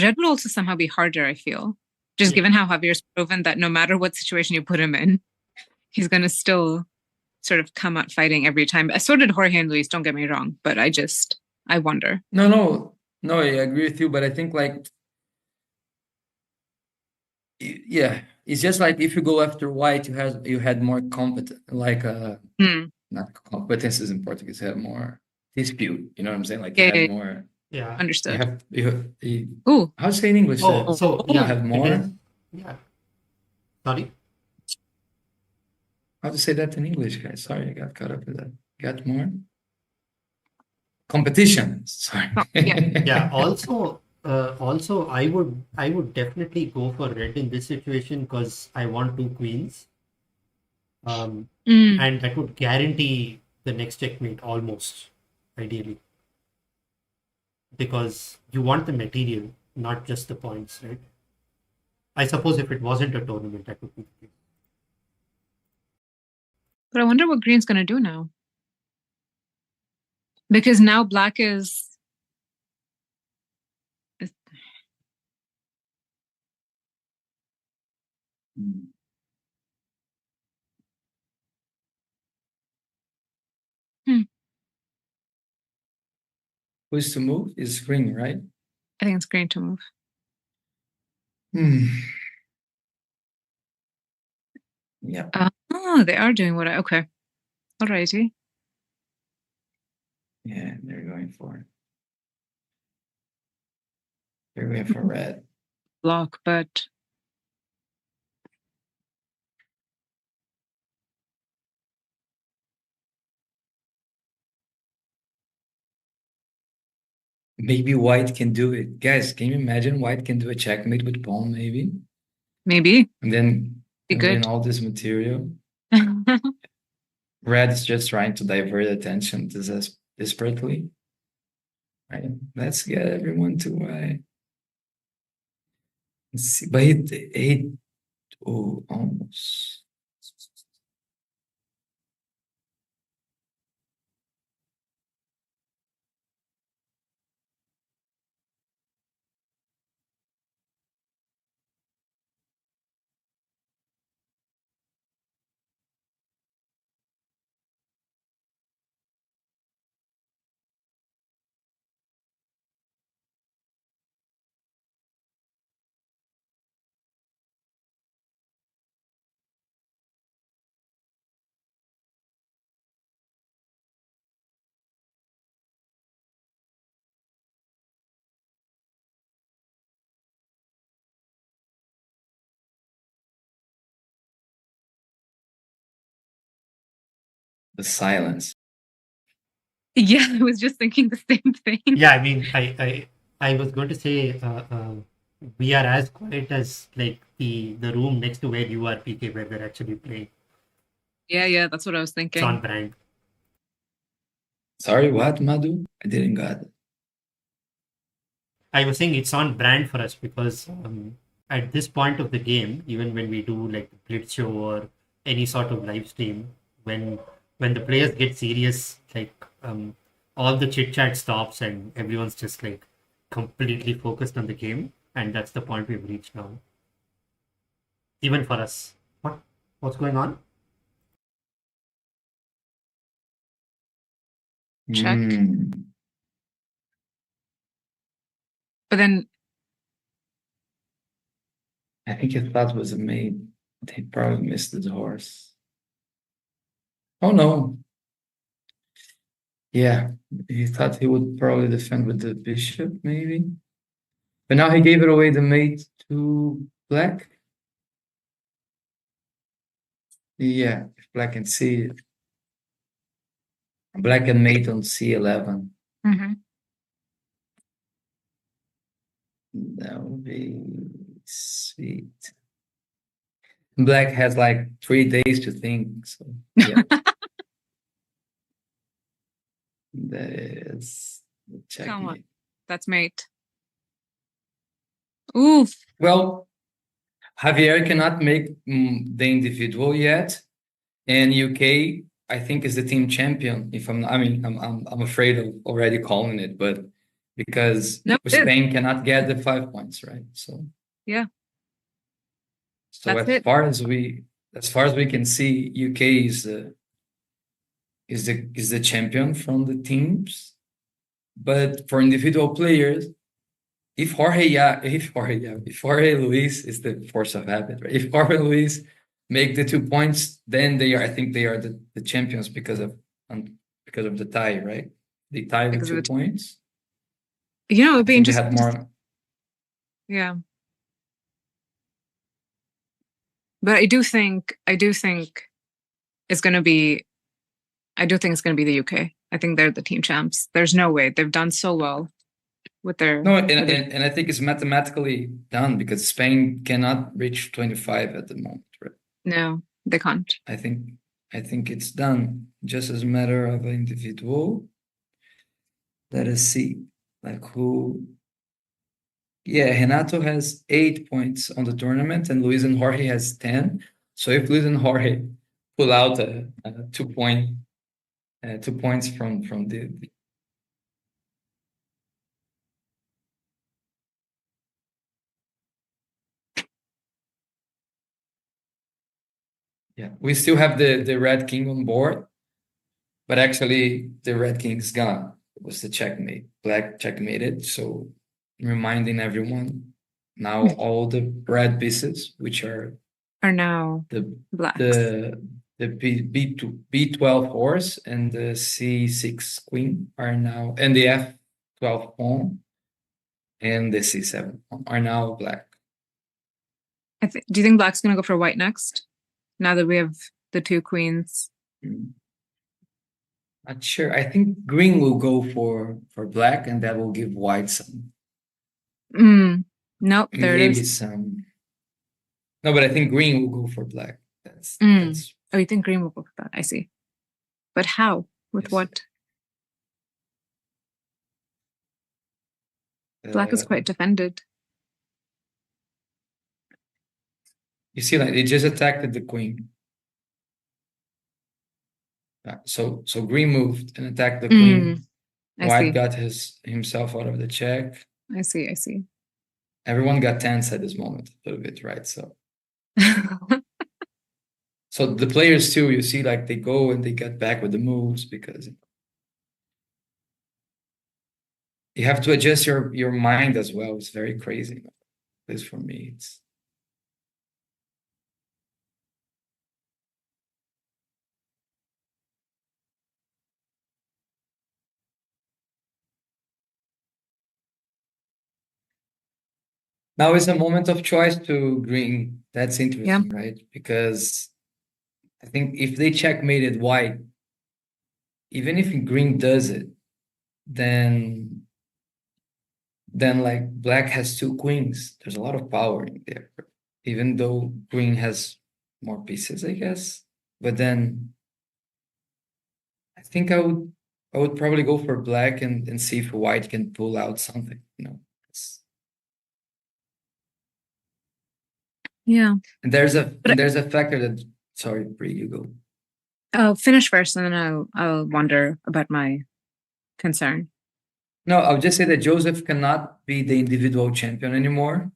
Red would also somehow be harder, I feel. Just given how Javier's proven that no matter what situation you put him in, he's going to still sort of come out fighting every time. So did Jorge and Luis, don't get me wrong, but I wonder. No, I agree with you, but I think it's just like if you go after White, you had more competence, not competence is in Portuguese, you have more dispute, you know what I'm saying? Like you have more... Yeah, understood. Ooh, how to say in English? You have more. Sorry. How to say that in English, guys? Sorry, I got caught up with that. Got more competition. Sorry. Yeah. Also, I would definitely go for red in this situation because I want 2 queens. And that would guarantee the next checkmate almost, ideally. Because you want the material, not just the points, right? I suppose if it wasn't a tournament, that would be the case. But I wonder what green's going to do now. Because now black is... Who's to move? Is green, right? I think it's green to move. Yeah. Oh, they are doing what I... Okay. Alrighty. Yeah, they're going for red. Block, but... Maybe white can do it. Guys, can you imagine white can do a checkmate with pawn, maybe? Maybe. And then Be and good. win all this material. Red is just trying to divert attention desperately. Right? Let's get everyone to white. Let's see. But almost. The silence. Yeah, I was just thinking the same thing. Yeah, I mean, I was going to say we are as quiet as like the room next to where you are, PK, where we're actually playing. Yeah, that's what I was It's thinking. on brand. Sorry, what, Madhu? I didn't got it. I was saying it's on brand for us because at this point of the game, even when we do like the Blitz show or any sort of live stream, when the players get serious, like all the chit chat stops and everyone's just like completely focused on the game, and that's the point we've reached now. Even for us. What's going on? Check. Hmm. But then, I think he thought it was a mate. He probably missed his horse. Oh no. Yeah, he thought he would probably defend with the bishop, maybe. But now he gave it away the mate to black. Yeah, if black can see it. Black and mate on C11. That would be sweet. Black has like 3 days to think, so yeah. That is the come on. checkmate. That's mate. Oof. Well, Javier cannot make the individual yet, and UK, I think, is the team champion. I'm afraid of already calling it, but because No, it is. Spain cannot get the 5 points, right? So Yeah. so That's as it. far as we can see, UK is the champion from the teams, but for individual players, if Jorge Luis is the force of habit, right? If Jorge Luis make the 2 points, then I think they are the champions because of the tie, right? They tie the Because of 2 the points. You know, I it'd be think they interesting. had more. Yeah. But I do think it's going to be, I do think it's going to be the UK. I think they're the team champs. There's no way. They've done so well with their... No, and I think it's mathematically done because Spain cannot reach 25 at the moment, right? No, they can't. I think it's done. Just as a matter of individual. Let us see, like who. Yeah, Renato has 8 points on the tournament, and Luis and Jorge has 10. So if Luis and Jorge pull out a 2 points from the yeah, we still have the Red King on board, but actually the Red King's gone. It was the checkmate. Black checkmated, so reminding everyone now all the red pieces, which are Are now the blacks. the the B12 horse and the C6 queen are now, and the F12 pawn and the C7 pawn are now black. Do you think black's going to go for white next? Now that we have the two queens. Not sure. I think green will go for black, and that will give white some. Nope, there it Maybe is. some. No, but I think green will go for black. That's Oh, you think green will go for that? I see. But how? With Yes. what? Black is quite defended. You see, like, they just attacked the queen. So green moved and attacked the queen. I White see. got himself out of the check. I see. Everyone got tense at this moment a little bit, right? So so the players too, you see, like, they go and they get back with the moves because you have to adjust your mind as well. It's very crazy. At least for me, it's. Now is a moment of choice to green. That's interesting, right? Because I think if they checkmated white, even if green does it, then like black has two queens. There's a lot of power in there, even though green has more pieces, I guess. But then I think I would probably go for black and see if white can pull out something, you know. Yeah. And there's a factor that, sorry, Brie, you go. I'll finish first and then I'll wonder about my concern. No, I'll just say that Joseph cannot be the individual champion anymore,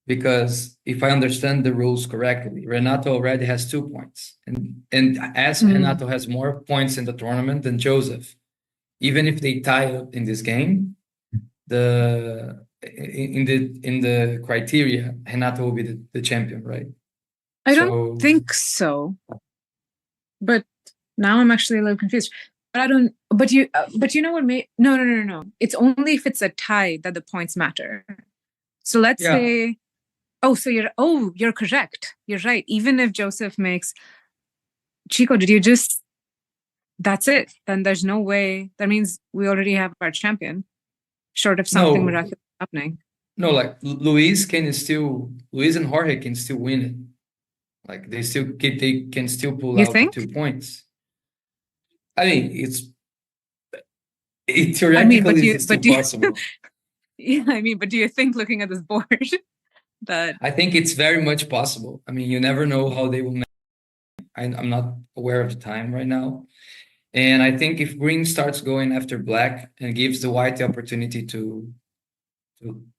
because if I understand the rules correctly, Renato already has 2 points. And as Renato has more points in the tournament than Joseph, even if they tie up in this game, in the criteria, Renato will be the champion, right? I don't think so. But now I'm actually a little confused. But I don't. But you know what? No. It's only if it's a tie that the points matter. So let's say. Oh, so you're correct. You're right. Even if Joseph makes. Chico, did you just? That's it. Then there's no way. That means we already have our champion, short of something miraculous happening. No, like Luis and Jorge can still win it. Like they can still pull out the 2 points. I mean, it theoretically is still possible. Yeah, I mean, but do you think, looking at this board, that I think it's very much possible. I mean, you never know how they will. I'm not aware of the time right now, and I think if green starts going after black and gives the white the opportunity to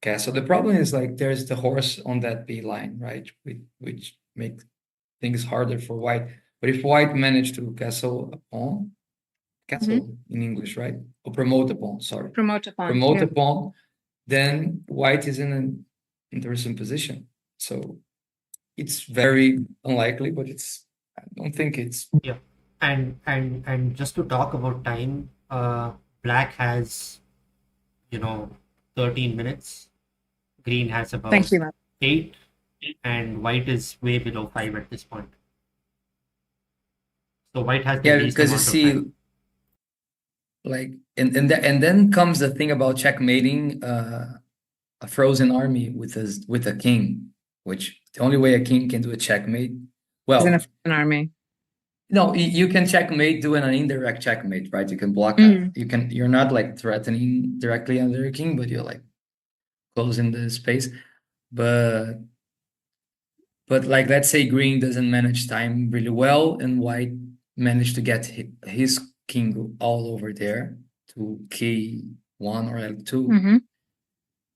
castle, the problem is, like, there's the horse on that B line, right? Which makes things harder for white. But if white managed to castle a pawn, in English, right? Or promote a pawn, sorry. Promote a pawn. Promote a pawn, then white is in an interesting position. So it's very unlikely, but I don't think it's. Yeah. And just to talk about time, black has, 13 minutes. Green has about 8, and white is way below 5 at this point. So white has the least because you amount see, of time. like, and then comes the thing about checkmating a frozen army with a king, which the only way a king can do a checkmate, well, is an army. No, you can checkmate doing an indirect checkmate, right? You can block you're not like threatening directly under a king, but you're like closing the space. But like, let's say green doesn't manage time really well and white managed to get his king all over there to key 1 or L2.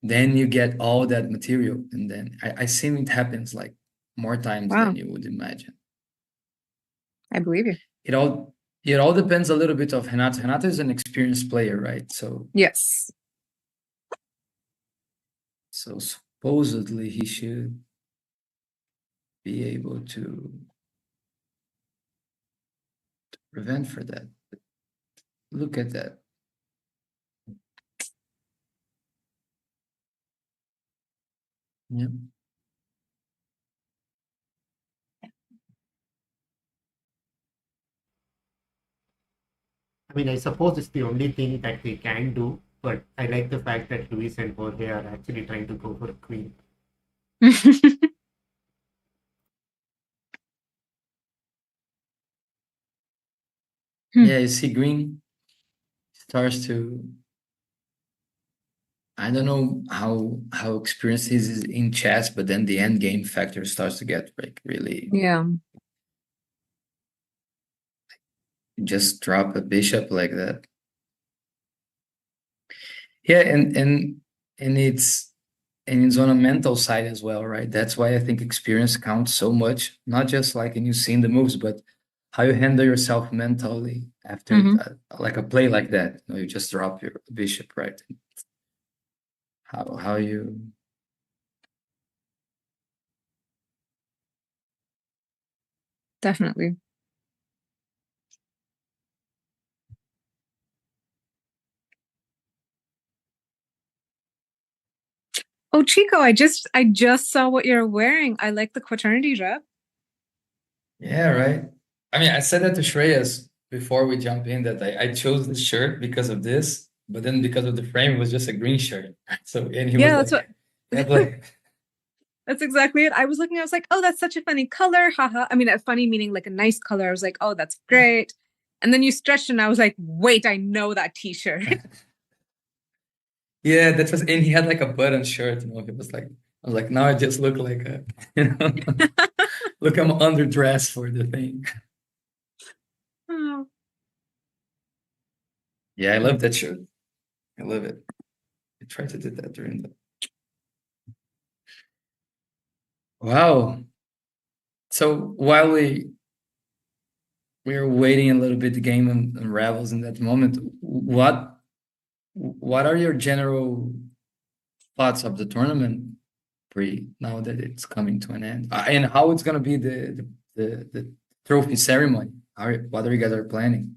Then you get all that material, and then I seen it happens like more times than you would imagine. I believe you. It all depends a little bit of Renato. Renato is an experienced player, right? So yes. So supposedly he should be able to prevent for that. Look at that. Yep. I mean, I suppose it's the only thing that we can do, but I like the fact that Luis and Jorge are actually trying to go for a queen. Yeah, you see green starts to, I don't know how experienced he is in chess, but then the end game factor starts to get like really, Yeah. just drop a bishop like that. Yeah, and it's on a mental side as well, right? That's why I think experience counts so much, not just like in you seeing the moves, but how you handle yourself mentally after like a play like that. You know, you just drop your bishop, right? How you Definitely. Oh, Chico, I just saw what you're wearing. I like the Quaternity rep. Yeah, right. I mean, I said that to Shreyas before we jump in that I chose this shirt because of this, but then because of the frame, it was just a green shirt. So and he Yeah, was that's like, what that's exactly it. I was looking, I was like, oh, that's such a funny color. Haha. I mean, a funny meaning like a nice color. I was like, oh, that's great. And then you stretched and I was like, wait, I know that t-shirt. yeah, that was, and he had like a button shirt, you know. He was like, I was like, now I just look like a, you know, look, I'm underdressed for the thing. Oh. Yeah, I love that shirt. I love it. I tried to do that during the. Wow. So while we are waiting a little bit, the game unravels in that moment. What are your general thoughts of the tournament pre now that it's coming to an end, and how it's gonna be the trophy ceremony? What are you guys are planning?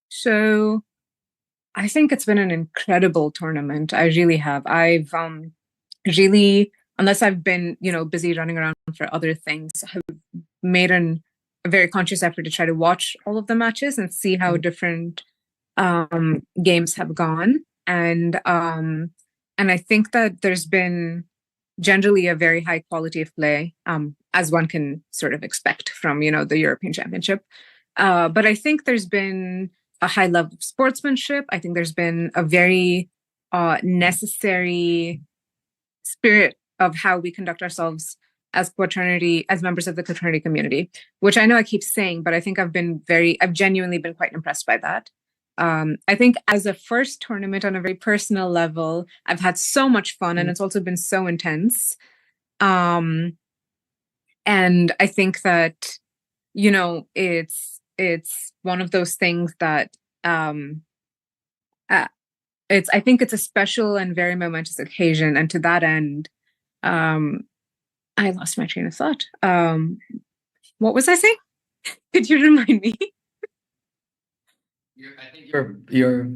So I think it's been an incredible tournament. I really have. I've really, unless I've been, busy running around for other things, have made a very conscious effort to try to watch all of the matches and see how different games have gone. And I think that there's been generally a very high quality of play, as one can sort of expect from, the European Championship. But I think there's been a high level of sportsmanship. I think there's been a very necessary spirit of how we conduct ourselves as Quaternity, as members of the Quaternity community, which I know I keep saying, but I think I've genuinely been quite impressed by that. I think as a first tournament on a very personal level, I've had so much fun and it's also been so intense. And I think that, it's one of those things that I think it's a special and very momentous occasion. And to that end, I lost my train of thought. What was I saying? Could you remind me? I think you're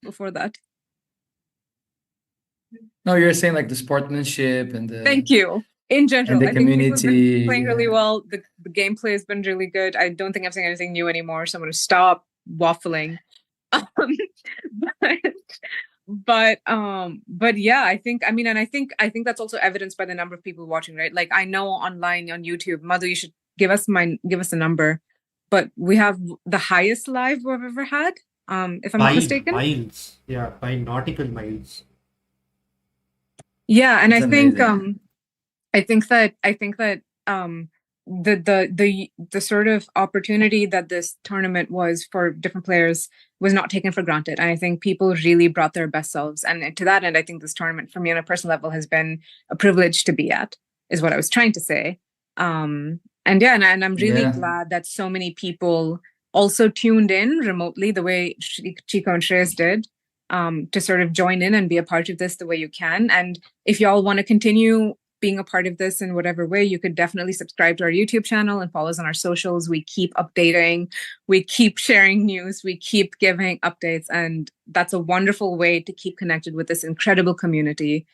Before that. No, you're saying like the sportsmanship and the. Thank you. In general, the I think people have been community, playing really well. The gameplay has been really good. I don't think I'm saying anything new anymore, so I'm going to stop waffling. But yeah, I think that's also evidenced by the number of people watching, right? Like I know online on YouTube, Madhu, you should give us a number, but we have the highest live we've ever had, if I'm not mistaken. Miles, yeah, by nautical miles. Yeah, and That's I think amazing. I think that the sort of opportunity that this tournament was for different players was not taken for granted. And I think people really brought their best selves. And to that end, I think this tournament for me on a personal level has been a privilege to be at, is what I was trying to say. And I'm really glad that so many people also tuned in remotely the way Chico and Shreyas did, to sort of join in and be a part of this the way you can. And if y'all want to continue being a part of this in whatever way, you could definitely subscribe to our YouTube channel and follow us on our socials. We keep updating, we keep sharing news, we keep giving updates, and that's a wonderful way to keep connected with this incredible community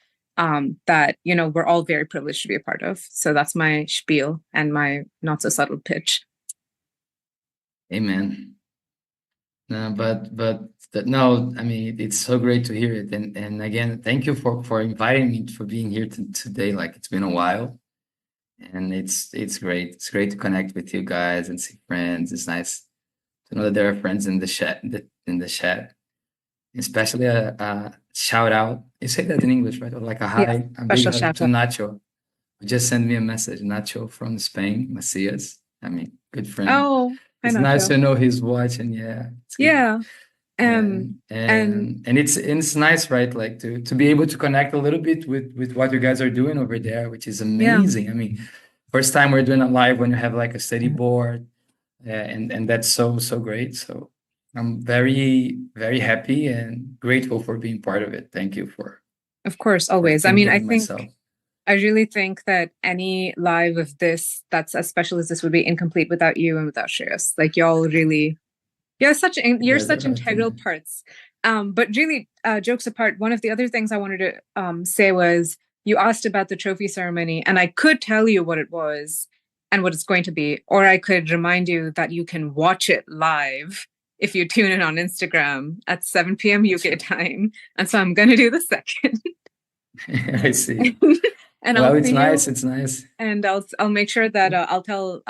that, you know, we're all very privileged to be a part of. So that's my spiel and my not so subtle pitch. Amen. No, no, I mean, it's so great to hear it. And again, thank you for inviting me, for being here today. Like, it's been a while, and it's great. It's great to connect with you guys and see friends. It's nice to know that there are friends in the chat, especially a shout out. You say that in English, right? Or like a hi, Yes, a big special hug shout to out. Nacho. Who just sent me a message. Nacho from Spain, Macias. I mean, good friend. Oh, I It's know. nice to know he's watching. Yeah. It's good. Yeah. And it's nice, right? Like to be able to connect a little bit with what you guys are doing over there, which is amazing. I mean, first time we're doing a live when you have like a steady board, and that's so great. So I'm very, very happy and grateful for being part of it. Thank you for. Of course, always. I mean, I think myself. I really think that any live of this that's as special as this would be incomplete without you and without Shreyas. Like, y'all really, you're such integral parts. But really, jokes apart, one of the other things I wanted to say was, you asked about the trophy ceremony, and I could tell you what it was and what it's going to be, or I could remind you that you can watch it live if you tune in on Instagram at 7 p.m. UK time. And so I'm going to do the second. I see. And well, it's nice. It's nice. And I'll make sure that I'll tell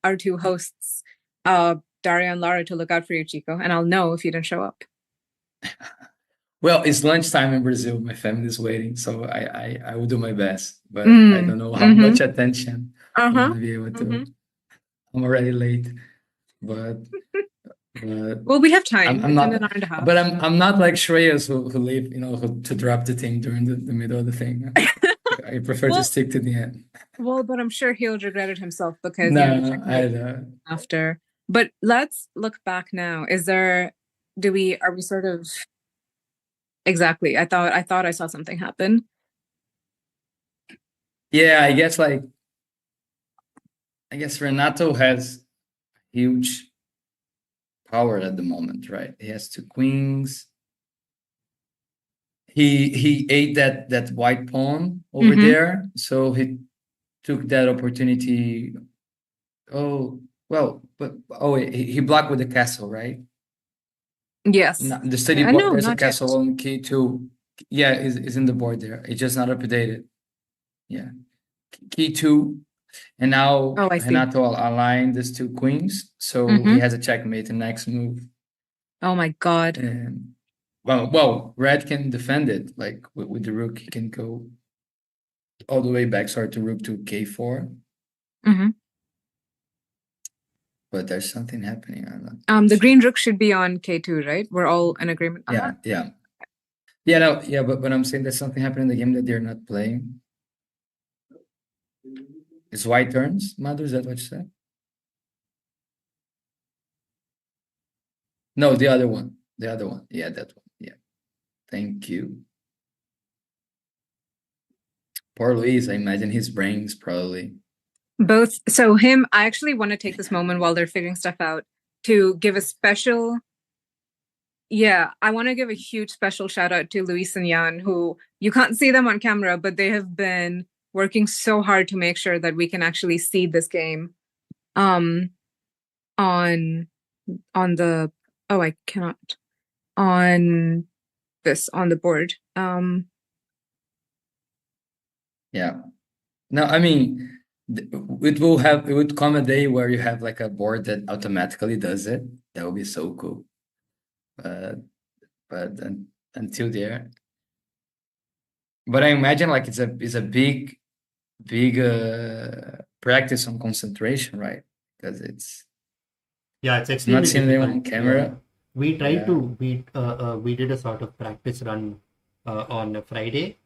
our two hosts, Daria and Lara, to look out for you, Chico, and I'll know if you didn't show up. Well, it's lunchtime in Brazil. My family is waiting, so I will do my best, but I don't know how much attention I'm gonna be able to. I'm already late, but well, we have time. I'm not, an hour and a half. but I'm not like Shreyas who leave, to drop the thing during the middle of the thing. I prefer to stick to the end. Well, but I'm sure he'll regret it himself because after. But let's look back now. Are we sort of exactly? I thought I saw something happen. Yeah, I guess Renato has huge power at the moment, right? He has 2 queens. He ate that white pawn over there, so he took that opportunity. He blocked with the castle, right? Yes. No, the study board, there's a castle on K2. Yeah, is in the board there. It's just not updated. Yeah, K2, and now Renato aligned these 2 queens, so he has a checkmate in next move. Oh my God. And well, red can defend it, like with the rook. He can go all the way back, to rook to K4. But there's something happening. The green rook should be on K2, right? We're all in agreement on that? Yeah. But I'm saying there's something happening in the game that they're not playing. It's white turns, Madhu, is that what you said? No, the other one. Yeah, that one. Yeah. Thank you. Poor Luis, I imagine his brain's probably... Both. So I actually want to take this moment while they're figuring stuff out to give a special... Yeah, I want to give a huge special shout out to Luis and Jan, who you can't see them on camera, but they have been working so hard to make sure that we can actually see this game on the... Oh, I cannot. On the board. Yeah. No, I mean... It would come a day where you have like a board that automatically does it. That would be so cool. But until there, but I imagine like it's a big practice on concentration, right? Because it's extremely not seeing anyone on camera. Yeah. We tried to we did a sort of practice run on a Friday,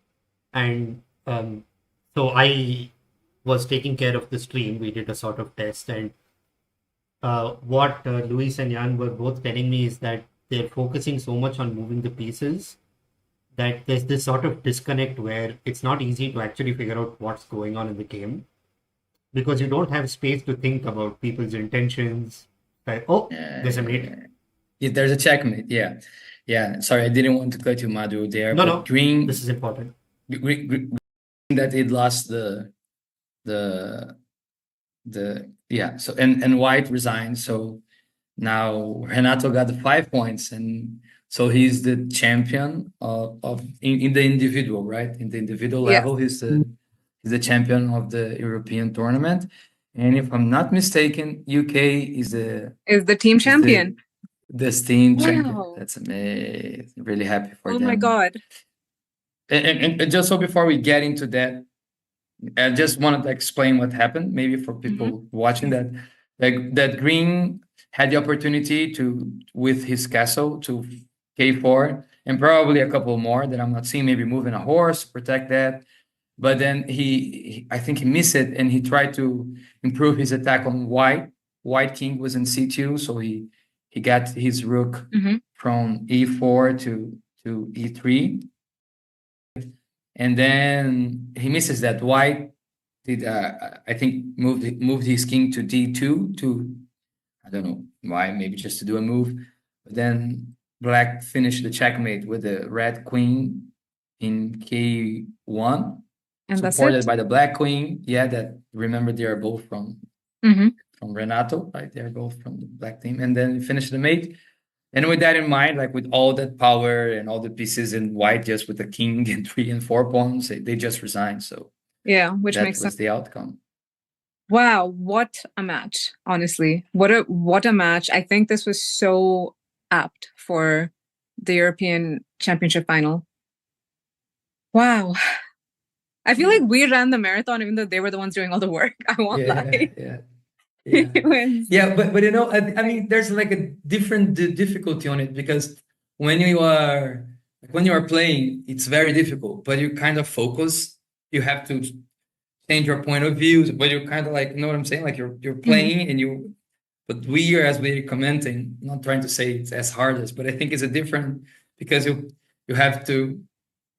and so I was taking care of the stream. We did a sort of test, and what Luis and Jan were both telling me is that they're focusing so much on moving the pieces that there's this sort of disconnect where it's not easy to actually figure out what's going on in the game because you don't have space to think about people's intentions. Like, oh, there's a mate. Yeah, there's a checkmate. Yeah. Yeah. Sorry, I didn't want to cut you, Madhu, there. No, but no, green, this is important. that it lost the yeah. So and white resigned. So now Renato got the 5 points, and so he's the champion of in the individual, right? In the individual Yes. level, he's the champion of the European tournament. And if I'm not mistaken, UK is the team champion. The team champion. Wow. That's amazing. Really happy for Oh them. my God. And just so before we get into that, I just wanted to explain what happened, maybe for people watching that. Like that Green had the opportunity to, with his castle, to K4, and probably a couple more that I'm not seeing, maybe moving a horse, protect that. But then I think he missed it, and he tried to improve his attack on white. White king was in C2, so he got his rook from E4 to E3. And then he misses that. White did, I think, moved his king to D2 to, I don't know why, maybe just to do a move. But then Black finished the checkmate with the red queen in K1, And that's supported it. by the Black queen. Yeah, that, remember, they are both from Renato, right? They're both from the Black team. And then finished the mate. And with that in mind, like with all that power and all the pieces in white, just with the king and 3 and 4 pawns, they just resigned. So yeah, which that makes was sense. the outcome. Wow, what a match! Honestly, what a match! I think this was so apt for the European Championship final. Wow, I feel like we ran the marathon, even though they were the ones doing all the work. I won't lie. Yeah, but you know, I mean, there's like a different difficulty on it, because when you are playing, it's very difficult, but you kind of focus. You have to change your point of view, but you're kind of like, you know what I'm saying? Like you're playing and you, but we are, as we're commenting, not trying to say it's as hard as, but I think it's a different, because you have to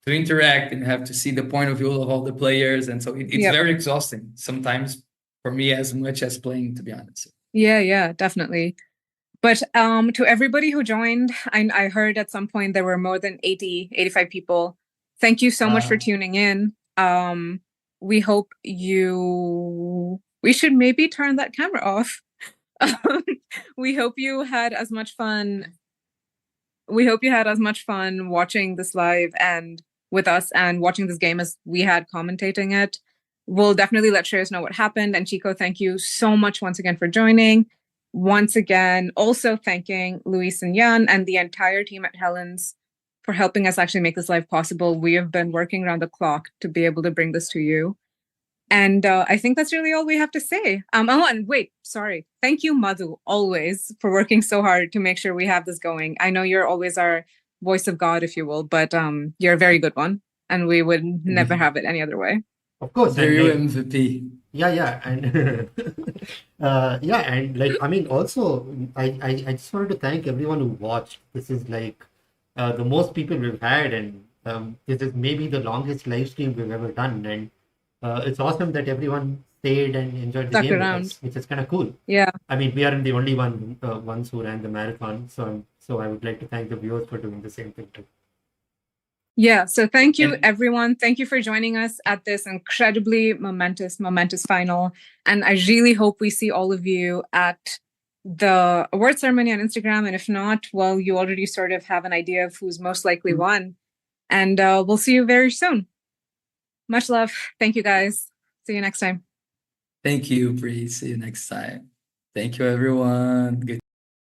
interact and you have to see the point of view of all the players, and so it's very exhausting sometimes for me, as much as playing, to be honest. Yeah, definitely. But to everybody who joined, I heard at some point there were more than 85 people. Thank you so much for tuning in. We hope we should maybe turn that camera off. We hope you had as much fun. We hope you had as much fun watching this live and with us and watching this game as we had commentating it. We'll definitely let Shreyas know what happened. And Chico, thank you so much once again for joining. Once again, also thanking Luis and Jan and the entire team at Hellens for helping us actually make this live possible. We have been working around the clock to be able to bring this to you. And I think that's really all we have to say. And wait, sorry. Thank you, Madhu, always, for working so hard to make sure we have this going. I know you're always our voice of God, if you will, but you're a very good one. And we would never have it any other way. Of course. They're your MVP. Yeah, and and like, I mean, also, I just wanted to thank everyone who watched. This is like the most people we've had, and this is maybe the longest live stream we've ever done, and it's awesome that everyone stayed and enjoyed the game with us, which is kind of cool. Yeah. I mean, we aren't the only ones who ran the marathon, so I would like to thank the viewers for doing the same thing too. Yeah, so thank you, everyone. Thank you for joining us at this incredibly momentous final. And I really hope we see all of you at the award ceremony on Instagram. And if not, well, you already sort of have an idea of who's most likely won. And we'll see you very soon. Much love. Thank you, guys. See you next time. Thank you, Bree. See you next time. Thank you, everyone. Good.